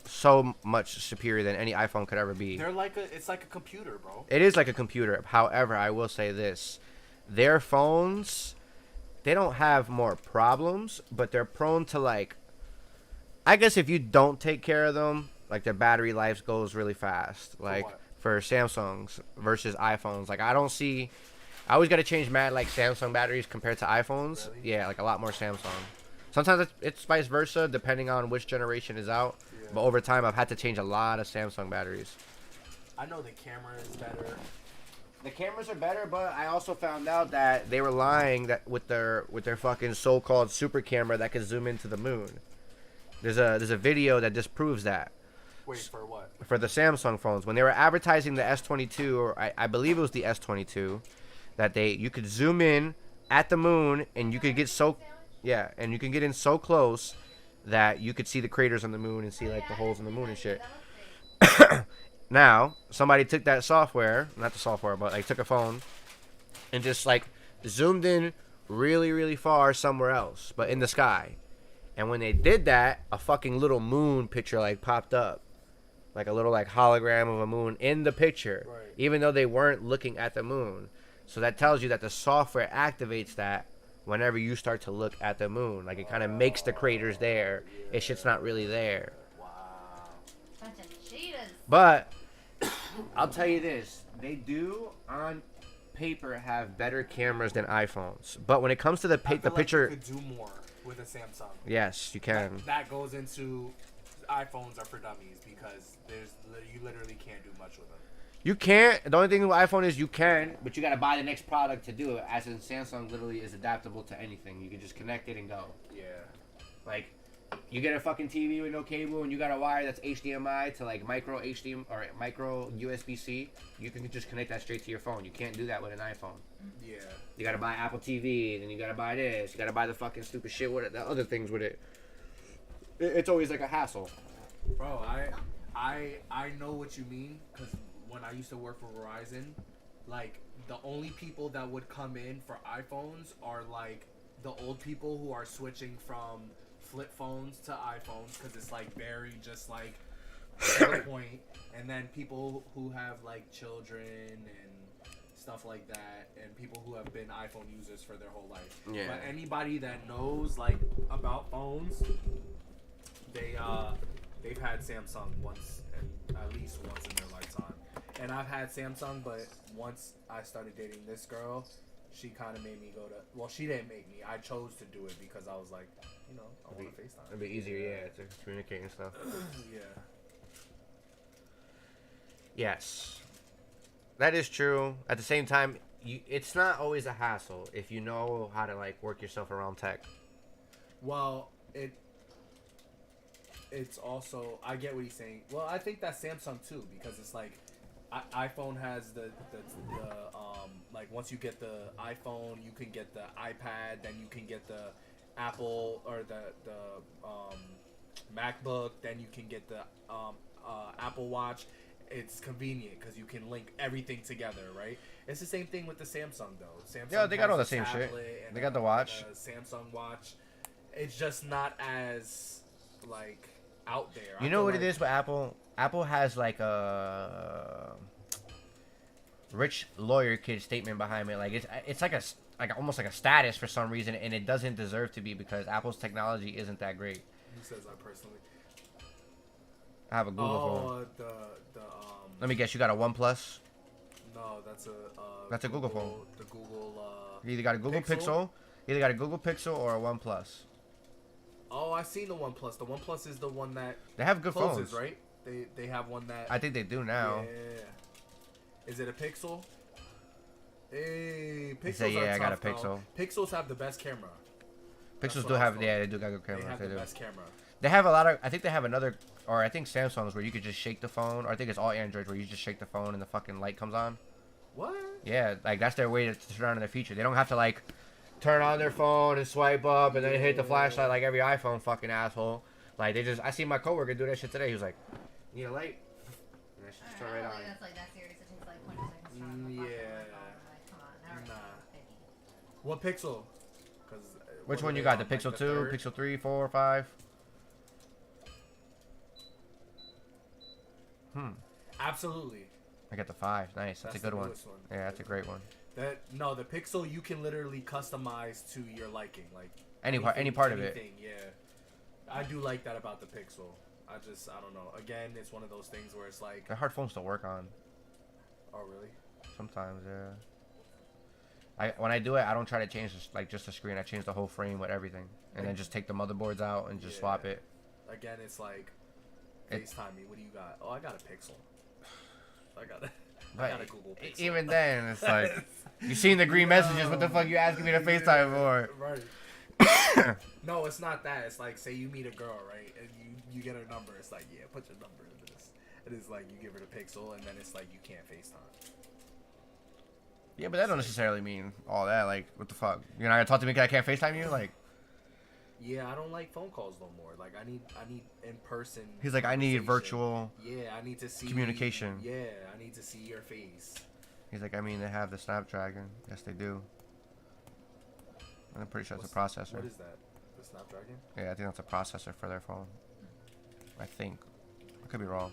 so much superior than any iPhone could ever be. It's like a computer, bro. It is like a computer. However, I will say this: their phones, they don't have more problems, but they're prone to like. I guess if you don't take care of them, like their battery life goes really fast. Like for Samsungs versus iPhones, like I don't see. I always got to change like Samsung batteries compared to iPhones. Really? Yeah, like a lot more Samsung. Sometimes it's vice versa depending on which generation is out. Yeah. But over time, I've had to change a lot of Samsung batteries. I know the camera is better. The cameras are better, but I also found out that they were lying that with their fucking so-called super camera that could zoom into the moon. There's a video that disproves that. Wait, for what? For the Samsung phones, when they were advertising the S22, or I believe it was the S22, that you could zoom in at the moon and you could get and you can get in so close that you could see the craters on the moon and see like the holes in the moon and shit. Now, somebody took that software, not the software, but like took a phone and just like zoomed in really, really far somewhere else, but in the sky. And when they did that, a fucking little moon picture like popped up. Like a little like hologram of a moon in the picture, Right. even though they weren't looking at the moon. So that tells you that the software activates that whenever you start to look at the moon. Like it kind of makes the craters there. It's just not really there. Wow. bunch of cheetahs. But I'll tell you this, they do on paper have better cameras than iPhones. But when it comes to the I feel picture, like you could do more with a Samsung. yes, you can. That goes into iPhones are for dummies because you literally can't do much with them. You can't. The only thing with iPhone is you can, but you gotta buy the next product to do it. As in Samsung, literally is adaptable to anything. You can just connect it and go. Yeah. Like You get a fucking TV with no cable, and you got a wire that's HDMI to like micro HDMI or micro USB-C. You can just connect that straight to your phone. You can't do that with an iPhone. Yeah. You gotta buy Apple TV, then you gotta buy this. You gotta buy the fucking stupid shit with it, the other things with it. It's always like a hassle. Bro, I know what you mean, because when I used to work for Verizon, like, the only people that would come in for iPhones are, like, the old people who are switching from flip phones to iPhones, because it's, like, very just, like, to the point. And then people who have, like, children and stuff like that, and people who have been iPhone users for their whole life. Yeah. But anybody that knows, like, about phones, they've had Samsung once, and at least once in their lifetime. And I've had Samsung, but once I started dating this girl, she kind of made me go to. Well, she didn't make me. I chose to do it because I was like, you know, I want to FaceTime. It'd be easier, yeah, to communicate and stuff. Yeah. Yes, that is true. At the same time, it's not always a hassle if you know how to like work yourself around tech. Well, it's also, I get what he's saying. Well, I think that's Samsung too, because it's like iPhone has the like once you get the iPhone, you can get the iPad, then you can get the Apple or the MacBook, then you can get the Apple Watch. It's convenient because you can link everything together, right? It's the same thing with the Samsung though. Samsung, Yeah, they got has all the a same shit. tablet and They got the watch. a Samsung Watch. It's just not as like out there. You know what it is with Apple? Apple has like a rich lawyer kid statement behind it. Like it's like almost like a status for some reason, and it doesn't deserve to be because Apple's technology isn't that great. He says I personally. I have a Google phone. the Let me guess, you got a OnePlus? no, that's a That's a Google phone. The Google You either got a Google Pixel, or a OnePlus. Oh, I seen the OnePlus. The OnePlus is the one that They have good closes, phones, right? They have one that I think they do now. Yeah. Is it a Pixel? Hey, They Pixels say, yeah, are I got a tough, though. Pixels have the best camera. That's Pixels what do I was have, told. yeah, they do got good They cameras. have They the do. best camera. They have a lot of. I think they have another, or I think Samsung's where you could just shake the phone, or I think it's all Android where you just shake the phone and the fucking light comes on. What? Yeah, like that's their way to turn on their feature. They don't have to like turn on their phone and swipe up and then hit the flashlight like every iPhone fucking asshole. Like they just. I seen my coworker do that shit today. He was like, "Need a light?" And that shit just turned right on. That's like that serious. It takes like 20 seconds to turn on the Yeah. fucking light bulb. Like, come on, now we're Nah. getting picky. What Pixel? Cause Which what one are you they got? on, The like, Pixel 2, third? Pixel 3, 4, 5? Absolutely. I got the 5. Nice. That's a the good one. newest one. Yeah, that's a great one. The Pixel you can literally customize to your liking, like Any part of it. anything, yeah. I do like that about the Pixel. I don't know. Again, it's one of those things where it's like, They're hard phones to work on. oh really? Sometimes, yeah. When I do it, I don't try to change just the screen. I change the whole frame with everything, and then just take the motherboards out and just swap it. Again, it's like, FaceTime me. What do you got? Oh, I got a Pixel. I got a Google Pixel. Even then, it's like you seen the green messages. What the fuck you asking me to FaceTime for? Right. No, it's not that. It's like, say you meet a girl, right, and you get her number. It's like, yeah, put your number in this. It is like you give her the Pixel, and then it's like you can't FaceTime. Yeah, but that don't necessarily mean all that. Like, what the fuck? You're not gonna talk to me because I can't FaceTime you? Like, Yeah, I don't like phone calls no more. Like, I need in person. he's like, I need conversation. virtual. Yeah, I need to see communication. Yeah, I need to see your face. He's like, I mean, they have the Snapdragon. Yes, they do. I'm pretty sure it's a processor. What is that? The Snapdragon? Yeah, I think that's a processor for their phone. I think. I could be wrong.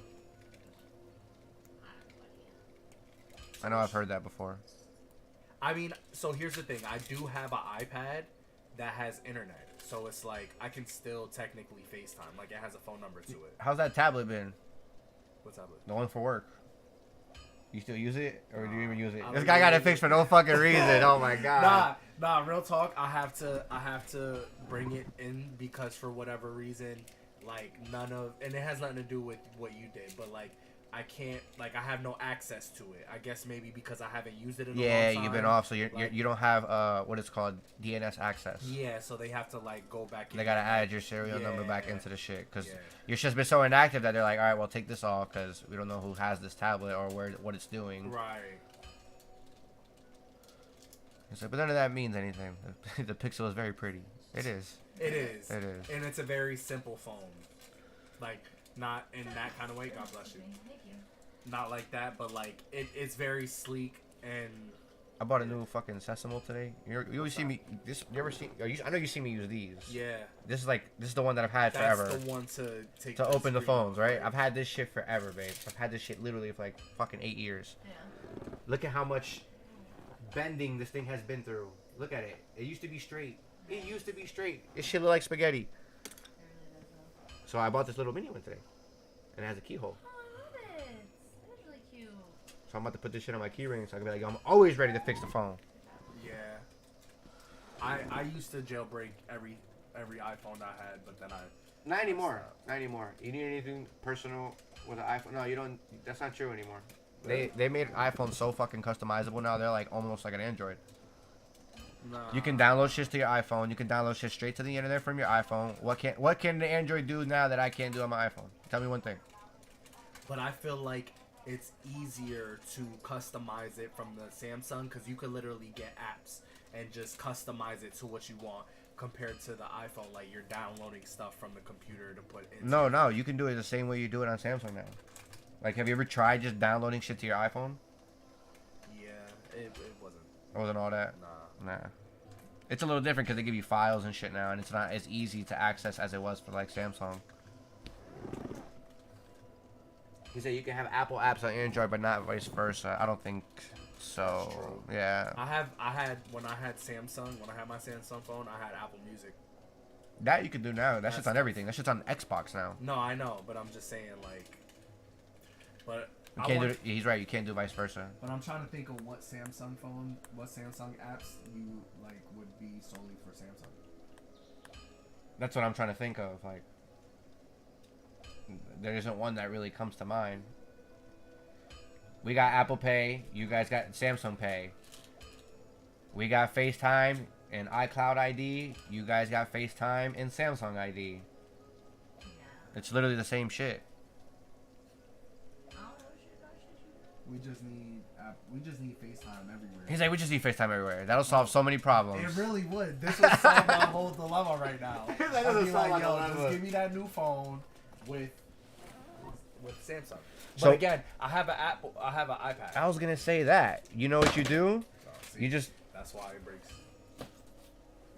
I know I've heard that before. I mean, so here's the thing. I do have an iPad that has internet. So it's like, I can still technically FaceTime. Like, it has a phone number to it. How's that tablet been? What's tablet? The one for work. You still use it, or do you even use it? I This don't guy got use it fixed it. for no fucking reason. Oh my god. Nah, real talk. I have to bring it in because for whatever reason, like and it has nothing to do with what you did, but like I can't, like, I have no access to it. I guess maybe because I haven't used it in a long Yeah, time. you've been off, so Like, you don't have what it's called DNS access. yeah, so they have to like go back. They gotta add your serial number back Yeah. into the shit because Yeah. your shit's been so inactive that they're like, all right, well, take this off because we don't know who has this tablet or what it's doing. Right. It's like, but none of that means anything. The Pixel is very pretty. It is. It is. It is. And it's a very simple phone. Like, not in that kind of way. God bless you. Thank you. Not like that, but like it's very sleek and. I bought a new fucking Sesamo today. You always see me. You ever see? I know you see me use these. Yeah. This is the one that I've had That's forever. the one to take. To open the screen phones, off, right? I've had this shit forever, babe. I've had this shit literally for like fucking 8 years. Yeah. Look at how much bending this thing has been through. Look at it. It used to be straight. It used to be straight. This shit look like spaghetti. It really does though. So I bought this little mini one today, and it has a keyhole. Oh, I love it. That is really cute. So I'm about to put this shit on my key ring, so I can be like, yo, I'm always ready to fix the phone. Yeah. I used to jailbreak every iPhone I had, but then I. Not anymore. Not anymore. You need anything personal with an iPhone? No, you don't. That's not true anymore. They made iPhone so fucking customizable now. They're like almost like an Android. Nah. You can download shit to your iPhone. You can download shit straight to the internet from your iPhone. What can the Android do now that I can't do on my iPhone? Tell me one thing. But I feel like it's easier to customize it from the Samsung because you could literally get apps and just customize it to what you want compared to the iPhone. Like you're downloading stuff from the computer to put in. No, you can do it the same way you do it on Samsung now. Like, have you ever tried just downloading shit to your iPhone? Yeah, it wasn't. It wasn't all that. Nah. It's a little different because they give you files and shit now, and it's not as easy to access as it was for like Samsung. He said you can have Apple apps on Android, but not vice versa. I don't think so. Yeah. When I had Samsung, when I had my Samsung phone, I had Apple Music. That you can do now. That shit's on everything. That shit's on Xbox now. No, I know, but I'm just saying like. But You can't do. He's right. You can't do vice versa. But I'm trying to think of what Samsung apps you like would be solely for Samsung. That's what I'm trying to think of. Like, there isn't one that really comes to mind. We got Apple Pay. You guys got Samsung Pay. We got FaceTime and iCloud ID. You guys got FaceTime and Samsung ID. Yeah. It's literally the same shit. We just need FaceTime everywhere. He's like, we just need FaceTime everywhere. That'll solve so many problems. It really would. This would solve my whole dilemma right now. That I'd doesn't be solve like, my yo, dilemma. just give me that new phone with Samsung. So- But again, I have an iPad. I was gonna say that. You know what you do? So, see, You just that's why it breaks.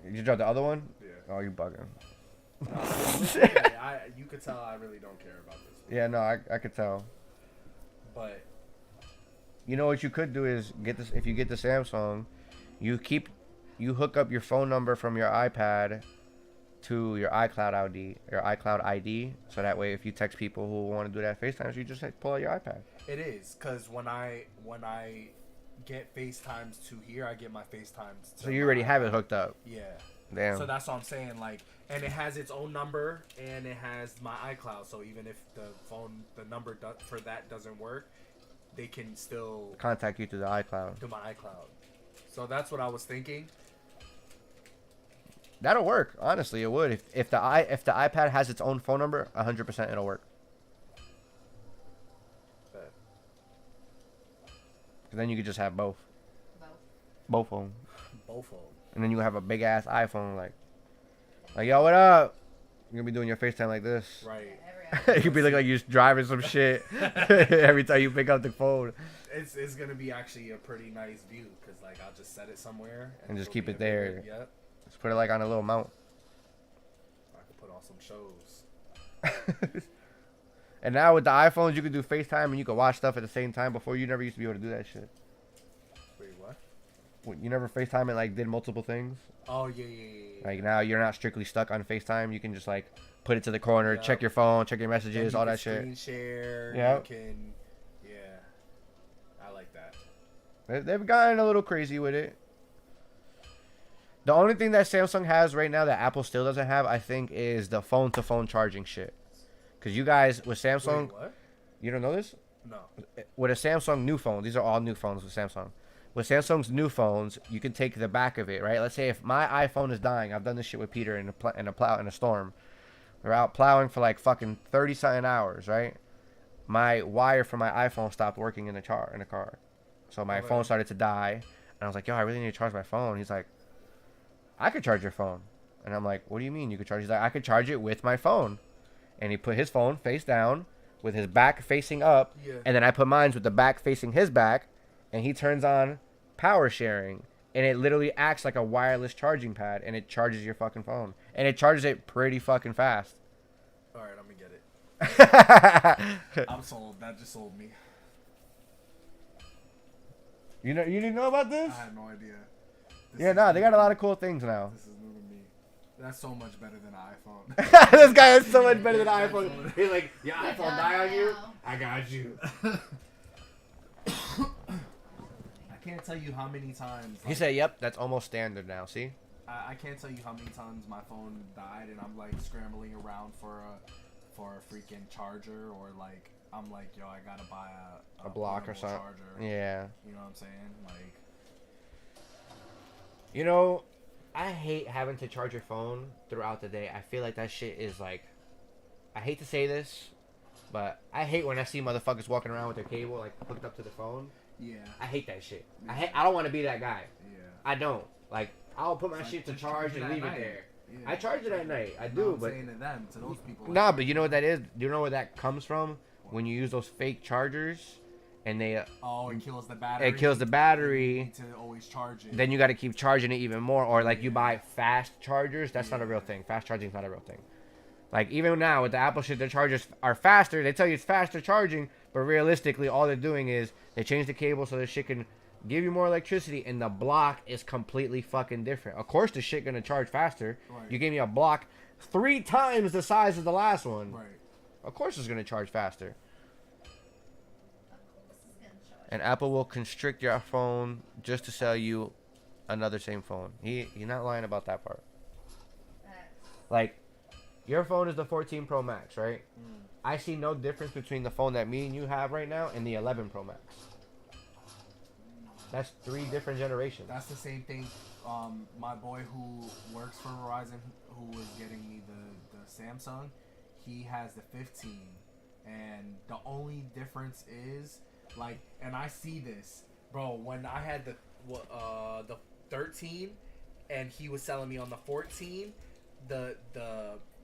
you drop the other one. Yeah. Oh, you bugging. You could tell I really don't care about this. Yeah, no, I could tell. But You know what you could do is get this. If you get the Samsung, you hook up your phone number from your iPad to your iCloud ID, so that way if you text people who want to do that FaceTime, you just pull out your iPad. it is because when I get FaceTimes to here, I get my FaceTimes. To So you already my have it iPad. hooked up. Yeah. Damn. So that's what I'm saying. Like, and it has its own number and it has my iCloud. So even if the number for that doesn't work, they can still Contact you through the iCloud. do my iCloud. So that's what I was thinking. That'll work. Honestly, it would. If the iPad has its own phone number, 100% it'll work. But 'Cause then you could just have both of them, both of them. and then you have a big ass iPhone like yo, what up? You're gonna be doing your FaceTime like this. Right. You could be looking like you're driving some shit every time you pick up the phone. It's gonna be actually a pretty nice view because like I'll just set it somewhere And just it'll keep be it a there. vivid- Yep. Just put it like on a little mount. I can put on some shows. And now with the iPhones, you can do FaceTime and you can watch stuff at the same time. Before, you never used to be able to do that shit. Wait, what? You never FaceTime and like did multiple things. Oh yeah. Like now you're not strictly stuck on FaceTime. You can just like put it to the corner, Yeah. check your phone, check your And messages, you all can that shit. Screen share. Yep. You can. Yeah. I like that. They've gotten a little crazy with it. The only thing that Samsung has right now that Apple still doesn't have, I think, is the phone-to-phone charging shit. Cause you guys with Samsung, Wait, what? you don't know this? No. With a Samsung new phone, these are all new phones with Samsung. With Samsung's new phones, you can take the back of it, right? Let's say if my iPhone is dying, I've done this shit with Peter in a storm. We're out plowing for like fucking 30-something hours, right? My wire for my iPhone stopped working in the car. So my phone started to die. And I was like, yo, I really need to charge my phone. He's like, I could charge your phone. And I'm like, what do you mean you could charge? He's like, I could charge it with my phone. And he put his phone face down with his back facing up. Yeah. And then I put mine with the back facing his back. And he turns on power sharing. And it literally acts like a wireless charging pad. And it charges your fucking phone. And it charges it pretty fucking fast. All right, I'm gonna get it. I'm sold. That just sold me. You didn't know about this? I had no idea. They got a lot of cool things now. This is new to me. That's so much better than an iPhone. This guy is so much better than an iPhone. He's like, your iPhone die on you? I got you. I can't tell you how many times. He said, yep, that's almost standard now, see? I can't tell you how many times my phone died and I'm like scrambling around for a freaking charger, or like I'm like, yo, I gotta buy a block or something. Charger. Yeah. You know what I'm saying? Like, you know, I hate having to charge your phone throughout the day. I feel like that shit is like, I hate to say this, but I hate when I see motherfuckers walking around with their cable like hooked up to the phone. yeah. I hate that shit. Yeah. I don't want to be that guy. Yeah. I don't. Like, I'll put my Like, shit to just charge charge it and at leave it night. there. Yeah. I charge it at night. I No, do, I'm but saying to them, to those people. nah, but you know what that is? Do you know where that comes from? When you use those fake chargers, and they Oh, it kills the battery. it kills the You battery. need to always charge it. Then you got to keep charging it even more, or like you buy fast chargers. That's not a real thing. Fast charging is not a real thing. Like even now with the Apple shit, their chargers are faster. They tell you it's faster charging, but realistically, all they're doing is they change the cable so the shit can give you more electricity, and the block is completely fucking different. Of course, the shit gonna charge faster. Right. You gave me a block 3 times the size of the last one. Right. Of course, it's gonna charge faster. This is gonna charge. And Apple will constrict your phone just to sell you another same phone. He's not lying about that part. Like, your phone is the 14 Pro Max, right? I see no difference between the phone that me and you have right now and the 11 Pro Max. That's 3 different generations. That's the same thing. My boy who works for Verizon, who was getting me the Samsung, he has the 15, and the only difference is like, and I see this, bro. When I had the 13, and he was selling me on the 14, the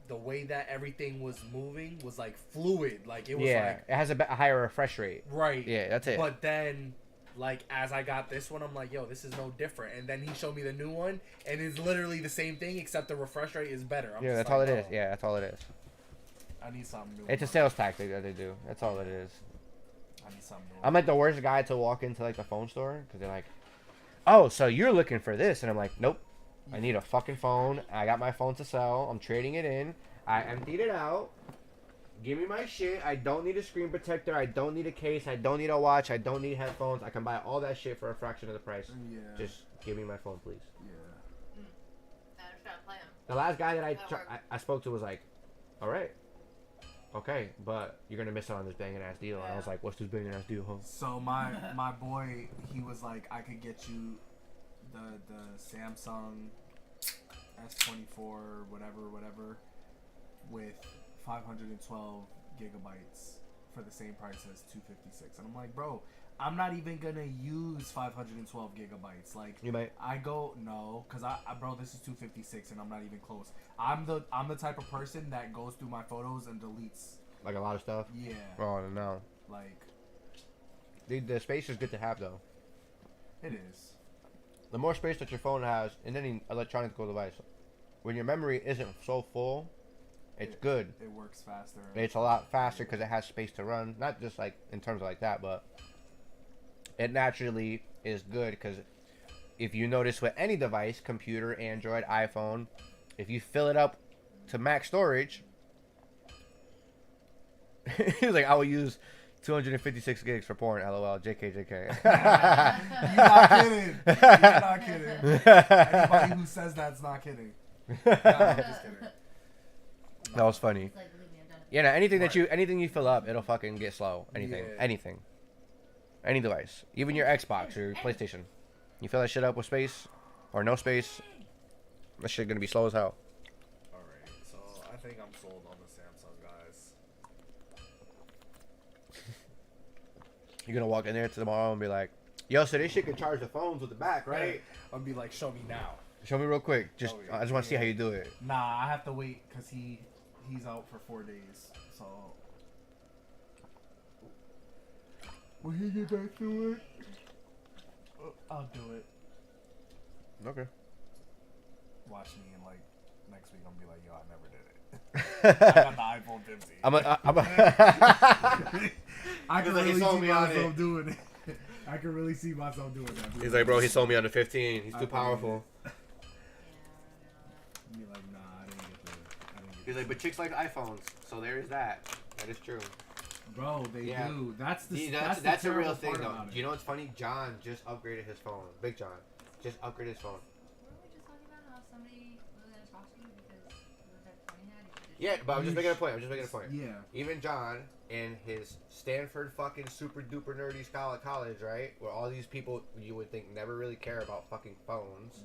way that everything was moving was like fluid, like it was like it has a higher refresh rate. right. Yeah, that's it. But then, like, as I got this one, I'm like, yo, this is no different. And then he showed me the new one, and it's literally the same thing, except the refresh rate is better. I'm Yeah, just that's like, all it is. oh, Yeah, that's all it is. I need something new. It's a sales tactic that they do. That's all it is. I need something new. I'm like the worst guy to walk into like the phone store because they're like, "Oh, so you're looking for this?" And I'm like, "Nope, I need a fucking phone. I got my phone to sell. I'm trading it in. I emptied it out. Give me my shit. I don't need a screen protector. I don't need a case. I don't need a watch. I don't need headphones. I can buy all that shit for a fraction of the price. Yeah. Just give me my phone, please." Yeah. I was trying to play him. The last guy that That worked. I spoke to was like, "All right, okay, but you're gonna miss out on this banging ass deal." And I was like, "What's this banging ass deal, huh?" So my boy, he was like, I could get you the Samsung S24 whatever with 512 gigabytes for the same price as 256. And I'm like, bro, I'm not even gonna use 512 gigabytes. Like, You might. I go no, cause I bro, this is 256 and I'm not even close. I'm the type of person that goes through my photos and deletes. Like a lot of stuff. Yeah. Oh no. Like, The space is good to have though. it is. The more space that your phone has in any electronic device, when your memory isn't so full, it's good. It works faster. It's a lot faster because it has space to run. Not just like in terms of like that, but it naturally is good because if you notice with any device, computer, Android, iPhone, if you fill it up to max storage, he's like, I will use 256 gigs for porn. LOL. JK. You're not kidding. You're not kidding. Anybody who says that's not kidding. No, I'm just kidding. That was funny. It's like, believe me, I've done Yeah, no, anything you fill up, it'll fucking get slow. Anything. Yeah. Anything. Any device. Even your Xbox or your PlayStation. You fill that shit up with space or no space, that shit gonna be slow as hell. Alright, so I think I'm sold on the Samsung, guys. You're gonna walk in there tomorrow and be like, yo, so this shit can charge the phones with the back, right? I'll be like, show me now. Show me real quick. Just I just want to see how you do it. Nah, I have to wait because he's out for 4 days. So when he get back to it, I'll do it. Okay. Watch me and like next week I'm gonna be like, yo, I never did it. I got the iPhone 15. I can really see myself doing it. I can really see myself doing that. He's like, bro, he sold me on the 15. He's too powerful. Be like, nah, I didn't get the. He's like, but chicks like iPhones, so there is that. That is true. Bro, they do. That's the That's a real terrible thing part though. about it. You know what's funny? John just upgraded his phone. Big John just upgraded his phone. Weren't we just talking about how somebody was gonna talk to you because of that phone you had? Yeah, but I'm just making a point. Yeah. Even John in his Stanford fucking super duper nerdy college, right? Where all these people you would think never really care about fucking phones.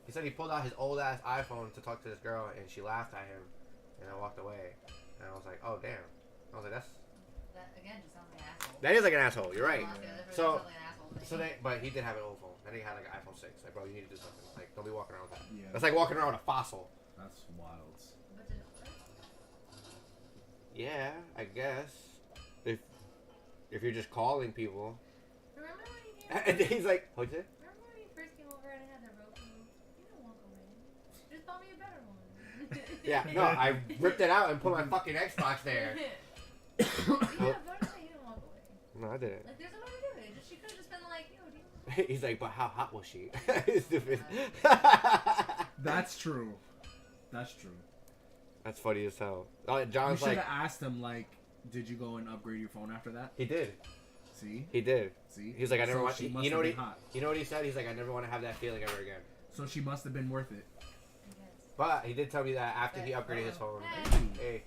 He said he pulled out his old ass iPhone to talk to this girl and she laughed at him and I walked away. And I was like, oh damn. I was like, that again just sounds like an asshole. that is like an asshole. You're right. So So but he did have an old phone. I think he had like an iPhone 6. Like, bro, you need to do something. Like, don't be walking around with that. Yeah. That's like walking around with a fossil. That's wild. But did it work? Yeah, I guess. If you're just calling people. Remember when you And then he's like, what'd you say? Remember when you first came over and I had the Roku? You don't walk away. Just bought me a better one. Yeah, no, I ripped it out and put my fucking Xbox there. Yeah, but you didn't walk away. No, I didn't. Like, there's a way to do it. She could have just been like, yo, do you He's like, but how hot was she? Stupid. That's true. That's true. That's funny as hell. Oh, You John's should like, have asked him, like, did you go and upgrade your phone after that? he did. See? He did. See? He's like, I never So want. she must You know have what he? been hot. You know what he said? He's like, I never want to have that feeling ever again. So she must have been worth it. But he did tell me that after he upgraded his phone. Hey. Hey,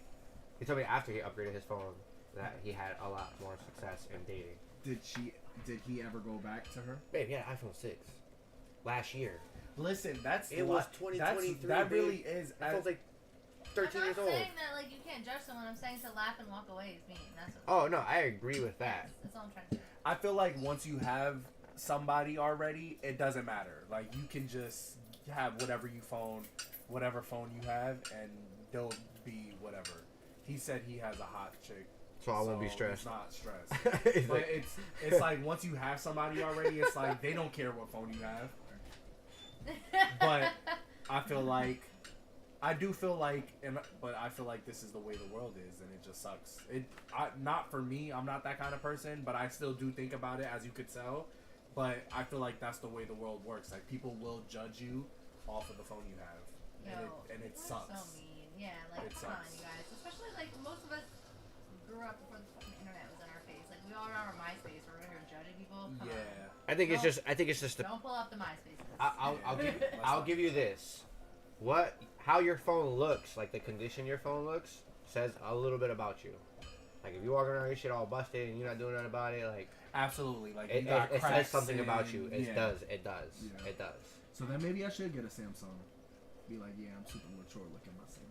he told me after he upgraded his phone that he had a lot more success in dating. Did he ever go back to her? Babe, he had an iPhone 6 last year. Listen, that's It was 2023. That babe. really is. That phone's like 13 years I'm old. not saying that like you can't judge someone. I'm saying to laugh and walk away is mean. That's what Oh no, I agree with that. That's all I'm trying to do. I feel like once you have somebody already, it doesn't matter. Like you can just have whatever phone you have, and they'll be whatever. He said he has a hot chick, So I won't be stressed. It's not stressed. He's But like, it's like once you have somebody already, it's like they don't care what phone you have. But I feel like but I feel like this is the way the world is, and it just sucks. Not for me. I'm not that kind of person, but I still do think about it, as you could tell. But I feel like that's the way the world works. Like people will judge you off of the phone you have, and it people are sucks. So mean. Yeah, like It come on, sucks. you guys. Especially like most of us grew up before the fucking internet was in our face. Like we all were on our MySpace. We're over here judging people. Come on. Yeah. I think it's just the. Don't pull up the MySpace. I'll give you this. How your phone looks, like the condition your phone looks, says a little bit about you. Like if you walk around your shit all busted and you're not doing nothing about it, like Absolutely. Like it you got says cracks something about you. It yeah. does. Yeah. It does. So then maybe I should get a Samsung. Be like, yeah, I'm super mature. Look at my Samsung.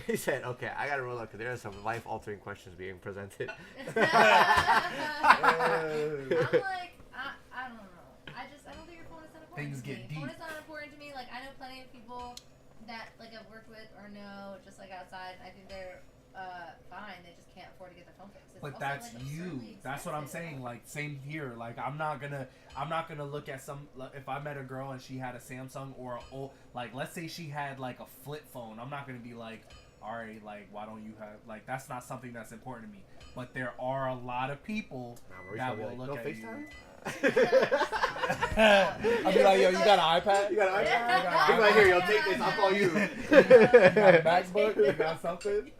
He said, "Okay, I gotta roll up because there are some life-altering questions being presented." I'm like, I don't know. I don't think your phone is that important. Things to get me. deep. Phone is not important to me. Like I know plenty of people that like I've worked with or know just like outside. I think they're fine. They just can't afford to get their phone fixed. It's But also, that's like, you. absurdly That's what I'm expensive. saying. Like same here. Like I'm not gonna look at if I met a girl and she had a Samsung or like let's say she had like a flip phone. I'm not gonna be like, all right, like why don't you have like that's not something that's important to me. But there are a lot of people that will look at you. I'll be like, yo, you got an iPad? You got an iPad? Yeah. He's like, here, yo, take this. I'll call you. You got a MacBook? You got something?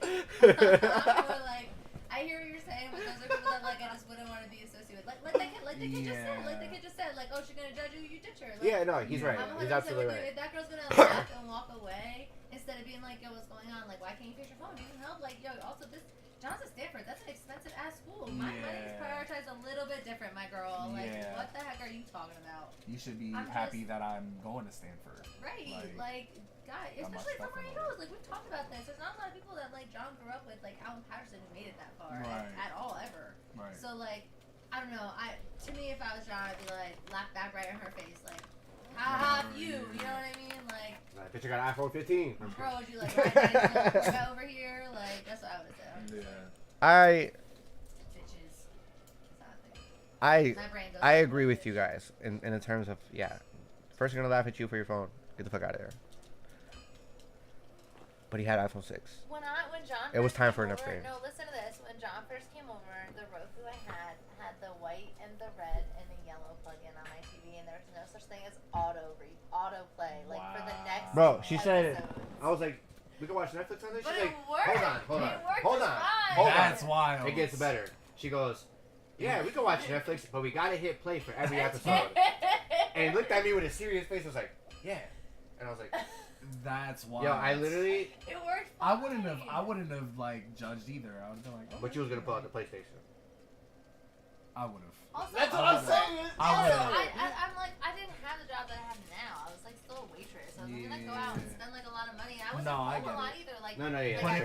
Like, I hear what you're saying, but those are people that like I just wouldn't want to be associated with. Like the kid just said, like, oh, she's gonna judge you, you ditch her. Like, Yeah, no, he's right. I'm 100% He's absolutely with you. right. If that girl's gonna laugh and walk away, it's instead of being like, yo, what's going on? Like, why can't you fix your phone? Do you need help? Like, yo, also this. Johnson Stanford, that's an expensive ass school. My money's prioritized a little bit different, my girl. Like, what the heck are you talking about? You should be happy that I'm going to Stanford. Right. Like God, especially from where he goes. Like, we've talked about this. There's not a lot of people that, like, John grew up with, like, Alan Patterson, who made it that far at all, ever. Right. So, like, I don't know. To me, if I was John, I'd be like, laugh back right in her face. Like, ha ha, you. You know what I mean? Like, Bitch, I got an iPhone 15. bro, would you, like, right over here? Like, that's what I would have said. I agree with you guys in the terms of first I'm gonna laugh at you for your phone. Get the fuck out of there. But he had iPhone 6. When John it was time for an upgrade. No, listen to this. When John first came over, the Roku I had the white and the red and the yellow plug-in on my TV, and there was no such thing as autoplay. Like for the next. Bro, she said. episodes. I was like, we can watch Netflix on this. But She's like, it worked. hold on. Hold on. That's wild. It gets better. She goes, yeah, we can watch Netflix, but we gotta hit play for every episode. And he looked at me with a serious face. I was like, yeah. And I was like, that's wild. yo, I literally. It worked. I wouldn't have like judged either. I would have been like, oh, But you was gonna pull out the PlayStation. I would have. Also, That's what I'm saying. I'm like, I didn't have the job that I have now. I was like still a waitress. I was gonna go out and spend like a lot of money. I wasn't home a lot either. Like, yeah. But like,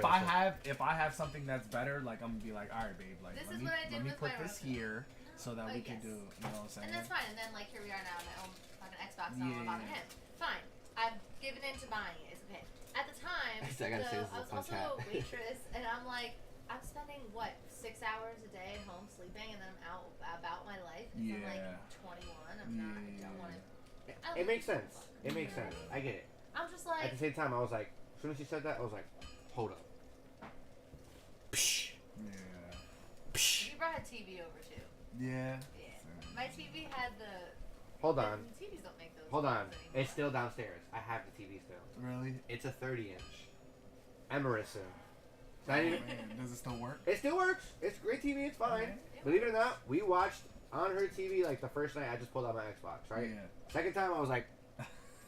if I have something that's better, like I'm gonna be like, all right, babe, like let me put this here so that we can do. You know what I'm saying? And that's fine. And then like here we are now, my own fucking Xbox. I don't want to bother him. Fine. I've given in to buying it. It's okay. At the time, I was also a waitress, and I'm like, I'm spending what 6 hours a day at home sleeping, and then I'm out about my life. I'm like 21. I'm not. I don't want to. It makes sense. It makes sense. I get it. I'm just like. At the same time, I was like, as soon as she said that, I was like, hold up. Psh. Yeah. Psh. You brought a TV over too. Yeah. My TV had the. Hold on. The TVs don't make those. Hold on. anymore. It's still downstairs. I have the TV still. Really? It's a 30-inch. Emerson. Does it still work? It still works. It's great TV. It's fine. Okay. Believe it or not, we watched on her TV like the first night. I just pulled out my Xbox, right? Yeah. Second time, I was like,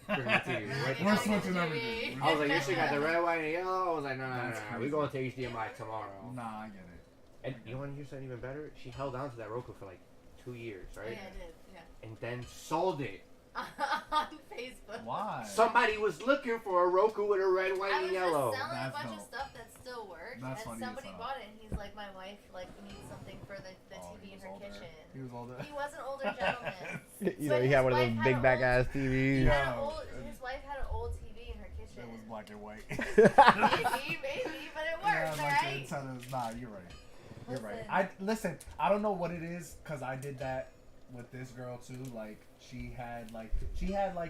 bring my TV. We're switching everything. I was like, you should got the red, white, and yellow. I was like, no. We going to HDMI tomorrow. Nah, I get it. And you want to hear something even better? She held on to that Roku for like 2 years, right? Oh, yeah, I did. Yeah. And then sold it. On Facebook. Why? Somebody was looking for a Roku with a red, white, and yellow. I was just selling That's a bunch dope. of stuff that still worked, That's and funny somebody as hell. bought it, and he's like, my wife needs something for the TV in her older. kitchen. He was older. He was an older gentleman. You know, he had one of those big back ass TVs. His wife had an old TV in her kitchen. It was black and white. maybe, but it worked, right? Nah, you're right. You're right. I don't know what it is, cause I did that with this girl too. Like she had like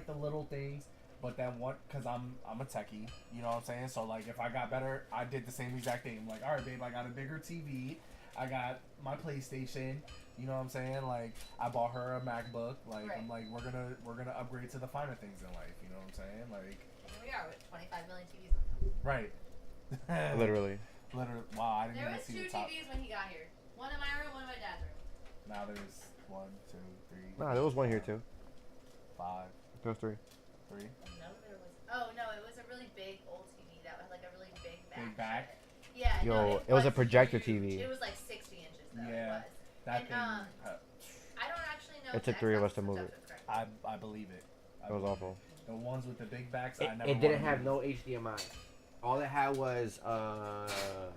the little things, but then cause I'm a techie, you know what I'm saying? So like if I got better, I did the same exact thing. I'm like, all right, babe, I got a bigger TV, I got my PlayStation, you know what I'm saying? Like I bought her a MacBook. Like I'm like we're gonna upgrade to the finer things in life, you know what I'm saying? Like here we are with 25 million TVs on them. right. Literally. Wow, I didn't There even was see 2 the top. TVs when he got here. One in my room, one in my dad's room. Now there's 1, 2, 3. Nah, there was one here too. 5, There was 3. 3. No, there was. Oh no, it was a really big old TV that had like a really big back. Big back. Yeah. Yo, no, it was a projector huge. TV. It was like 60 inches though. Yeah. It was. That And, thing. I don't actually know. It if took the 3 of Xbox us to move was it. correct. I believe it. It was awful. The ones with the big backs, I never. It didn't have no HDMI. All it had was well.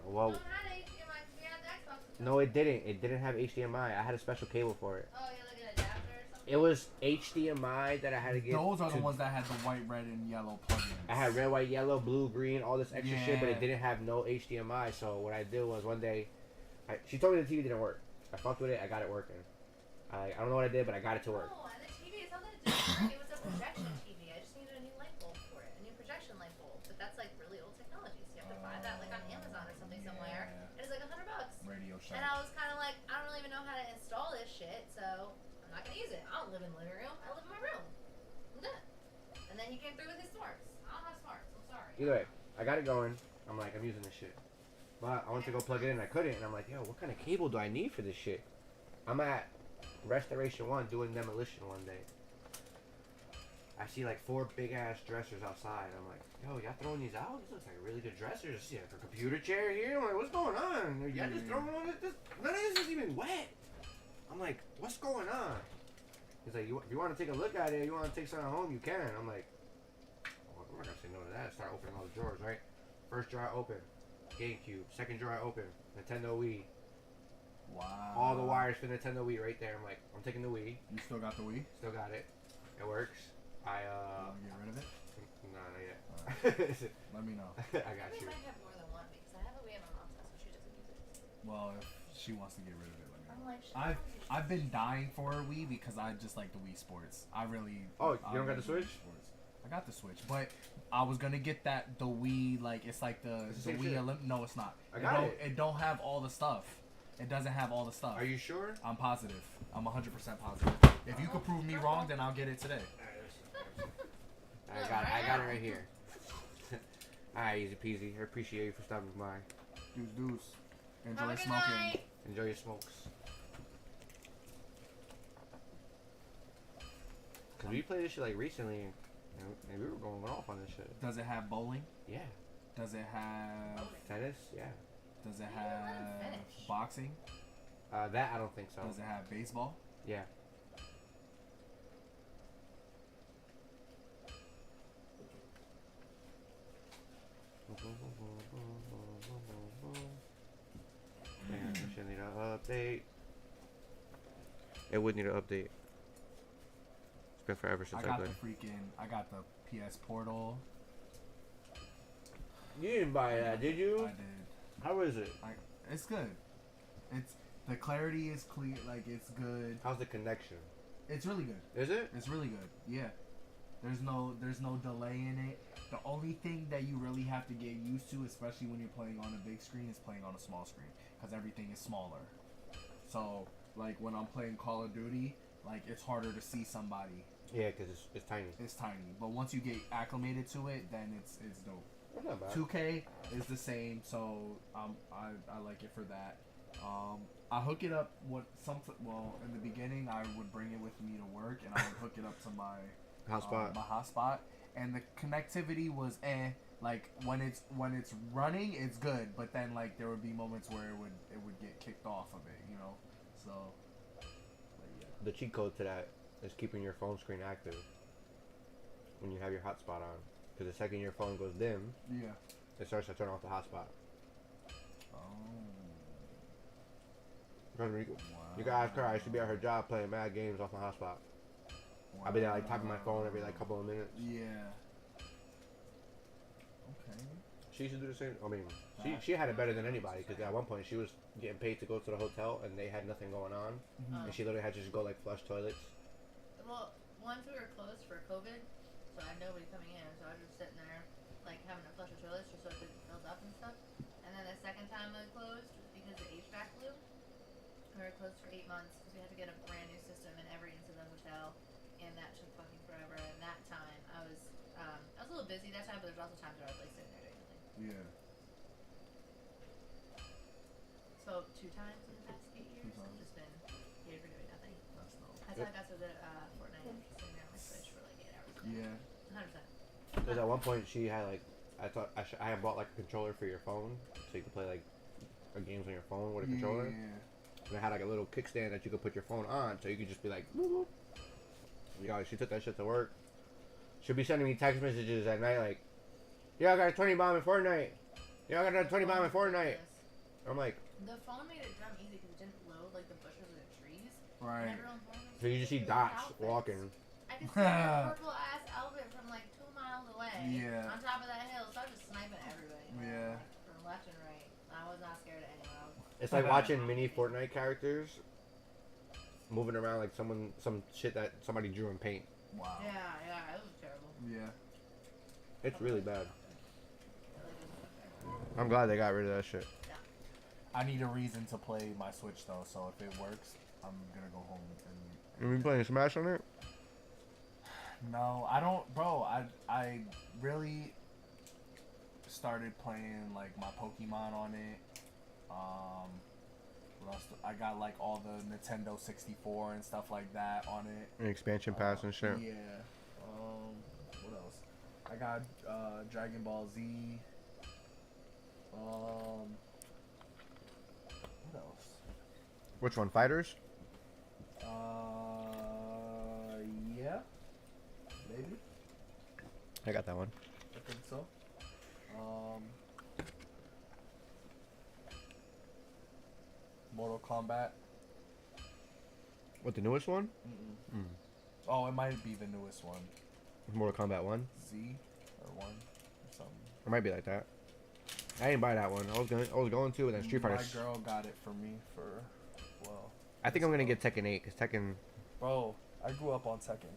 Don't have HDMI, we had the Xbox. No, it didn't. It didn't have HDMI. I had a special cable for it. Oh, yeah, like an adapter or something. It was HDMI that I had to get. Those are the ones that had the white, red, and yellow plugins. I had red, white, yellow, blue, green, all this extra shit, but Yeah. it didn't have no HDMI. So what I did was one day, she told me the TV didn't work. I fucked with it. I got it working. I don't know what I did, but I got it to work. No, and the TV is something to do. It was a projection TV. I just needed a new light bulb for it, a new projection light bulb. But that's like really old technology, so you have to buy that like on Amazon or something somewhere. And it's like $100. Radio Shack. And I was kind of like, I don't even know how to install this shit, so I'm not gonna use it. I don't live in the living room. I live in my room. I'm done. And then he came through with his smarts. I don't have smarts. I'm sorry. Either way, I got it going. I'm like, I'm using this shit. But I went to go plug it in, I couldn't, and I'm like, yo, what kind of cable do I need for this shit? I'm at Restoration 1 doing demolition one day. I see like 4 big ass dressers outside. I'm like, yo, y'all throwing these out? These looks like really good dressers. I see like a computer chair here. I'm like, what's going on? Y'all just throwing on this? None of this is even wet. I'm like, what's going on? He's like, if you want to take a look at it, you want to take something home, you can. I'm like, well, I'm not gonna say no to that. Start opening all the drawers, right? First drawer open, GameCube. Second drawer open, Nintendo Wii. Wow. All the wires for Nintendo Wii right there. I'm like, I'm taking the Wii. You still got the Wii? Still got it. It works. You wanna get rid of it? Nah, not yet. Let me know. I got We you. might have more than one because I have a Wii at my mom's house, so she doesn't use it. Well, if she wants to get rid of it, let me I'm know. like, I've been dying for a Wii because I just like the Wii Sports. I really. Oh, you I don't got like the Switch? Wii Sports. I got the Switch, but I was gonna get the Wii, like it's like the same Wii shit. No, it's not. I got it. It don't have all the stuff. It doesn't have all the stuff. Are you sure? I'm positive. I'm 100% positive. If you could prove me wrong, then I'll get it today. I got it right here. Alright, easy peasy. I appreciate you for stopping by. Deuce. have Enjoy a good smoking. night. Enjoy your smokes. Cause we played this shit like recently, and we were going off on this shit. Does it have bowling? Yeah. Does it have Tennis? Yeah. Does it Why didn't you let him have finish? boxing? That I don't think so. Does it have baseball? Yeah. Man, this shit need an update. It would need an update. It's been forever since I I played. got the PS Portal. You didn't buy that, did I you? did. How is it? It's good. The clarity is clear, like it's good. How's the connection? It's really good. Is it? It's really good. Yeah. There's no delay in it. The only thing that you really have to get used to, especially when you're playing on a big screen, is playing on a small screen because everything is smaller. So, like when I'm playing Call of Duty, like it's harder to see somebody. Yeah, because it's tiny. It's tiny. But once you get acclimated to it, then it's dope. That's not bad. 2K is the same, so I like it for that. I hook it up in the beginning I would bring it with me to work and I would hook it up to my Hotspot. my hotspot, and the connectivity was like when it's running it's good, but then like there would be moments where it would get kicked off of it, you know. So but yeah. The cheat code to that is keeping your phone screen active when you have your hotspot on. Because the second your phone goes dim, Yeah. it starts to turn off the hotspot. Oh. You can ask her. I used to be at her job playing mad games off my hotspot. I'd be there like tapping my phone every like couple of minutes. Yeah. Okay. She used to do the same. I mean, she had it better than anybody because at one point she was getting paid to go to the hotel and they had nothing going on, and she literally had to just go like flush toilets. Well, once we were closed for COVID, so I had nobody coming in, so I was just sitting there, like having to flush the toilets just so it didn't build up and stuff. And then the second time I closed, because the HVAC blew, we were closed for 8 months because we had to get a brand new system in every into the hotel, and that took fucking forever. And that time I was a little busy that time, but there's also times where I was like sitting there doing nothing. Yeah. So 2 times in the past 8 years, times. I've just been here for doing nothing. That's dope. That's how I got so good at Fortnite, sitting there on my Switch for like 8 hours. a day. Yeah. 100%. Because at one point she had like, I thought I had bought like a controller for your phone so you could play like games on your phone with a controller. Yeah. And it had like a little kickstand that you could put your phone on so you could just be like, boop, boop. Yo, she took that shit to work. She'll be sending me text messages at night like, yo, I got a 20 bomb in Fortnite. Yo, I got a 20 bomb in Fortnite. I'm like, The phone made it dumb easy because it didn't load like the bushes or the trees. Right. And everyone's wearing, like, so you just see cute dots outfits. walking. I could see a purple ass outfit from like 2 miles away. Yeah. On top of that hill, so I was just sniping everybody. Man, Yeah. like, from left and right. I was not scared of anyone. It's like watching mini Fortnite characters moving around like some shit that somebody drew in paint. Wow. Yeah, it was terrible. Yeah. It's really bad. It really was I'm glad they got rid of that shit. I need a reason to play my Switch though, so if it works, I'm gonna go home and. You been playing Smash on it? No, I don't, bro. I really started playing like my Pokemon on it. What else? I got like all the Nintendo 64 and stuff like that on it. An expansion pass and shit. Yeah. I got Dragon Ball Z. What else? Which one? Fighters? Yeah, maybe. I got that one. I think so. Mortal Kombat. What, the newest one? Mm-mm. Mm. Oh, it might be the newest one. Mortal Kombat 1? Z or 1 or something. It might be like that. I didn't buy that one. I was going to, and then Street Fighter. My girl got it for me for, well. I think I'm gonna get Tekken 8 because Tekken. Bro, I grew up on Tekken,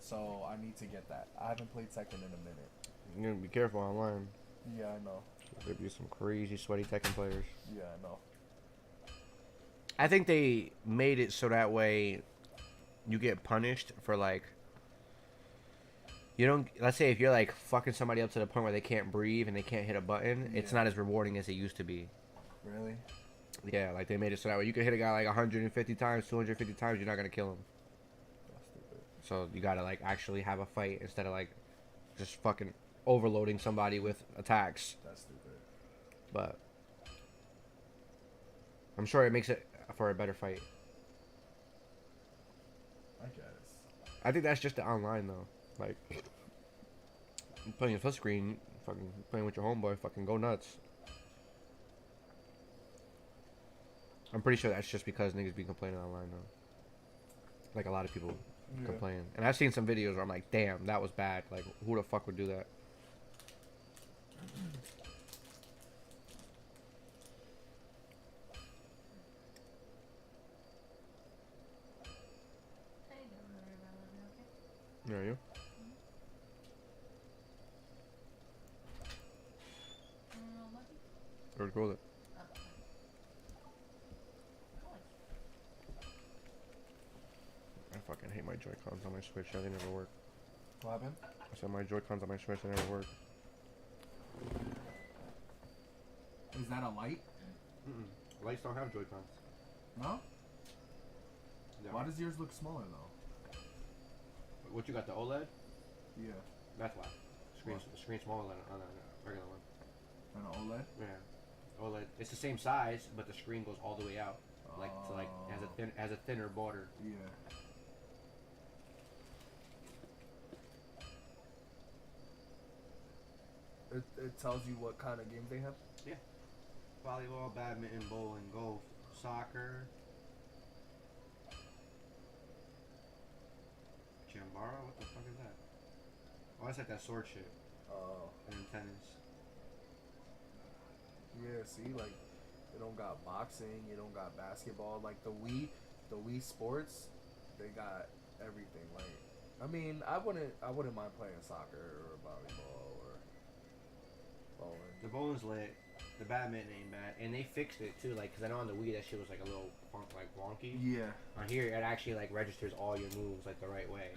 so I need to get that. I haven't played Tekken in a minute. You're gonna be careful online. Yeah, I know. There'd be some crazy sweaty Tekken players. Yeah, I know. I think they made it so that way you get punished for like. You don't. Let's say if you're like fucking somebody up to the point where they can't breathe and they can't hit a button, it's not as rewarding as it used to be. Really? Yeah, like they made it so that way you can hit a guy like 150 times, 250 times, you're not gonna kill him. That's stupid. So you gotta like actually have a fight instead of like just fucking overloading somebody with attacks. That's stupid. But I'm sure it makes it for a better fight. I guess. I think that's just the online though. Like playing a flip screen, fucking playing with your homeboy, fucking go nuts. I'm pretty sure that's just because niggas be complaining online though. Like a lot of people complain. And I've seen some videos where I'm like, damn, that was bad. Like who the fuck would do that? How you doing over there, Melody? Okay? Yeah, you? Lucky? Or record it. Oh, okay. I fucking hate my Joy-Cons on my Switch. They never work. What happened? I said my Joy-Cons on my Switch, they never work. Is that a light? Lights don't have Joy-Cons. No? Yeah. Why does yours look smaller though? What you got, the OLED? Yeah. That's why. Screen smaller than on a regular one. An OLED? Yeah. OLED. It's the same size, but the screen goes all the way out. Like to like has a thinner border. Yeah. It tells you what kind of games they have? Yeah. Volleyball, badminton, bowling, golf, soccer. Chambara? What the fuck is that? Oh, that's like that sword shit. Oh. And then tennis. Yeah, see, like, you don't got boxing, you don't got basketball. Like, the Wii Sports, they got everything. Like, I mean, I wouldn't mind playing soccer or volleyball or bowling. The bowling's lit. The badminton ain't bad. And they fixed it, too. Like, because I know on the Wii, that shit was, like, a little wonky. Yeah. On here, it actually, like, registers all your moves, like, the right way.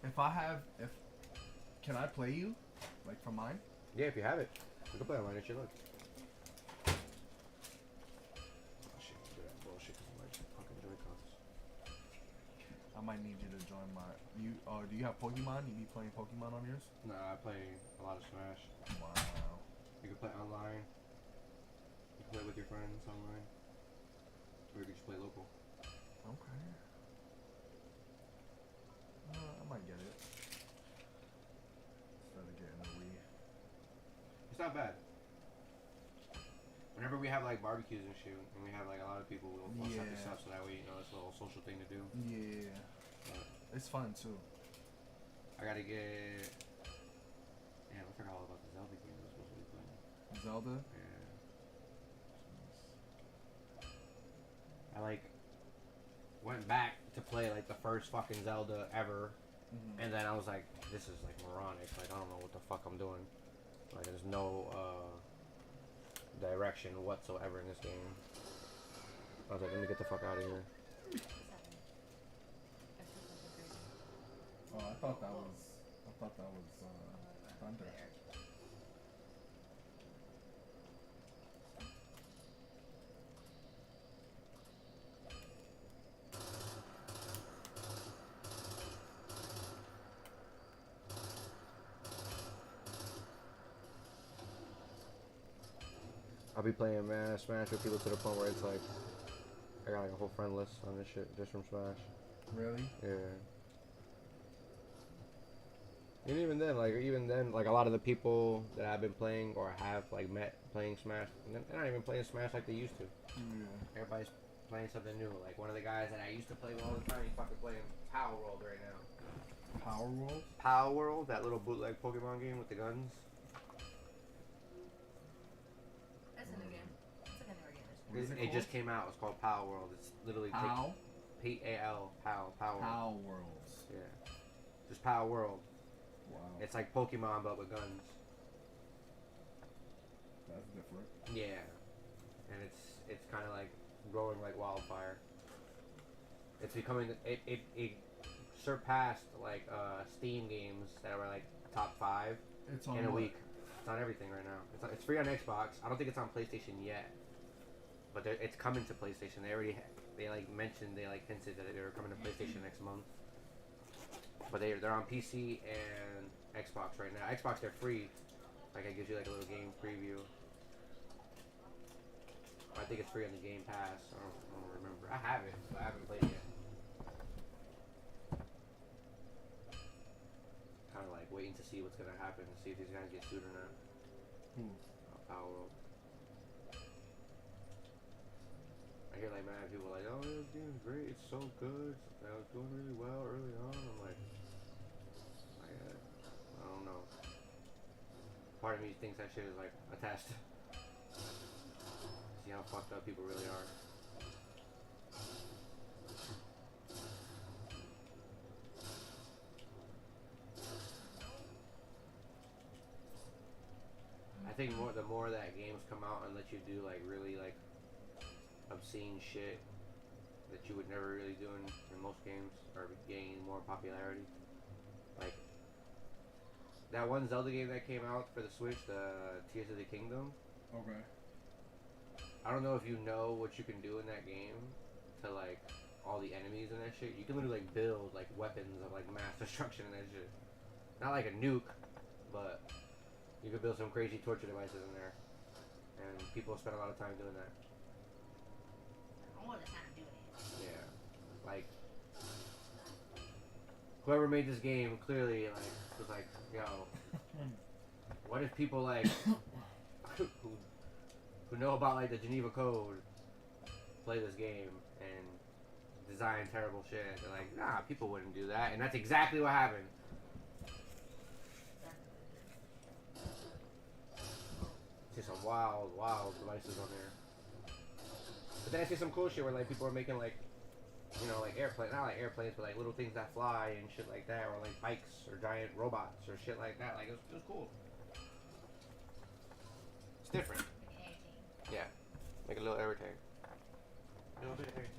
Can I play you? Like, from mine? Yeah, if you have it. We can play online. It should look. I might need you to join my. Do you have Pokemon? You be playing Pokemon on yours? No, I play a lot of Smash. Wow. You can play online. You can play with your friends online. Or you can just play local. Okay. I might get it. Instead of getting a Wii. It's not bad. Whenever we have like barbecues and shit, and we have like a lot of people, we'll set this up so that way, you know, it's a little social thing to do. Yeah. But It's fun too. I gotta get. Damn, I forgot all about the Zelda game I was supposed to be playing. Zelda? Yeah. I like went back to play like the first fucking Zelda ever, and then I was like, this is like moronic. Like I don't know what the fuck I'm doing. Like there's no direction whatsoever in this game. I was like, let me get the fuck out of here. Oh, I thought that was Thunder. I'll be playing Smash with people to the point where it's like I got like a whole friend list on this shit just from Smash. Really? Yeah. And even then, like a lot of the people that I've been playing or have like met playing Smash, they're not even playing Smash like they used to. Yeah. Everybody's playing something new. Like one of the guys that I used to play with all the time, he's fucking playing Power World right now. Power World? Power World, that little bootleg Pokemon game with the guns. That's a new game. It's like a newer game. What is It just came out. It's called Power World. It's literally How? P-A-L, Power World. Power Worlds. Yeah. Just Power World. Wow. It's like Pokemon but with guns. That's different. Yeah. And it's kind of like growing like wildfire. It's becoming it surpassed like Steam games that were like top 5 It's on in a what? week. It's on everything right now. It's free on Xbox. I don't think it's on PlayStation yet, but it's coming to PlayStation. They like mentioned, they like hinted that they were coming to PlayStation next month. But they're on PC and Xbox right now. Xbox, they're free. Like it gives you like a little game preview. I think it's free on the Game Pass. I don't remember. I have it, but I haven't played it yet. Kind of like waiting to see what's gonna happen, to see if these guys get sued or not. Power World. I hear like mad people like, oh, this game's great, it's so good, I was doing really well early on. I'm like, I don't know. Part of me thinks that shit is like a test. See how fucked up people really are. I think the more that games come out and let you do like really like obscene shit that you would never really do in most games are gaining more popularity. Like that one Zelda game that came out for the Switch, the Tears of the Kingdom. Okay. I don't know if you know what you can do in that game to like all the enemies and that shit. You can literally like build like weapons of like mass destruction and that shit. Not like a nuke, but you could build some crazy torture devices in there. And people spend a lot of time doing that. All the time doing it. Yeah. Like whoever made this game clearly like was like, yo, what if people like who know about like the Geneva Code play this game and design terrible shit? They're like, nah, people wouldn't do that, and that's exactly what happened. See some wild devices on there. But then I see some cool shit where like people are making like, you know, like airplanes, not like airplanes, but like little things that fly and shit like that, or like bikes or giant robots or shit like that. Like it was cool. It's different. Like an A-team. Yeah, like a little everything. A little bit of everything.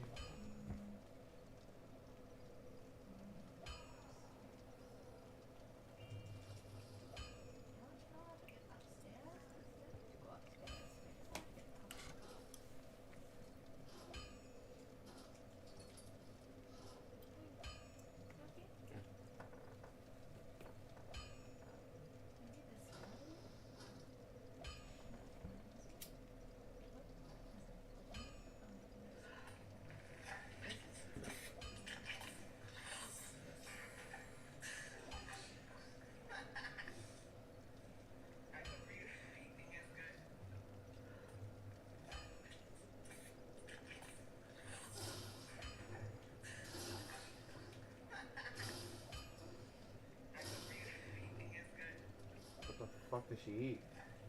What the fuck does she eat?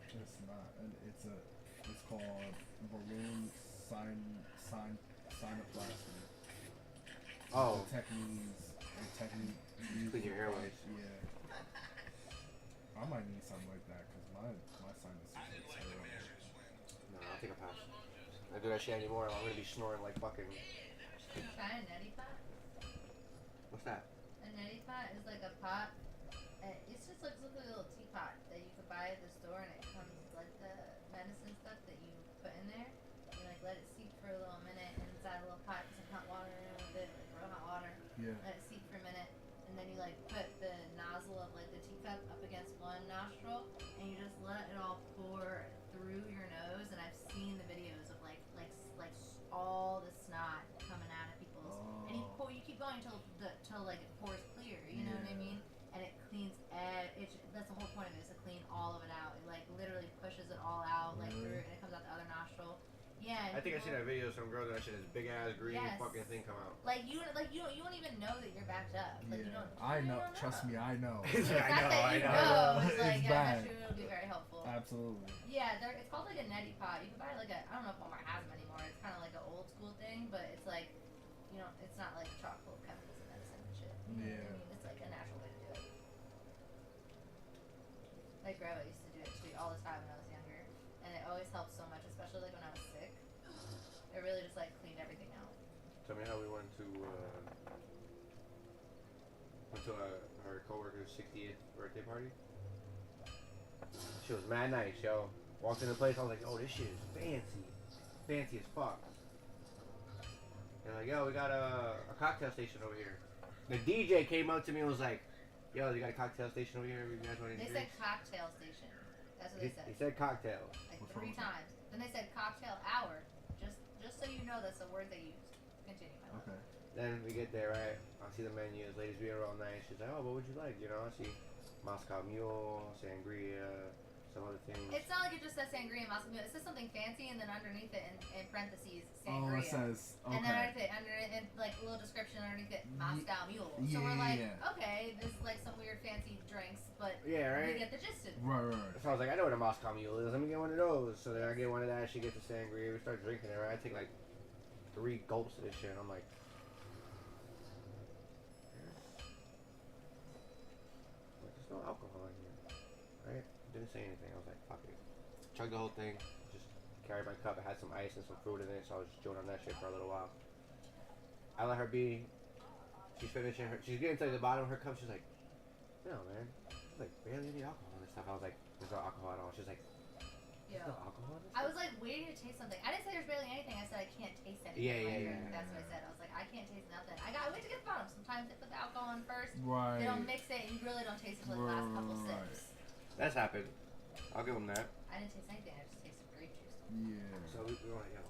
It's not. And it's called balloon sinuplasty. Oh. The technique used Clean your for airways. Yeah. I might need something like that because my sinus is terrible. No, I think I pass. I do that shit anymore. I'm gonna be snoring like fucking. Try a neti pot. What's that? A neti pot is like a pot. It's just like looks like a little teapot that you could buy at the store, and it comes with like the medicine stuff that you put in there. You like let it seep for a little minute, and inside a little pot, some hot water in with it, like real hot water. Yeah. Let it seep for a minute, and then you like put the nozzle of like the teacup up against one nostril, and you just let it all pour through your nose, and I've seen the videos of like all the snot coming out of people's, and you keep going till like it pours clear. You know what I mean? And it cleans. That's the whole point of it, is to clean all of it out. It like literally pushes it all out like through, and it comes out the other nostril. Yeah. I think I seen that video of some girl that shit is big ass green fucking thing come out. Like you don't even know that you're backed up. Like you don't. I know. Don't Trust me, I know. I know. It's like, It's yeah, bad. I'm sure it'll be very helpful. Absolutely. Yeah, it's called like a neti pot. You can buy like I don't know if Walmart has them anymore. It's kind of like an old school thing, but it's like, you know, it's not like chock full of chemicals and medicine and shit. You know what I mean? It's like a natural way to do it. My grandma used to do it too all the time when I was younger, and it always helped so much, especially like when I was sick. It really just like cleaned everything out. Tell me how we went to her coworker's 60th birthday party. She was mad nice, yo. Walked in the place, I was like, oh, this shit is fancy as fuck. And like, yo, we got a cocktail station over here. The DJ came up to me and was like, yo, you got a cocktail station over here? You guys want any They drinks? said cocktail station. That's what they said. He said cocktail. Like 3 times. Then they said cocktail hour. Just so you know, that's the word they used. Continue. My love. Okay. Then we get there, right? I see the menus. Ladies being real nice. She's like, oh, what would you like? You know, I see Moscow Mule, Sangria, some other things. It's not like it just says sangria and Moscow Mule. It says something fancy, and then underneath it, in parentheses, Oh, sangria. it says, okay. And then underneath it, in like a little description underneath it, Moscow Mule. So we're like, okay, this is like some weird fancy drinks, but we get the gist of it. Right. So I was like, I know what a Moscow Mule is. Let me get one of those. So then I get one of that. She gets the sangria. We start drinking it, right? I take like 3 gulps of this shit. I'm like, there's no alcohol in here, right? Didn't say anything. I was like, fuck it. Chugged the whole thing. Just carried my cup. It had some ice and some fruit in it, so I was just chewing on that shit for a little while. I let her be. She's finishing her. She's getting to the bottom of her cup. She's like, no, man. There's like barely any alcohol in this stuff. I was like, there's no alcohol at all. She's like, there's no alcohol in this I stuff? was like waiting to taste something. I didn't say there's barely anything. I said I can't taste anything. Yeah. That's what I said. I was like, I can't taste nothing. I got to wait to get the bottom. Sometimes they put the alcohol in first. Right. They don't mix it, and you really don't taste it until the last couple sips. That's happened. I'll give them that. I didn't taste anything. I just tasted grape juice. Yeah. So we were like, yo.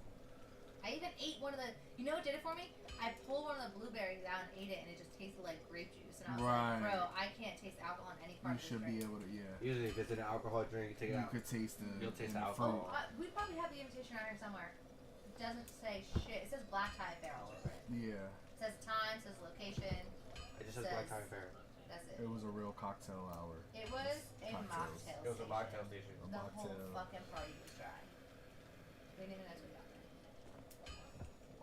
I even ate one of the. You know what did it for me? I pulled one of the blueberries out and ate it, and it just tasted like grape juice. And I was like, bro, I can't taste alcohol in any part of this You should drink. be able to, Usually if it's an alcohol drink, you take it out. You could taste the. You'll taste the fruit. alcohol. We probably have the invitation around here somewhere. It doesn't say shit. It says black tie affair all over it. Yeah. It says time, says location. It just says Black Tie Fair. That's it. It was a real cocktail hour. It was a Cocktails. mocktail. It was a mocktail station. A The whole mocktail. fucking party was dry. We didn't even know we got there.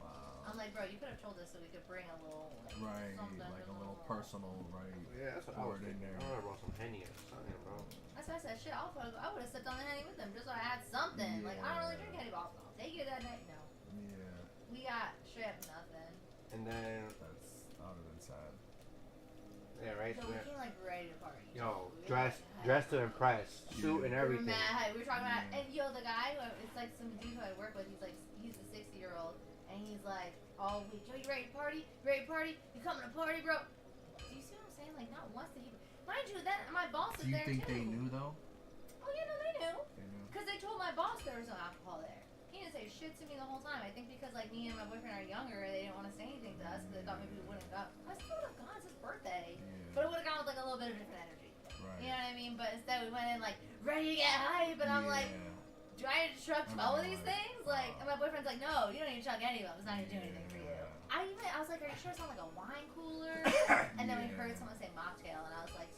Wow. I'm like, bro, you could have told us so we could bring a little. Right, something, like a little personal, right? Yeah, that's what I was poured in thinking. there. I would have brought some Henny or something, bro. That's why I said, shit, I would have sipped on the Henny with them just so I had something. Like, I don't really drink Henny, but I'll take it that night. No. Yeah. We got straight up nothing. And then, That's that would have been sad. yeah, right? So So we came like ready to party. yo, We were dress like, to impress, suit and We were everything. mad hype. We were talking about, Yeah. and yo, the guy, it's like some dude who I work with. He's a 60-year-old, and he's like all week. Yo, you ready to party? You ready to party? You coming to party, bro? Do you see what I'm saying? Like, not once did he. Mind you, that my boss Do is you there think too. they knew though? Oh yeah, no, they knew. They knew. Cause they told my boss there was no alcohol there. He didn't say shit to me the whole time. I think because like me and my boyfriend are younger, they didn't want to say anything to us because they thought maybe we wouldn't go. I still would have gone. It's his birthday, but it would have gone with like a little bit of different energy. Right. You know what I mean? But instead we went in like ready to get hype, and I'm like, do I need to chug 12 of these things? Like, and my boyfriend's like, no, you don't need to chug any of them. It's not gonna do anything for you. I was like, are you sure it's not like a wine cooler? And then we heard someone say mocktail, and I was like,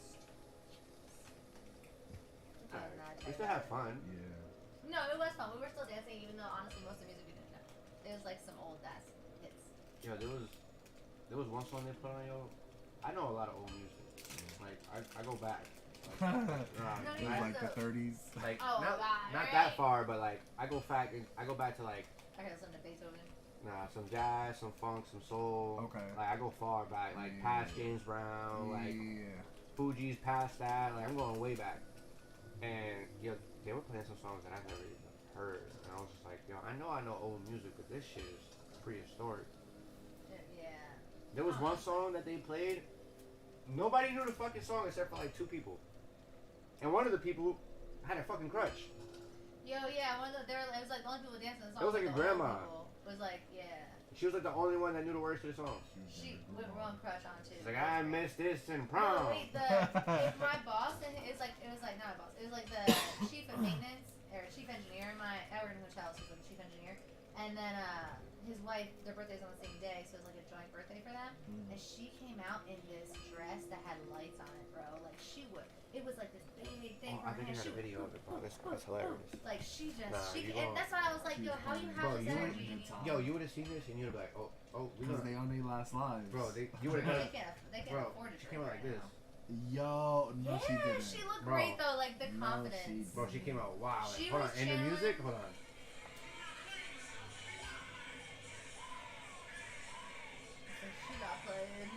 We still have fun. Yeah. no, it was fun. We were still dancing, even though honestly most of the music we didn't know. It was like some old ass hits. Yo, there was one song they put on, yo. I know a lot of old music. Like, I go back. No, It you was guys like the do. 30s. Like, Oh, not God, that right? far, but like, I go back to like, I heard some to Beethoven. some jazz, some funk, some soul. Okay. Like, I go far back, like past James Brown, like Yeah. Fuji's past that. Like, I'm going way back. And yo, they were playing some songs that I've never even heard, and I was just like, yo, I know old music, but this shit is prehistoric. Yeah. There was one song that they played. Nobody knew the fucking song except for like 2 people, and one of the people had a fucking crutch. Yo, yeah, one of the, it was like the only people dancing the song. It was like a grandma. Was like, yeah. She was like the only one that knew the words to the song. She went wrong crush on too. She's like, I missed this in prom. No, wait, my boss, and it was like not my boss. It was like the chief of maintenance or chief engineer. I worked in hotels, so he was like the chief engineer. And then his wife, their birthdays on the same day, so it was like a joint birthday for them. And she came out in this dress that had lights on it, bro. Like it was like this big thing. I think I got a video of it, bro. That's hilarious. Like she just, Nah, and that's why I was like, yo, how you have this energy? Yo, you would have seen this and you'd be like, we Because they on their last lives. Bro, you would have. They can't afford it. She came out like this. Yo, no, she didn't. She looked great though, like the confidence. Bro, she came out wow. Like, She hold on, was and the chilling. music, hold on. She got played.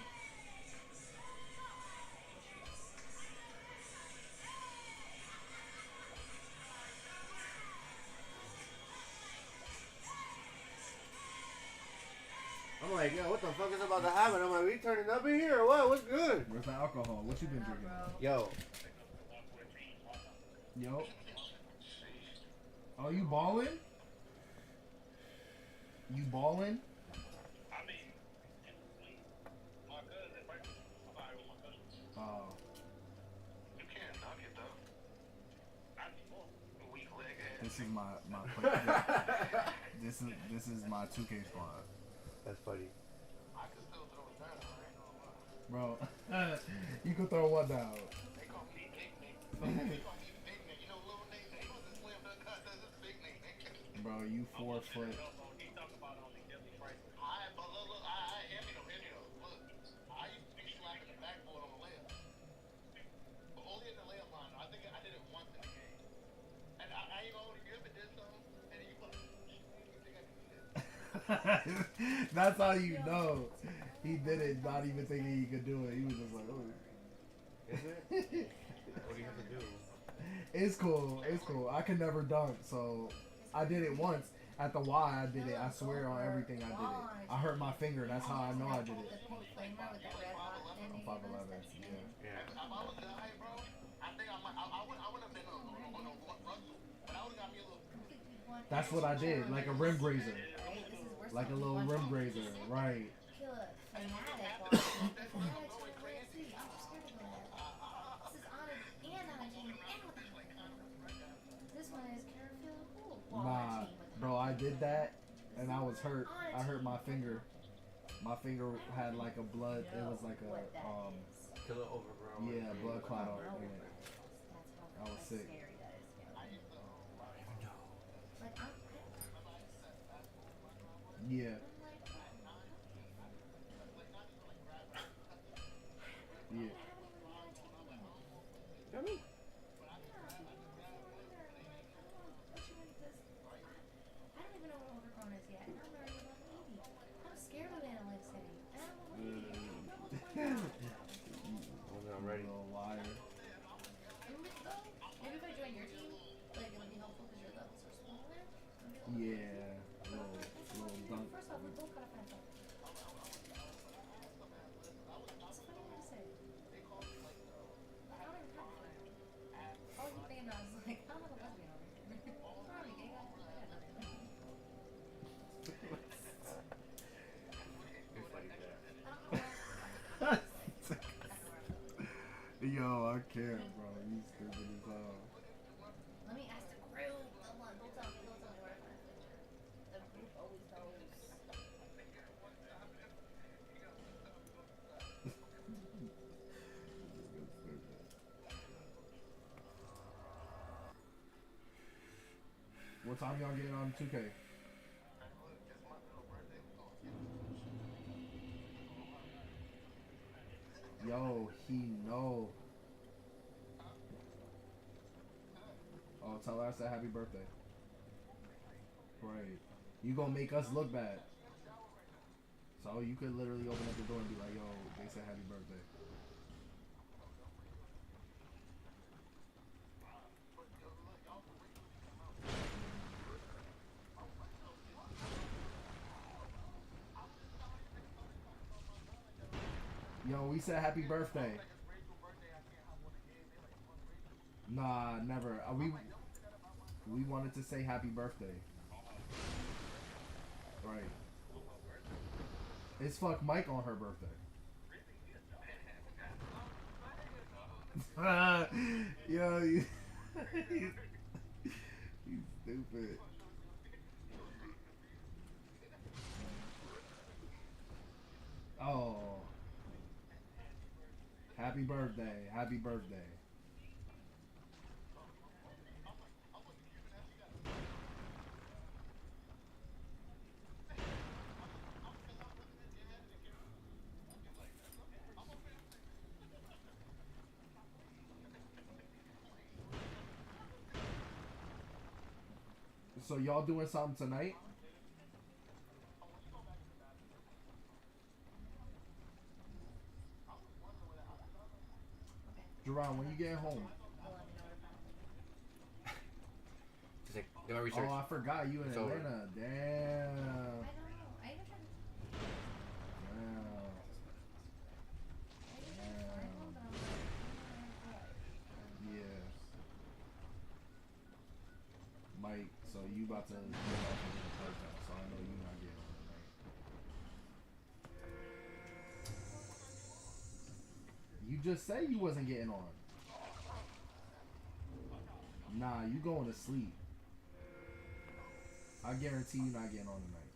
I'm like, yo, what the fuck is about to happen? I'm like, we turning up in here or what? What's good? Where's the alcohol? What you been drinking? Yo, Yo. Oh, you balling? You balling? I mean, my cousin, right? I'm out here with my cousin. Oh. You can't knock it though. I weak leg ass. This is my this is my 2K squad. that's funny. I can still throw it down. I ain't gonna lie. Bro, you can throw one down. They call me Big Nick. They call me Big Nick. You know, little Nick. He was a slam dunk contest. This Big Nick. Bro, you 4 foot. He talking about on the Deadly Fright. But look, I hear me though. Look, I used to be slapping the backboard on the layup. But only in the layup line. I think I did it once in the game. And I ain't gonna hold you, but did something. And you put That's how you know. He did it not even thinking he could do it. He was just like, oh. Is it? What do you have to do? It's cool. It's cool. I can never dunk, so I did it once. At the Y, I did it. I swear on everything I did it. I hurt my finger. That's how I know I did it. The pink flamer with the red hot I'm ending. 5'11". That's Yeah. Yeah. If I was that height, bro, I think I would have been on Russell. But I would have got me a little. That's what I did. Like a rim grazer. Like a little rim grazer. Right. Killer fanatic watching. Fanatics from the UFC. I'm scared of that. This is on a and on a team and with a This one is Carfield. Nah, bro, I did that and I was hurt. I hurt my finger. My finger had like a blood. It was like a Killer overgrown. yeah, blood clot in it. I was sick. Yeah. Yeah. I mean, I'm ready. Little liar. Maybe if I join your team, like it would be helpful because your levels are smaller. Yeah. Little dunk. First off, we both got a friend. It's a funny thing to say. I don't even have a friend. All you thinking about is like, I'm not a lesbian over here. What's wrong with you, gay guy? I got nothing. You're funny for that. I don't know why. Yo, I can't, bro. You stupid as hell. Let me ask the crew. Don't tell me where to find it. The group always knows. What time y'all getting on 2K? Yo, he know. Oh, tell her I said happy birthday. Right. You gonna make us look bad. So you could literally open up the door and be like, yo, they said happy birthday. Yo, we said happy birthday. Nah, never. We wanted to say happy birthday. Right. It's fuck Mike on her birthday. Yo, he's stupid. Oh. Happy birthday. Happy birthday. So y'all doing something tonight? Jerron, when you get home? Just like, do my research. Oh, I forgot you in It's Atlanta. over. Damn. I don't know. I even tried to. Damn. Yeah. Mike, so you about to get off of the podcast, so I know you're not getting on tonight. You just said you wasn't getting on. Nah, you going to sleep. I guarantee you not getting on tonight.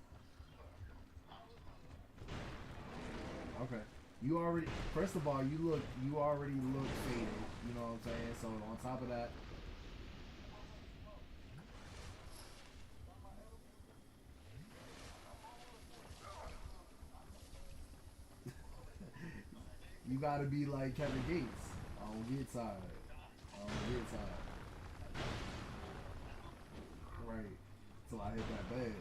Okay. You already, first of all, you already look faded. You know what I'm saying? So on top of that, you gotta be like Kevin Gates. I don't get tired. I don't get tired. Right. Till I hit that bed.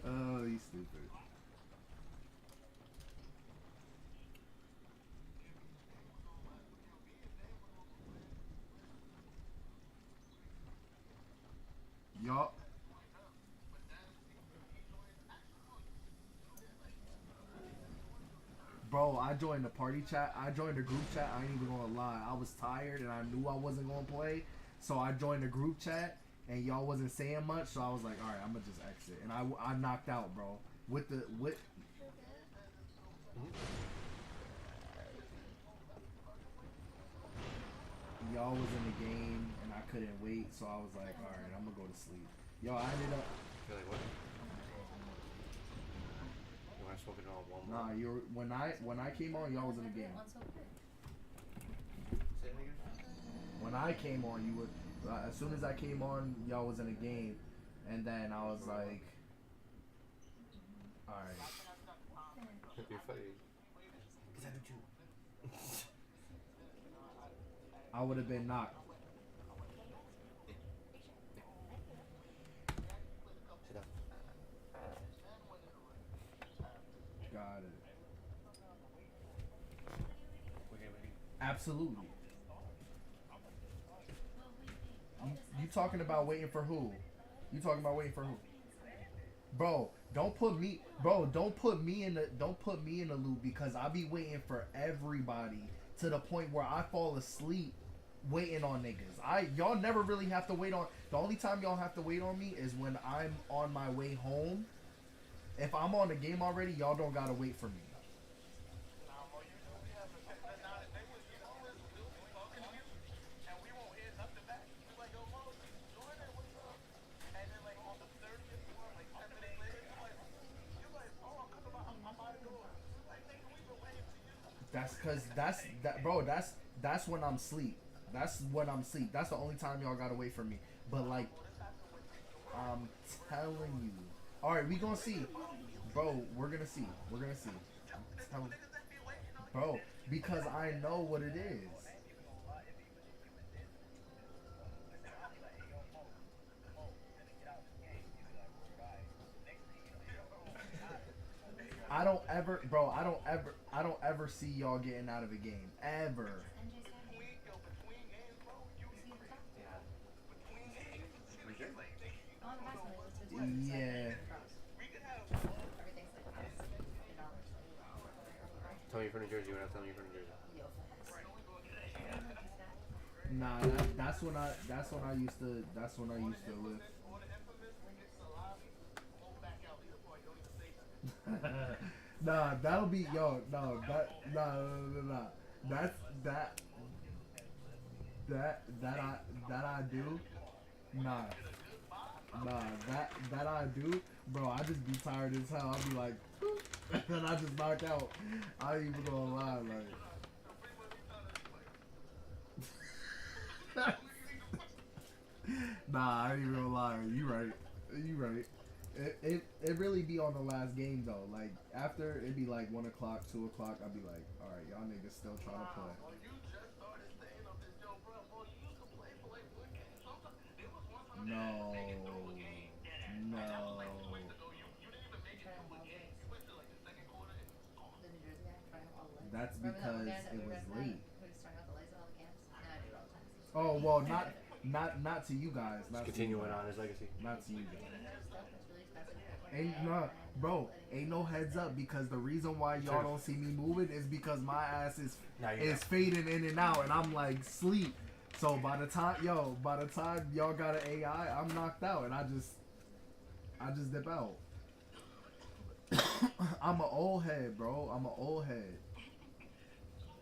Oh, he's stupid. Yup. Bro, I joined the party chat. I joined the group chat. I ain't even gonna lie. I was tired and I knew I wasn't gonna play. So I joined the group chat and y'all wasn't saying much. So I was like, alright, I'm gonna just exit. And I knocked out, bro. With y'all was in the game and I couldn't wait. So I was like, alright, I'm gonna go to sleep. Yo, I ended up. You're like, what? You want to smoke it all one more? Nah, you're when I came on, y'all was in the game. Say it again? When I came on, you were. As soon as I came on, y'all was in the game, and then I was like, all right. You're funny. Cause I do too. I would have been knocked. Sit down. Got it. Wait. Absolutely. You talking about waiting for who? You talking about waiting for who? Bro, don't put me in the loop because I be waiting for everybody to the point where I fall asleep waiting on niggas. Y'all never really have to wait on. The only time y'all have to wait on me is when I'm on my way home. If I'm on the game already, y'all don't gotta wait for me. That's when I'm asleep. That's when I'm asleep. That's the only time y'all gotta wait for me. But like, I'm telling you. All right, we gonna see, bro. We're gonna see. Bro, because I know what it is. I don't ever see y'all getting out of a game ever. Yeah. Tell me you're from New Jersey. You're not telling me you're from New Jersey. Nah, that's when I used to live. Or the infamous when you get to the lobby, won't back out either before you don't even say nothing. Nah, that'll be yo. No, nah. That's that I do. Nah, that I do, bro. I just be tired as hell. I'll be like, and then I just knock out. I ain't even gonna lie, like. Nah, I ain't even gonna lie. You right. You right. It really be on the last game though. Like after it be like 1 o'clock, 2 o'clock. I'll be like, all right, y'all niggas still trying to play. Well, you just started staying up this Joe, bro. Boy, you used to play for like one game. Sometimes there was one time No, they could throw a game. no. That was like 2 weeks ago. You didn't even make it to a game. You went to like the second quarter and it was gone. The New Jersey guy trying all the lights. That's Remember that one because guy that it we was recognized late. who was turning off the lights at all the camps? Now I do it all the time. Oh well, not to you guys. Not to you Continuing guys. on his legacy. Not to you guys. Stuff that's really expensive. Ain't no, bro. Ain't no heads up because the reason why y'all don't see me moving is because my ass is Now you know. fading in and out, and I'm like sleep. So by the time y'all got an AI, I'm knocked out, and I just dip out. I'm an old head, bro. I'm an old head.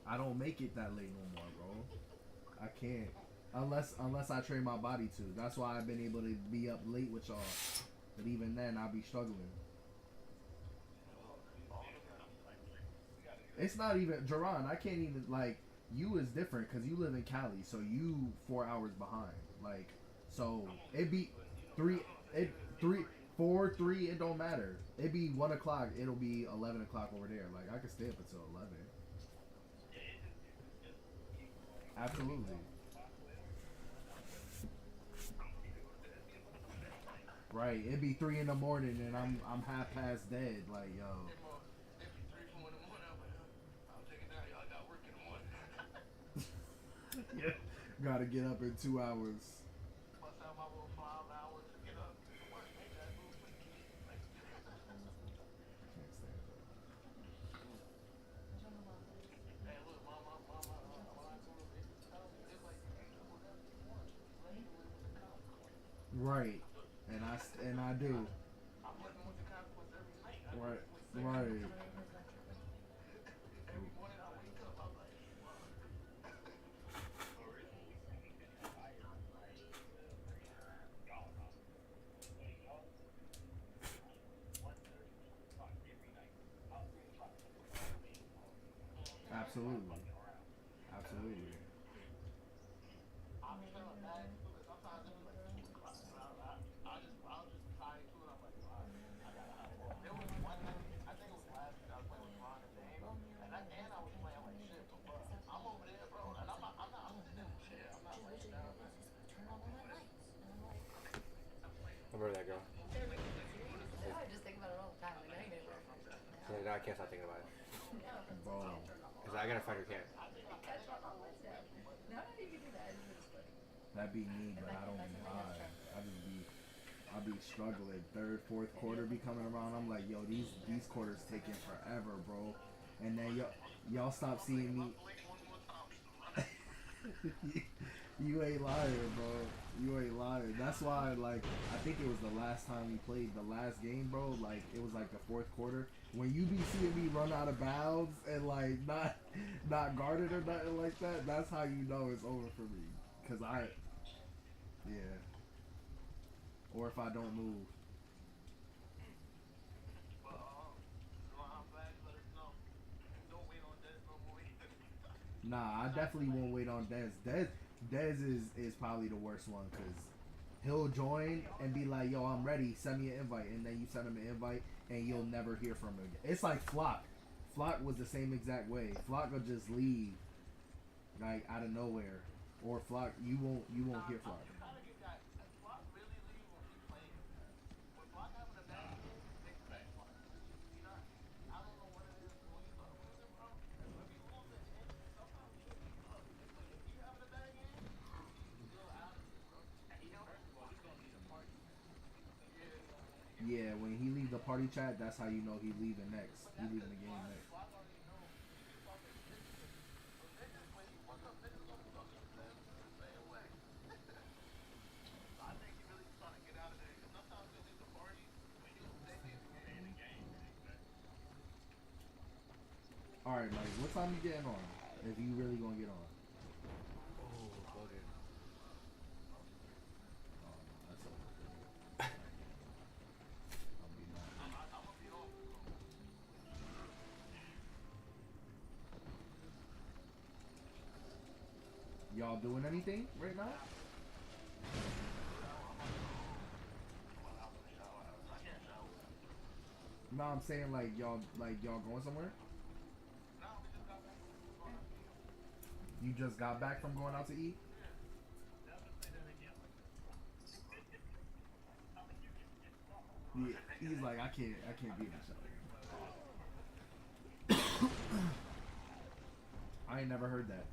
I don't make it that late no more, bro. I can't. Unless I train my body to. That's why I've been able to be up late with y'all. But even then, I'll be struggling. It's not even Jerron. I can't even like. You is different because you live in Cali, so you 4 hours behind. Like, so it be 3, 4, 3. It don't matter. It be 1 o'clock. It'll be 11 o'clock over there. Like I can stay up until 11. Absolutely. Right. It'd be 3 in the morning and I'm half past dead. Like yo. It'd be 3, 4 in the morning. I'm like, I'll take it down. Y'all got work in the morning. Yeah. Gotta get up in 2 hours. Bust out my little 5 hours to get up to work. Make that move for the kids. Can't stand it. Hey, look, when I go to business town, it's like people that want regular with the consequence. Right. And I do. I'm living with the consequence every night. Right. Every Right. morning I wake up, I'm like, Absolutely. Absolutely. I'm feeling bad too, but sometimes it be like 2 o'clock. I'll just be tired too, and I'm like, all right, I gotta hop on. There was one night, I think it was last week, I was playing with Ron and Dave, and I was playing like shit, but bro, I'm over there, bro, and I'm sitting in the chair, I'm not laying down. Turn on all my lights. And I'm like, Remember that girl? I just think about it all the time. Like, I ain't gonna work. Yeah, now I can't stop thinking about it. Bro. Cause I gotta find her cat. Catch on all lights out. No, you can do that. It's just funny. That be me, but I don't be high. I be struggling. Third, fourth quarter be coming around. I'm like, yo, these quarters taking forever, bro. And then y'all stop seeing me. You ain't lying, bro. You ain't lying. That's why, like, I think it was the last time we played the last game, bro. Like, it was like the fourth quarter. When you be seeing me run out of bounds and like not guarded or nothing like that, that's how you know it's over for me. Cause yeah. Or if I don't move. But, I'm glad you let us know. Don't wait on Des no more. Nah, I definitely won't wait on Des. Des is probably the worst one because he'll join and be like, yo, I'm ready, send me an invite. And then you send him an invite and you'll never hear from him again. It's like Flock. Flock was the same exact way. Flock will just leave like out of nowhere. Or Flock, you won't hear Flock. You gotta get that. Flock really leave when he playing. When Flock having a bad game, he takes a back Flock. You know, I don't know what it is when you start losing, bro. If you losing, sometimes you should be up. But if you having a bad game, you still out of it, bro. You know? Yeah, when he leave the party chat, that's how you know he leaving next. He leaving the game next. Flock already know. Flock like, niggas when you fuck up, niggas gonna be talking to them. Alright, Mike, what time you getting on? If you really gonna get on. Oh, fuck it. Oh, no, that's over. I'll be mad. Y'all doing anything right now? No, I'm saying like y'all going somewhere? You just got back from going out to eat? Yeah, he's like, I can't be in the shower. I ain't never heard that.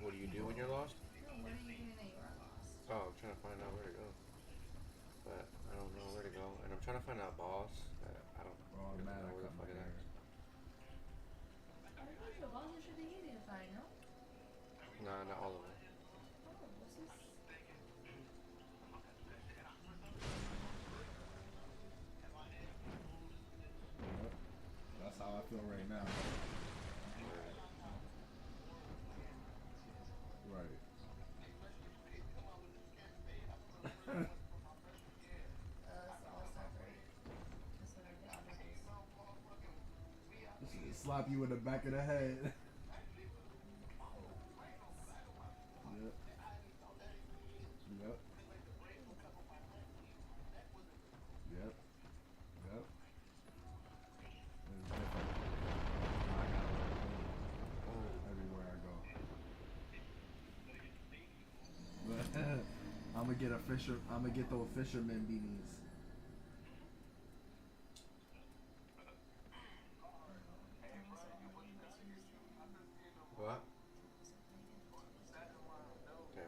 What do you do when you're lost? No, what are you doing that you are lost? Oh, I'm trying to find out where to go. But I don't know where to go. And I'm trying to find out boss. I don't Oh, really man, know I where the cut fuck my it hair. is. I told you, bosses should be easy to find, no? Nah, not all of them. Oh, what's this? Yep. That's how I feel right now. Right. It's the all-star break. That's what I got. She can slap you in the back of the head. Yep. Yep. Yep. Yep. It's different. I gotta wear clothes everywhere I go. I'm gonna get those fisherman beanies. What? Yeah.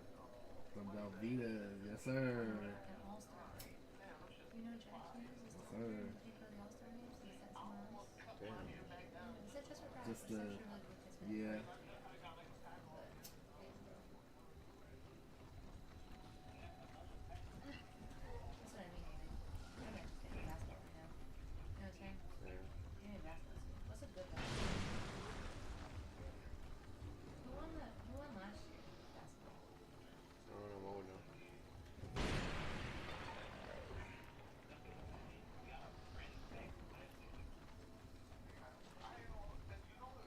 From Velveeta, yes sir. An all-star break. You know Jackson is? Yes, Is sir. the people of the all-star games? Is that somewhere else? Damn. Is that just for practice? Just the- It's actually really good because Yeah. But, damn, bro. That's what I mean, Aiden. I'm gonna just get into basketball right now. You know what I'm saying? Yeah. Give me a basketball team. What's a good basketball team? Who won last year? Basketball. I don't know what would know.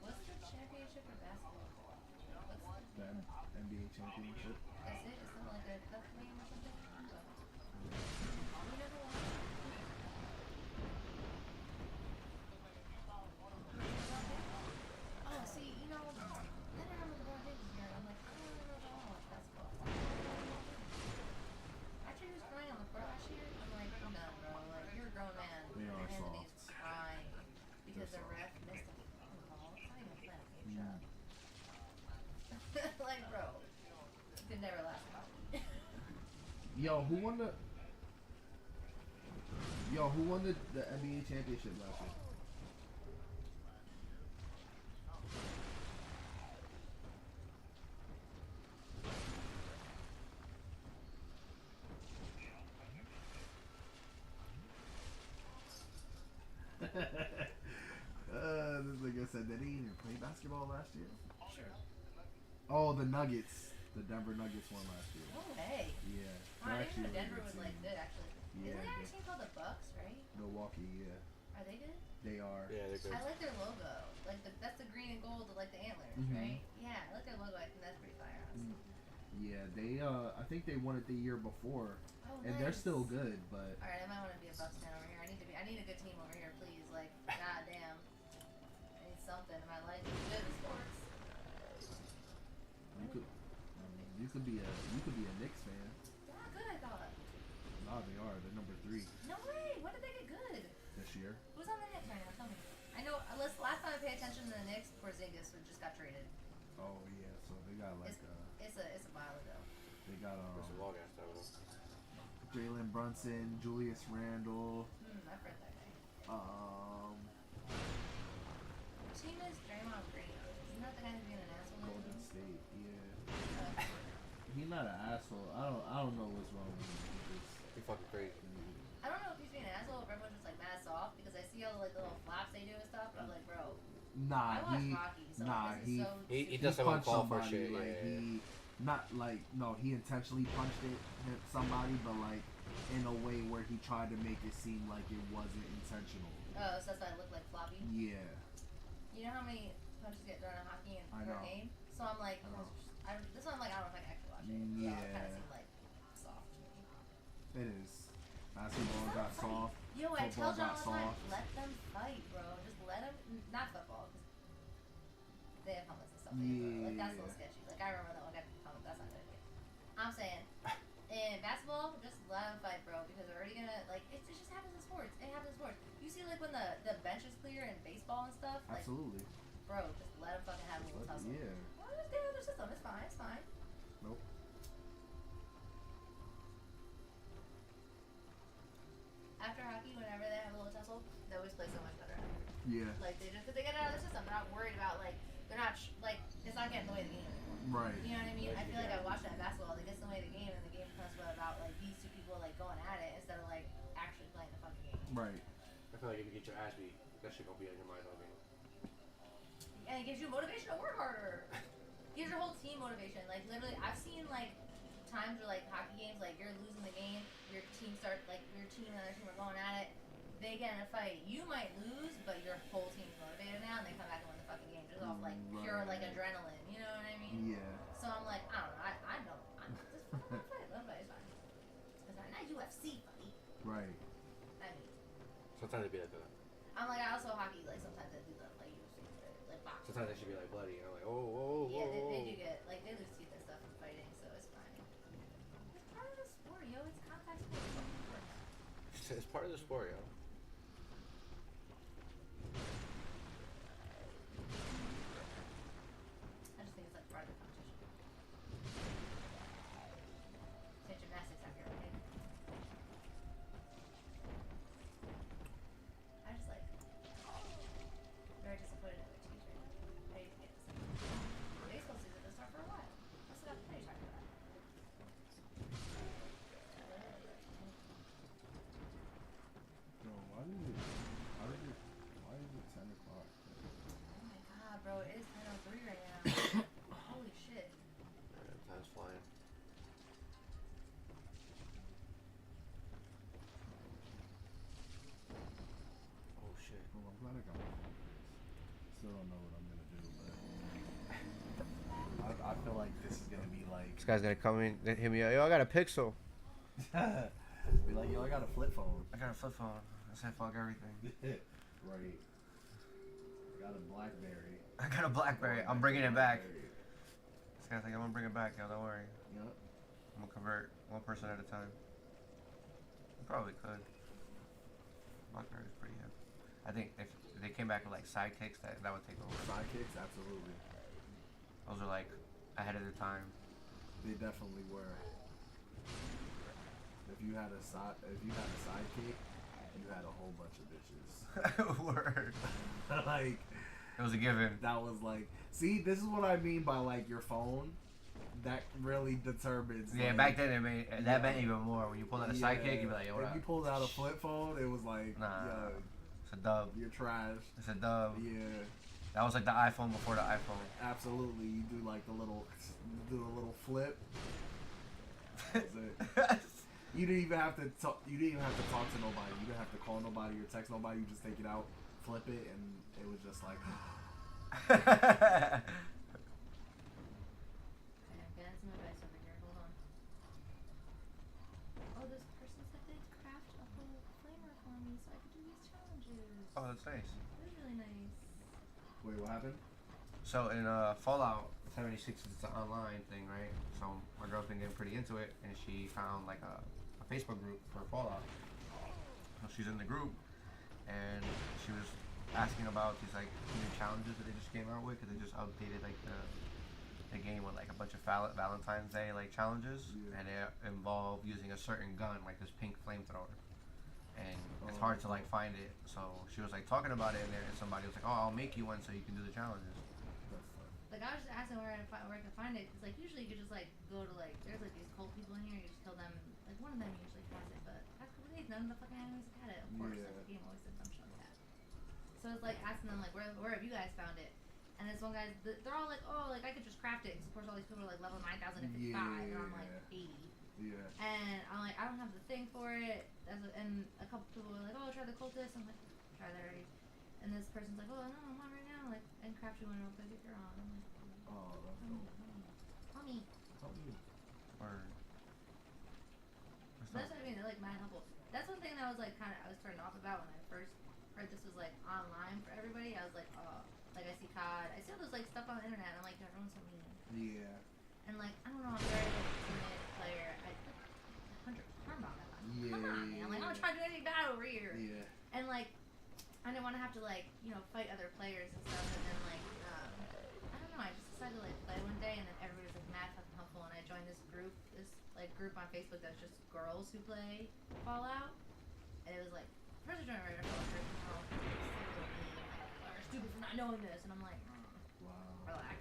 What's the championship for basketball? What's The NBA championship. That's it? It's not like a cup game or something? We never won. Oh, see, you know, then I remember LeBron James was here, and I'm like, I don't really know if I want to watch basketball. After he was crying on the court last year, I'm like, I'm done, bro. Like, you're a grown man. They are And soft. he's crying because the They're ref missed a fucking call. It's not even a plan. Shut up. Like, bro, it could never last about me. Yo, who won the NBA championship last year? This nigga said that he didn't play basketball last year. Sure. Oh, the Nuggets. The Denver Nuggets won last year. No way. Yeah. Oh, I They're didn't know actually a Denver really was good like team. good, actually. Yeah, Isn't there a the- team called the Bucks, right? Milwaukee, yeah. I Are they good? They are. Yeah, they're good. I like their logo. Like that's the green and gold with like the antlers, right? Yeah, I like their logo. I think that's pretty fire. Honestly. Yeah, they. I think they won it the year before, Oh, and nice. they're still good. But All right, I might want to be a Bucks fan over here. I need a good team over here, please. Like, goddamn, I need something in my life to be good at sports. you could be a Knicks fan. They're not good, I thought. Nah, they are. They're number 3 No way. When did they get good? this year. Who's on the Knicks right now? Tell me. I know. Last time I paid attention to the Knicks, Porzingis just got traded. Oh yeah, so they got like It's a while ago. they got That's a long ass time ago. Jalen Brunson, Julius Randle. I've read that guy. What team is Draymond Green on? Isn't that the guy who's being an asshole? Golden State. Yeah, he's not an asshole. I don't know what's wrong with him. He fucking crazy. I don't know if he's being an asshole or if everyone's just like mad soft because I see all the like the little flaps they do and stuff. But I'm like, bro, Nah, I watch hockey, so like, this is so he he does have punched call for somebody. shit. Like Yeah. he not like no, he intentionally punched hit somebody, but like in a way where he tried to make it seem like it wasn't intentional. Oh, so that's why I look like floppy. Yeah. You know how many punches get thrown in hockey in I per know. game? So I'm like, this one I'm like, I don't know if I can actually watch it. So Yeah. it kind of seemed like soft to me. It is. Basketball got soft. Yo, I tell Football John got all the time, soft. let them fight, bro. Just let them. Not football, because they have helmets and stuff. Like that's a little sketchy. Like I remember that one guy with helmet. That's not good. I'm saying, in basketball, just let them fight, bro. Because they're already gonna like. It just happens in sports. It happens in sports. You see, like when the bench is clear in baseball and stuff. Like, Absolutely. bro, just let them fucking have a little tussle. Yeah. Well, just get out of their system. It's fine. It's fine. Nope. After hockey, whenever they have a little tussle, they always play so much better. Yeah. Like they just because they get out of their system. They're not worried about like they're not like it's not getting in the way of the game anymore. Right. You know what I mean? I feel like I watch that basketball. It gets in the way of the game, and the game becomes about like these two people like going at it instead of like actually playing the fucking game. Right. I feel like if you get your ass beat, that shit gonna be on your mind all game. And it gives you motivation to work harder. Gives your whole team motivation. Like literally, I've seen like times where like hockey games, like you're losing the game, your team and the other team are going at it. They get in a fight. You might lose, but your whole team's motivated now, and they come back and win the fucking game just off like pure like adrenaline. You know what I mean? Yeah. So I'm like, I don't know. I know. I'm just fucking fight. Let 'em fight. It's fine. It's not UFC fight. Right. I mean, Sometimes it be like that. I'm like, I also hockey like sometimes they do the like UFC like boxing. Sometimes it should be like bloody. You know, like oh. Yeah, they do get like they lose teeth and stuff from fighting, so it's fine. It's part of the sport, yo. It's contact sport. It's part of the sport, yo. I just think it's like part of the competition. Say gymnastics out here, okay? I just like very disappointed in the teacher. I need to get this. Baseball season doesn't start for a while. I still got plenty of time for that. No, why is it 10 o'clock? Oh my god, bro, it is 10:03 right now. Holy shit. Time's flying. Oh shit. Well, I'm glad I got my phone. Still don't know what I'm gonna do, but I feel like this is gonna be like This guy's gonna come in, hit me up. Yo, I got a Pixel. be like, yo, I got a flip phone. I got a flip phone. I said fuck everything. Right. I got a BlackBerry. I got a BlackBerry. I'm bringing it back. This guy's like, I'm gonna bring it back, yo. Don't worry. Yep. I'm gonna convert one person at a time. I probably could. BlackBerry's pretty hip. I think if they came back with like sidekicks, that would take over. Sidekicks, absolutely. Those are like ahead of their time. They definitely were. If you had a sidekick, you had a whole bunch of bitches. Word. Like It was a given. that was like, see, this is what I mean by like your phone. That really determines. Yeah, like, back then it made that meant even more. When you pulled out a sidekick, you'd be like, yo, what if up? you pulled out a flip phone, it was like, Nah. yo, It's a dub. you're trash. It's a dub. Yeah, That was like the iPhone before the iPhone. absolutely. You do like the little flip. That's it. You didn't even have to talk. You didn't even have to talk to nobody. You didn't have to call nobody or text nobody. You just take it out, flip it, and it was just like. Okay, that's my advice over here. Hold on. Oh, this person said they'd craft a whole flamer for me so I could do these challenges. Oh, that's nice. It was really nice. Wait, what happened? So in Fallout 76, it's an online thing, right? So my girl's been getting pretty into it, and she found like a Facebook group for Fallout. So she's in the group, and she was asking about these like new challenges that they just came out with, because they just updated like the game with like a bunch of Valentine's Day like challenges, and it involved using a certain gun, like this pink flamethrower. And it's hard to like find it, so she was like talking about it in there, and somebody was like, "Oh, I'll make you one so you can do the challenges." Like, I was just asking where I can find it, because, like, usually you could just, like, go to, like, there's, like, these cult people in here, you just kill them, like, one of them usually has it, but after a couple days, none of the fucking enemies have had it, of course, like, the game always said some shit like that. So it's like, asking them, like, where have you guys found it? And this one guy, they're all like, oh, like, I could just craft it, because, of course, all these people are, like, level 9,055, and I'm, like, 80. Yeah. And I'm like, I don't have the thing for it, and a couple people were like, oh, try the cultist, I'm like, try that already. And this person's like, oh, no, I'm on right now, like, and craft you one real quick if you're on. I'm like, Oh, that's dope. help me. Or That's what I mean, they're like mad helpful. That's one thing that I was like I was turned off about when I first heard this was like online for everybody. I was like, oh, like I see COD, I see all those like stuff on the internet, and I'm like, everyone's so mean. Yeah. And like, I don't know, I'm very like timid player. I like 100 harm about that. Yeah. Come on, man. I'm like, I'm not trying to do anything bad over here. Yeah. And like, I didn't want to have to like, you know, fight other players and stuff, and then like, I don't know, I just decided to like play one day, and then everybody was like mad fucking helpful, and I joined this group on Facebook that's just girls who play Fallout, and it was like, first I joined a regular Fallout group, and they're all like, you're stupid for not knowing this, and I'm like, relax.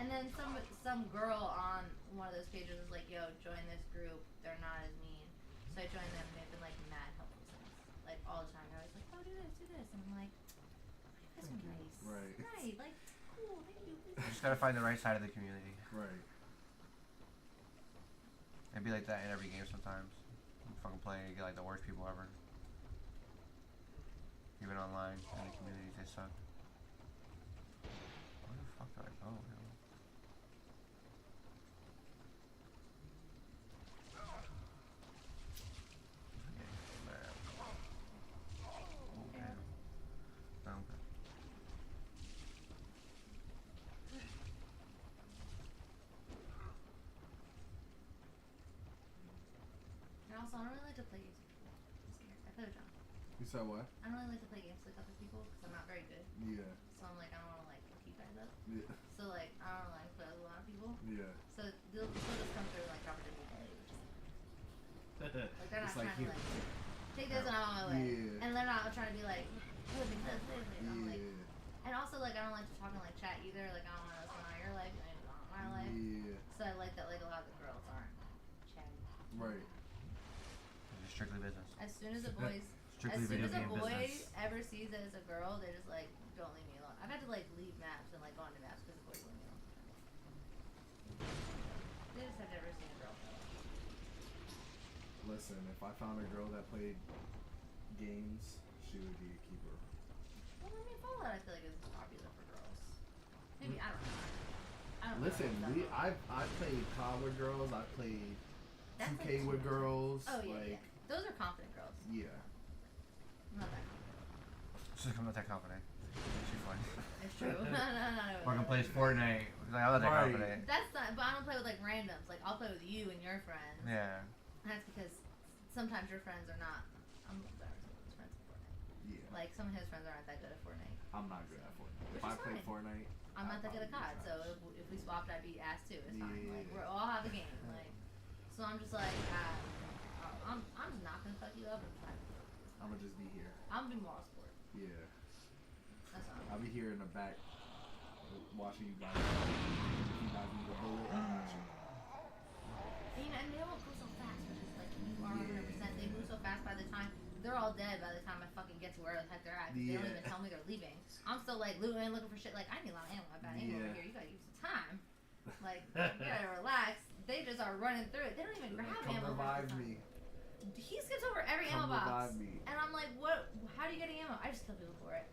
And then some girl on one of those pages was like, yo, join this group, they're not as mean. So I joined them, and they've been like mad helpful since, like all the time. I was like, oh, do this, and I'm like, oh, you guys are nice. Right, like, cool, thank you. you just gotta find the right side of the community. Right. It'd be like that in every game sometimes. You fucking play, you get like the worst people ever. Even online, in the communities, they suck. Where the fuck did I go, yo? Also, I don't really like to play games with people. I'm scared. I play with John. You said what? I don't really like to play games with other people because I'm not very good. Yeah. So I'm like, I don't want to like fuck you guys up. Yeah. So like, I don't like play with a lot of people. Yeah. So they'll just come through like opportunity. Like they're not It's like trying to here. like take this and I'm on my way. Yeah. And they're not trying to be like, play with me, play with me. I'm like, Yeah. and also like I don't like to talk in like chat either. Like I don't want to listen on your life and I don't on my life. Yeah. So I like that like a lot of the girls aren't chatting. Right. It's strictly business. As soon as a boy ever sees it as a girl, they're just like, don't leave me alone. I've had to like leave maps and like go onto maps because the boys leave me alone. They just have never seen a girl. Listen, if I found a girl that played games, she would be a keeper. Well, I mean, Fallout I feel like is popular for girls. Maybe I don't know. I don't Listen, know I played COD with girls. I played That's 2K with girls. Oh yeah, like, yeah. Those are confident girls. Yeah. I'm not that confident. I'm not that confident. She's fine. It's true. no. Fucking plays Fortnite. Like, I'm not that confident. That's not. But I don't play with like randoms. Like I'll play with you and your friends. Yeah. And that's because sometimes your friends are not. I'm better with friends at Fortnite. Yeah. Like some of his friends aren't that good at Fortnite. I'm not good at Fortnite. Which If I is play fine. Fortnite, I'm not that good at COD, so if we swapped, I'd be ass too. It's fine. Like we're all have a game. Like so, I'm just like I'm just not gonna fuck you up. I'm gonna just be here. I'm gonna be moral support. Yeah. That's all. I'll be here in the back, watching you guys. If you guys need a bullet, I got you. And, you know, and they all go so fast, which is like you are 100%. They move so fast by the time they're all dead by the time I fucking get to where the heck they're at. They don't even tell me they're leaving. I'm still like looting, looking for shit. Like I need a lot of ammo. I've got ammo over here. You gotta use some time. Like you gotta relax. They just are running through it. They don't even grab Come ammo. revive me. He skips over every Come ammo box. revive me. And I'm like, what? How do you get ammo? I just kill people for it.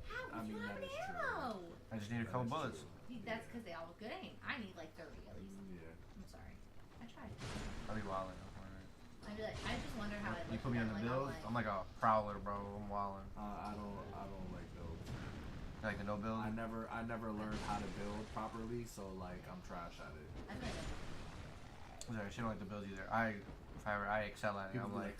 How? I mean, You don't have that any is true. ammo. I just need a couple bullets. That's because they all have good aim. I need like 30 at least. Yeah. I'm sorry. I tried. I'll be wilding. I'd be like, I just wonder how it You looks put me on the like, build. online. I'm like a prowler, bro. I'm wilding. I don't like builds. You like the no build? I never learned how to build properly, so like I'm trash at it. I feel like Sorry, she don't like the builds either. I excel at it. People I'm be like,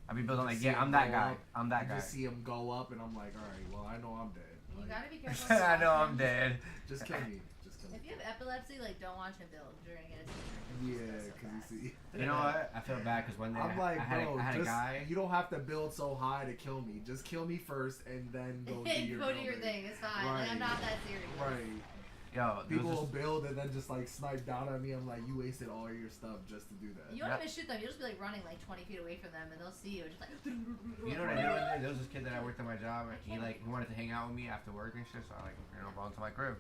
I be building like, just see yeah, I'm him that go guy. up, I'm that you guy. just see him go up, and I'm like, all right, well, I know I'm dead. you Like, gotta be careful. I know watching I'm him. dead. just kill me. Just kill me. If you have epilepsy, like, don't watch him build. You're gonna get a seizure. Yeah, because you see. You know what? I feel bad because one day I'm like, I had a just, guy. you don't have to build so high to kill me. Just kill me first, and then go do your Go do your building. thing. It's fine. Like, I'm Right. not that serious. Right. Yo, People will just, build and then just like snipe down at me. I'm like, you wasted all your stuff just to do that. You don't even shoot them. You'll just be like running like 20 feet away from them, and they'll see you. And just like. you know what I did one day? There was this kid that I worked at my job, and he wanted to hang out with me after work and shit. So I brought him to my crib.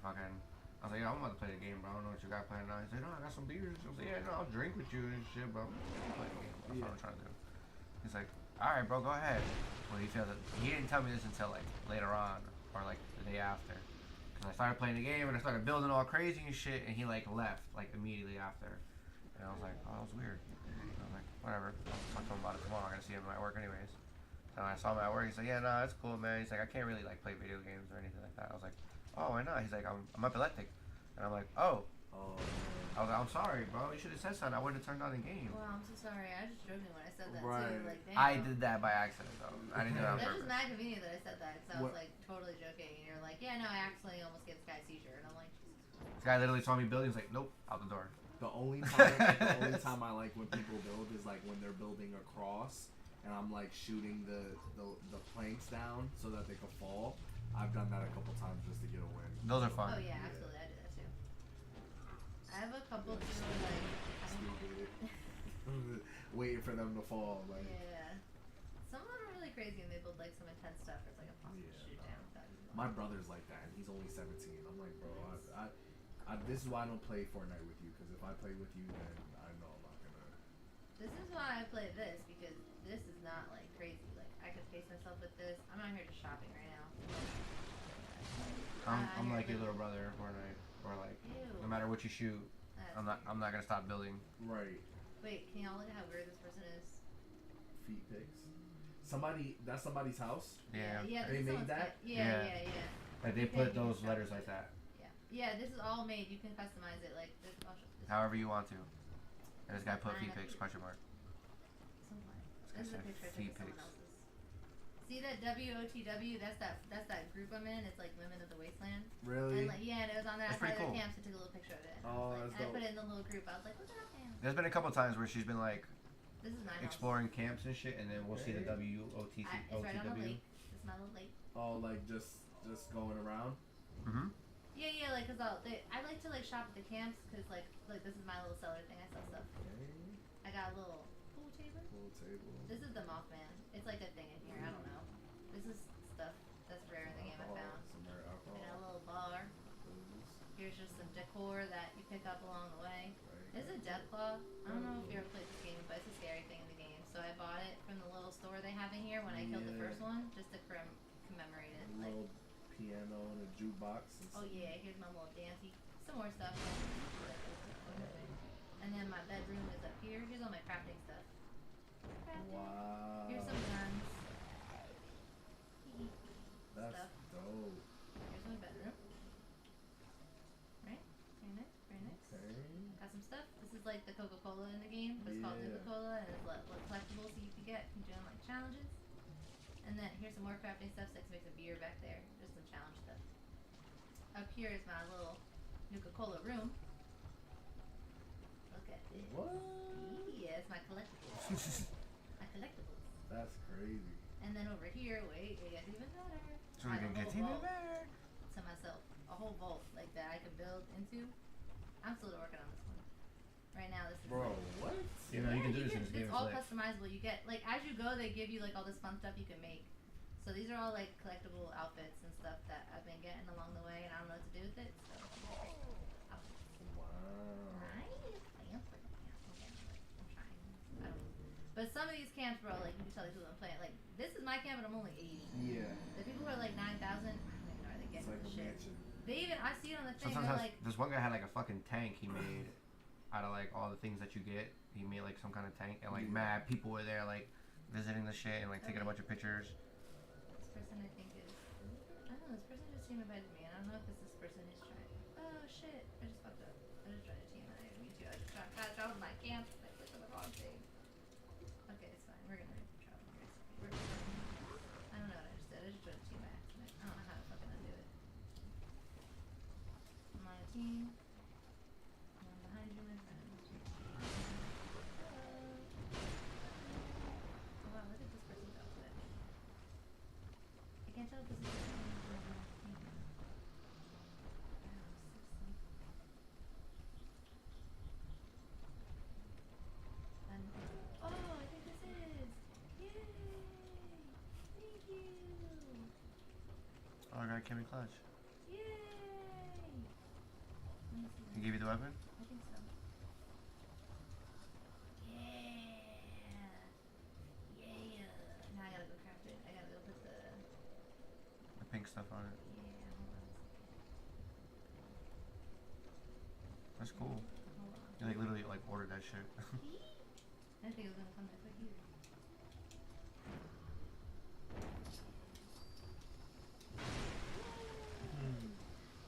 I was like, yo, I'm about to play the game, bro. I don't know what you got playing now. He's like, no, I got some beers. I was like, yeah, no, I'll drink with you and shit, bro. I'm playing the game. That's what I'm trying to do. He's like, all right, bro, go ahead. Well, he didn't tell me this until like later on, or like the day after. Cause I started playing the game and I started building all crazy and shit, and he like left like immediately after. And I was like, oh, that was weird. I was like, whatever. I'll talk to him about it tomorrow. I'm gonna see him at work anyways. So I saw him at work. He's like, yeah, no, that's cool, man. He's like, I can't really like play video games or anything like that. I was like, oh, why not? He's like, I'm epileptic. And I'm like, oh. I was like, I'm sorry, bro. You should have said something. I wouldn't have turned on the game. Well, I'm so sorry. I was just joking when I said that Right. too. Like, damn. I did that by accident, though. I didn't do it on That's just purpose. mad convenient that I said that because I was What- like totally joking, and you're like, yeah, no, I accidentally almost gave this guy a seizure, and I'm like, Jesus. This guy literally saw me building. He's like, nope, out the door. The only time I like when people build is like when they're building across, and I'm like shooting the planks down so that they can fall. I've done that a couple times just to get a win. Those are fun. Oh yeah, absolutely, I do that too. I have a couple too, like, I Still don't did it. Waiting for them to fall. Like, yeah. Some of them are really crazy, and they build like some intense stuff. It's like impossible to shoot down. my brother's like that, and he's only 17. I'm like, bro, this is why I don't play Fortnite with you, because if I play with you, then I know I'm not gonna. This is why I play this, because this is not like crazy. Like I could pace myself with this. I'm out here just shopping right now. I'm like your little brother in Fortnite, or like, no matter what you shoot, I'm not gonna stop building. Right. Wait, can y'all look at how weird this person is? Feet pics. That's somebody's house. Yeah. Yeah. They this is made someone's that? kit. Yeah. Like they put those letters like that. Yeah, this is all made. You can customize it like this. I'll show this. However you want to. And this guy put feet Mine, pics, question mark. This is a said picture I feet took of someone pics. else's. See that WOTW? That's that group I'm in. It's like Women of the Wasteland. Really? And like and it was on there That's outside pretty their cool. camps. I took a little picture of it. Oh, And that's I dope. put it in the little group. I was like, look at that man. There's been a couple times where she's been like This is my house. exploring camps and shit, and then we'll see the It's right on the WOTW. lake. This is my little lake. Oh, like just going around. Mm-hmm. Yeah, like, cause I like to like shop at the camps, cause like this is my little seller thing. I sell stuff. Okay. I got a little pool table. Pool table. This is the Mothman. It's like a thing in here. I don't know. This is stuff that's rare in the game I found. Some rare alcohol. And a little bar. Here's just some decor that you pick up along the way. This is a death claw. I don't know if you ever played this game, but it's a scary thing in the game. So I bought it from the little store they have in here when I killed the first one, just to commemorate it. A little piano and a jukebox. And Oh yeah, here's my little dancey. Some more stuff. And then my bedroom is up here. Here's all my crafting stuff. Wow. Here's some guns. That's stuff. dope. Here's my bedroom. Right? Very nice. Very nice. Okay. Got some stuff. This is like the Coca-Cola in the game. But it's called Yeah. Coca-Cola, and it's what collectibles you can get from doing like challenges. And then here's some more crafting stuff, so I can make some beer back there. Just some challenge stuff. Up here is my little Nuka-Cola room. Look at it. What? Yeah, it's my collectibles. My collectibles. That's crazy. And then over here, wait, it gets even better. So we I have can a get little even vault better. to myself. A whole vault like that I can build into. I'm still working on this one. Right now, this is Bro, like, what? You know, you can do this in this game. it's all customizable. You get like as you go, they give you like all this fun stuff you can make. So these are all like collectible outfits and stuff that I've been getting along the way, and I don't know what to do with it. So outfits. Wow. Right? I'm trying. I don't. but I'm only 80. Yeah. The people who are like 9,000, I don't even know where they get It's like this a shit. mansion. They even, I see it on the thing, Sometimes they're like, this one guy had like a fucking tank he made out of like all the things that you get. He made like some kind of tank, and like mad people were there like visiting the shit and like taking a bunch of pictures. this person I think is, I don't know, this person just team invited me, and I don't know if it's this person who's trying, oh shit, I just fucked up. I just tried to team invite me too. I just got out of my camp, I clicked on the wrong thing. Okay, it's fine, we're gonna travel grace. I don't know what I just did, I just tried to team by accident. I don't know how to fucking undo it. I'm on a team. I'm behind you, my friend. Oh wow, look at this person's outfit. I can't tell if this is the same one or the team. Wow, sexy. Oh, I think this is. Yay! Thank you. Oh, I got a Kimmy Clutch. Yay! Let me see He that. gave you the weapon? I think so. Yeah. Yeah. Now I gotta go craft it. I gotta go put the. The pink stuff on it. Yeah, hold on a second. That's cool. Hold on. You like literally like ordered that shit. I didn't think it was gonna come that quick either.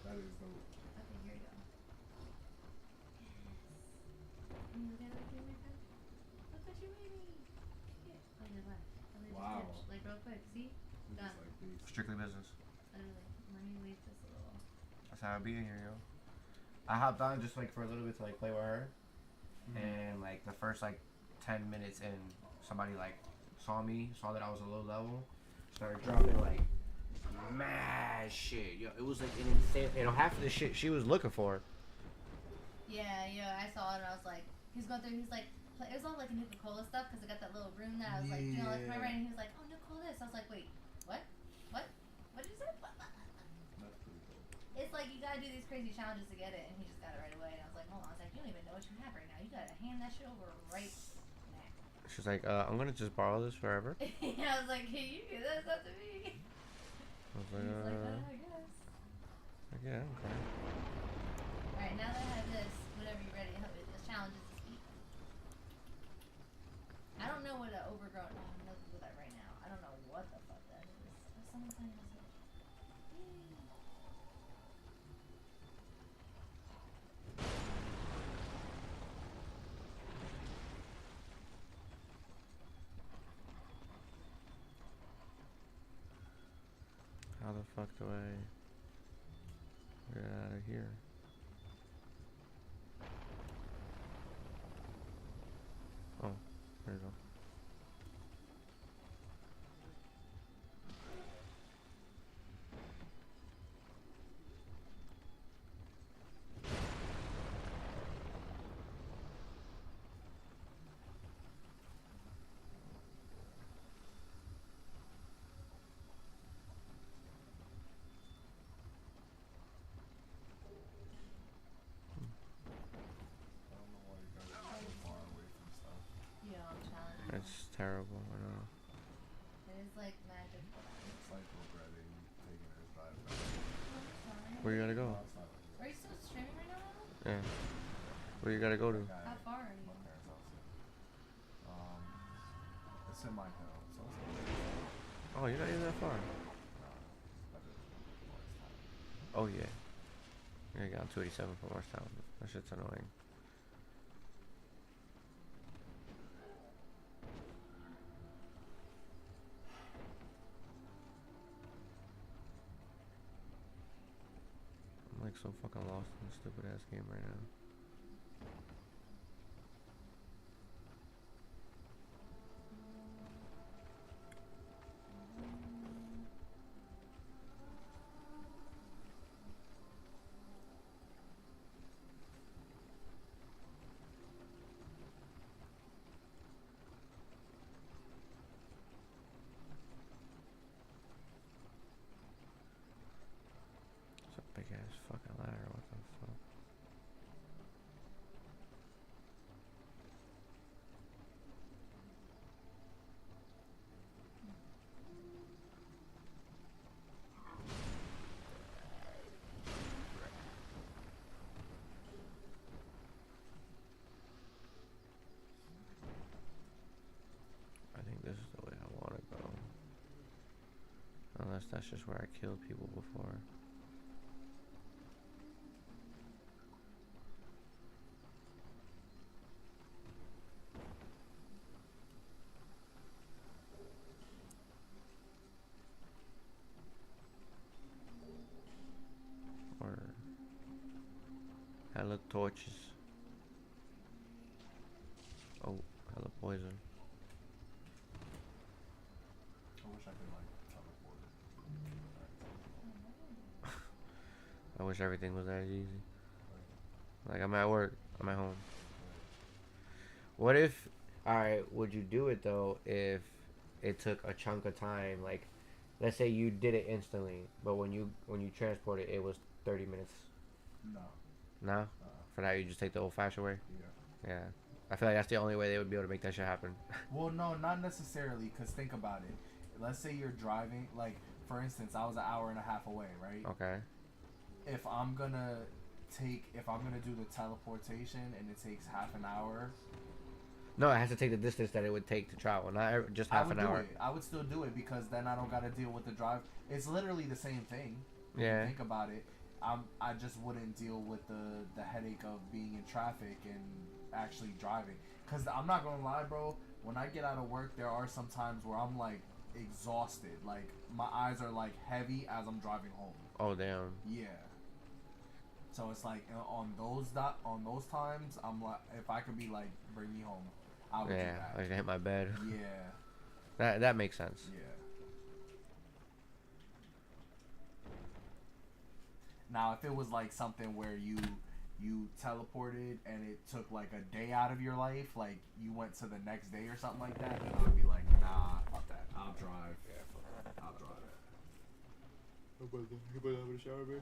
That is dope. Okay, here we go. Yes. Can you look at everything, my friend? Look what you made me. Yeah. Oh, you're left. Oh, they Wow. just ditched. Like real quick. See? It's Done. just like these. Strictly business. Literally. Let me leave this a little. That's how I be in here, yo. I hopped on just like for a little bit to like play with her, and like the first like 10 minutes in, somebody like saw that I was a low level, started dropping like mad shit. Yo, it was like an insane. You know, half of the shit she was looking for. Yeah, I saw it and I was like, he's going through, he's like, it was all like Nuka-Cola stuff because I got that little room that I was like, you know, like right, and he was like, oh, Nuka-Cola this. I was like, wait, what? What? What did you say? That's pretty cool. It's like you gotta do these crazy challenges to get it, and he just got it right away. And I was like, hold on, I was like, you don't even know what you have right now. You gotta hand that shit over right now. She's like, I'm gonna just borrow this forever. I was like, hey, you give that stuff to me. I was He's like, like, I guess. yeah, okay. Alright, now that I have this, whenever you're ready, help me. This challenge is to speak. I don't know what an overgrown. Oh, I'm looking for that right now. I don't know what the fuck that is. Oh, someone's sending a message. Yay. How the fuck do I get out of here? Oh, there you go. I don't know why you guys are so far away from stuff. Yeah, I'm challenging. It's terrible, I know. It is like magic. It's like regretting taking a drive back. Where you gotta go? No, it's not like Are you still streaming right now? Yeah. Where you gotta go to? How far are you? My parents' house. It's in my town, so it's not Oh, you're not even that far. better than Morristown. Oh yeah. You're gonna get on 287 from Morristown. That shit's annoying. I'm like so fucking lost in this stupid ass game right now. It's a big ass fucking ladder, what the fuck? Unless that's just where I killed people before. Or hella torches. Oh, hella poison. I wish I could like teleport. I wish everything was that easy. Like I'm at work, I'm at home. What if, alright, would you do it though if it took a chunk of time? Like, let's say you did it instantly, but when you transport it, it was 30 minutes. No. No? For that, you just take the old-fashioned way? Yeah. Yeah. I feel like that's the only way they would be able to make that shit happen. Well, no, not necessarily, because think about it. Let's say you're driving, like, for instance, I was an hour and a half away, right? Okay. If I'm gonna do the teleportation and it takes half an hour. No, it has to take the distance that it would take to travel, not just half an hour. I would still do it because then I don't gotta deal with the drive. It's literally the same thing. Yeah. If you think about it. I just wouldn't deal with the headache of being in traffic and actually driving. Cause I'm not gonna lie, bro. When I get out of work, there are some times where I'm like exhausted. Like my eyes are like heavy as I'm driving home. Oh damn. Yeah. So it's like on those times, I'm like, if I could be like, bring me home, I would do that. I can hit my bed. Yeah. That makes sense. Yeah. Now, if it was like something where you teleported and it took like a day out of your life, like you went to the next day or something like that, then I'd be like, nah, fuck that. I'll drive. Yeah, fuck that. I'll drive. You better have a shower, babe?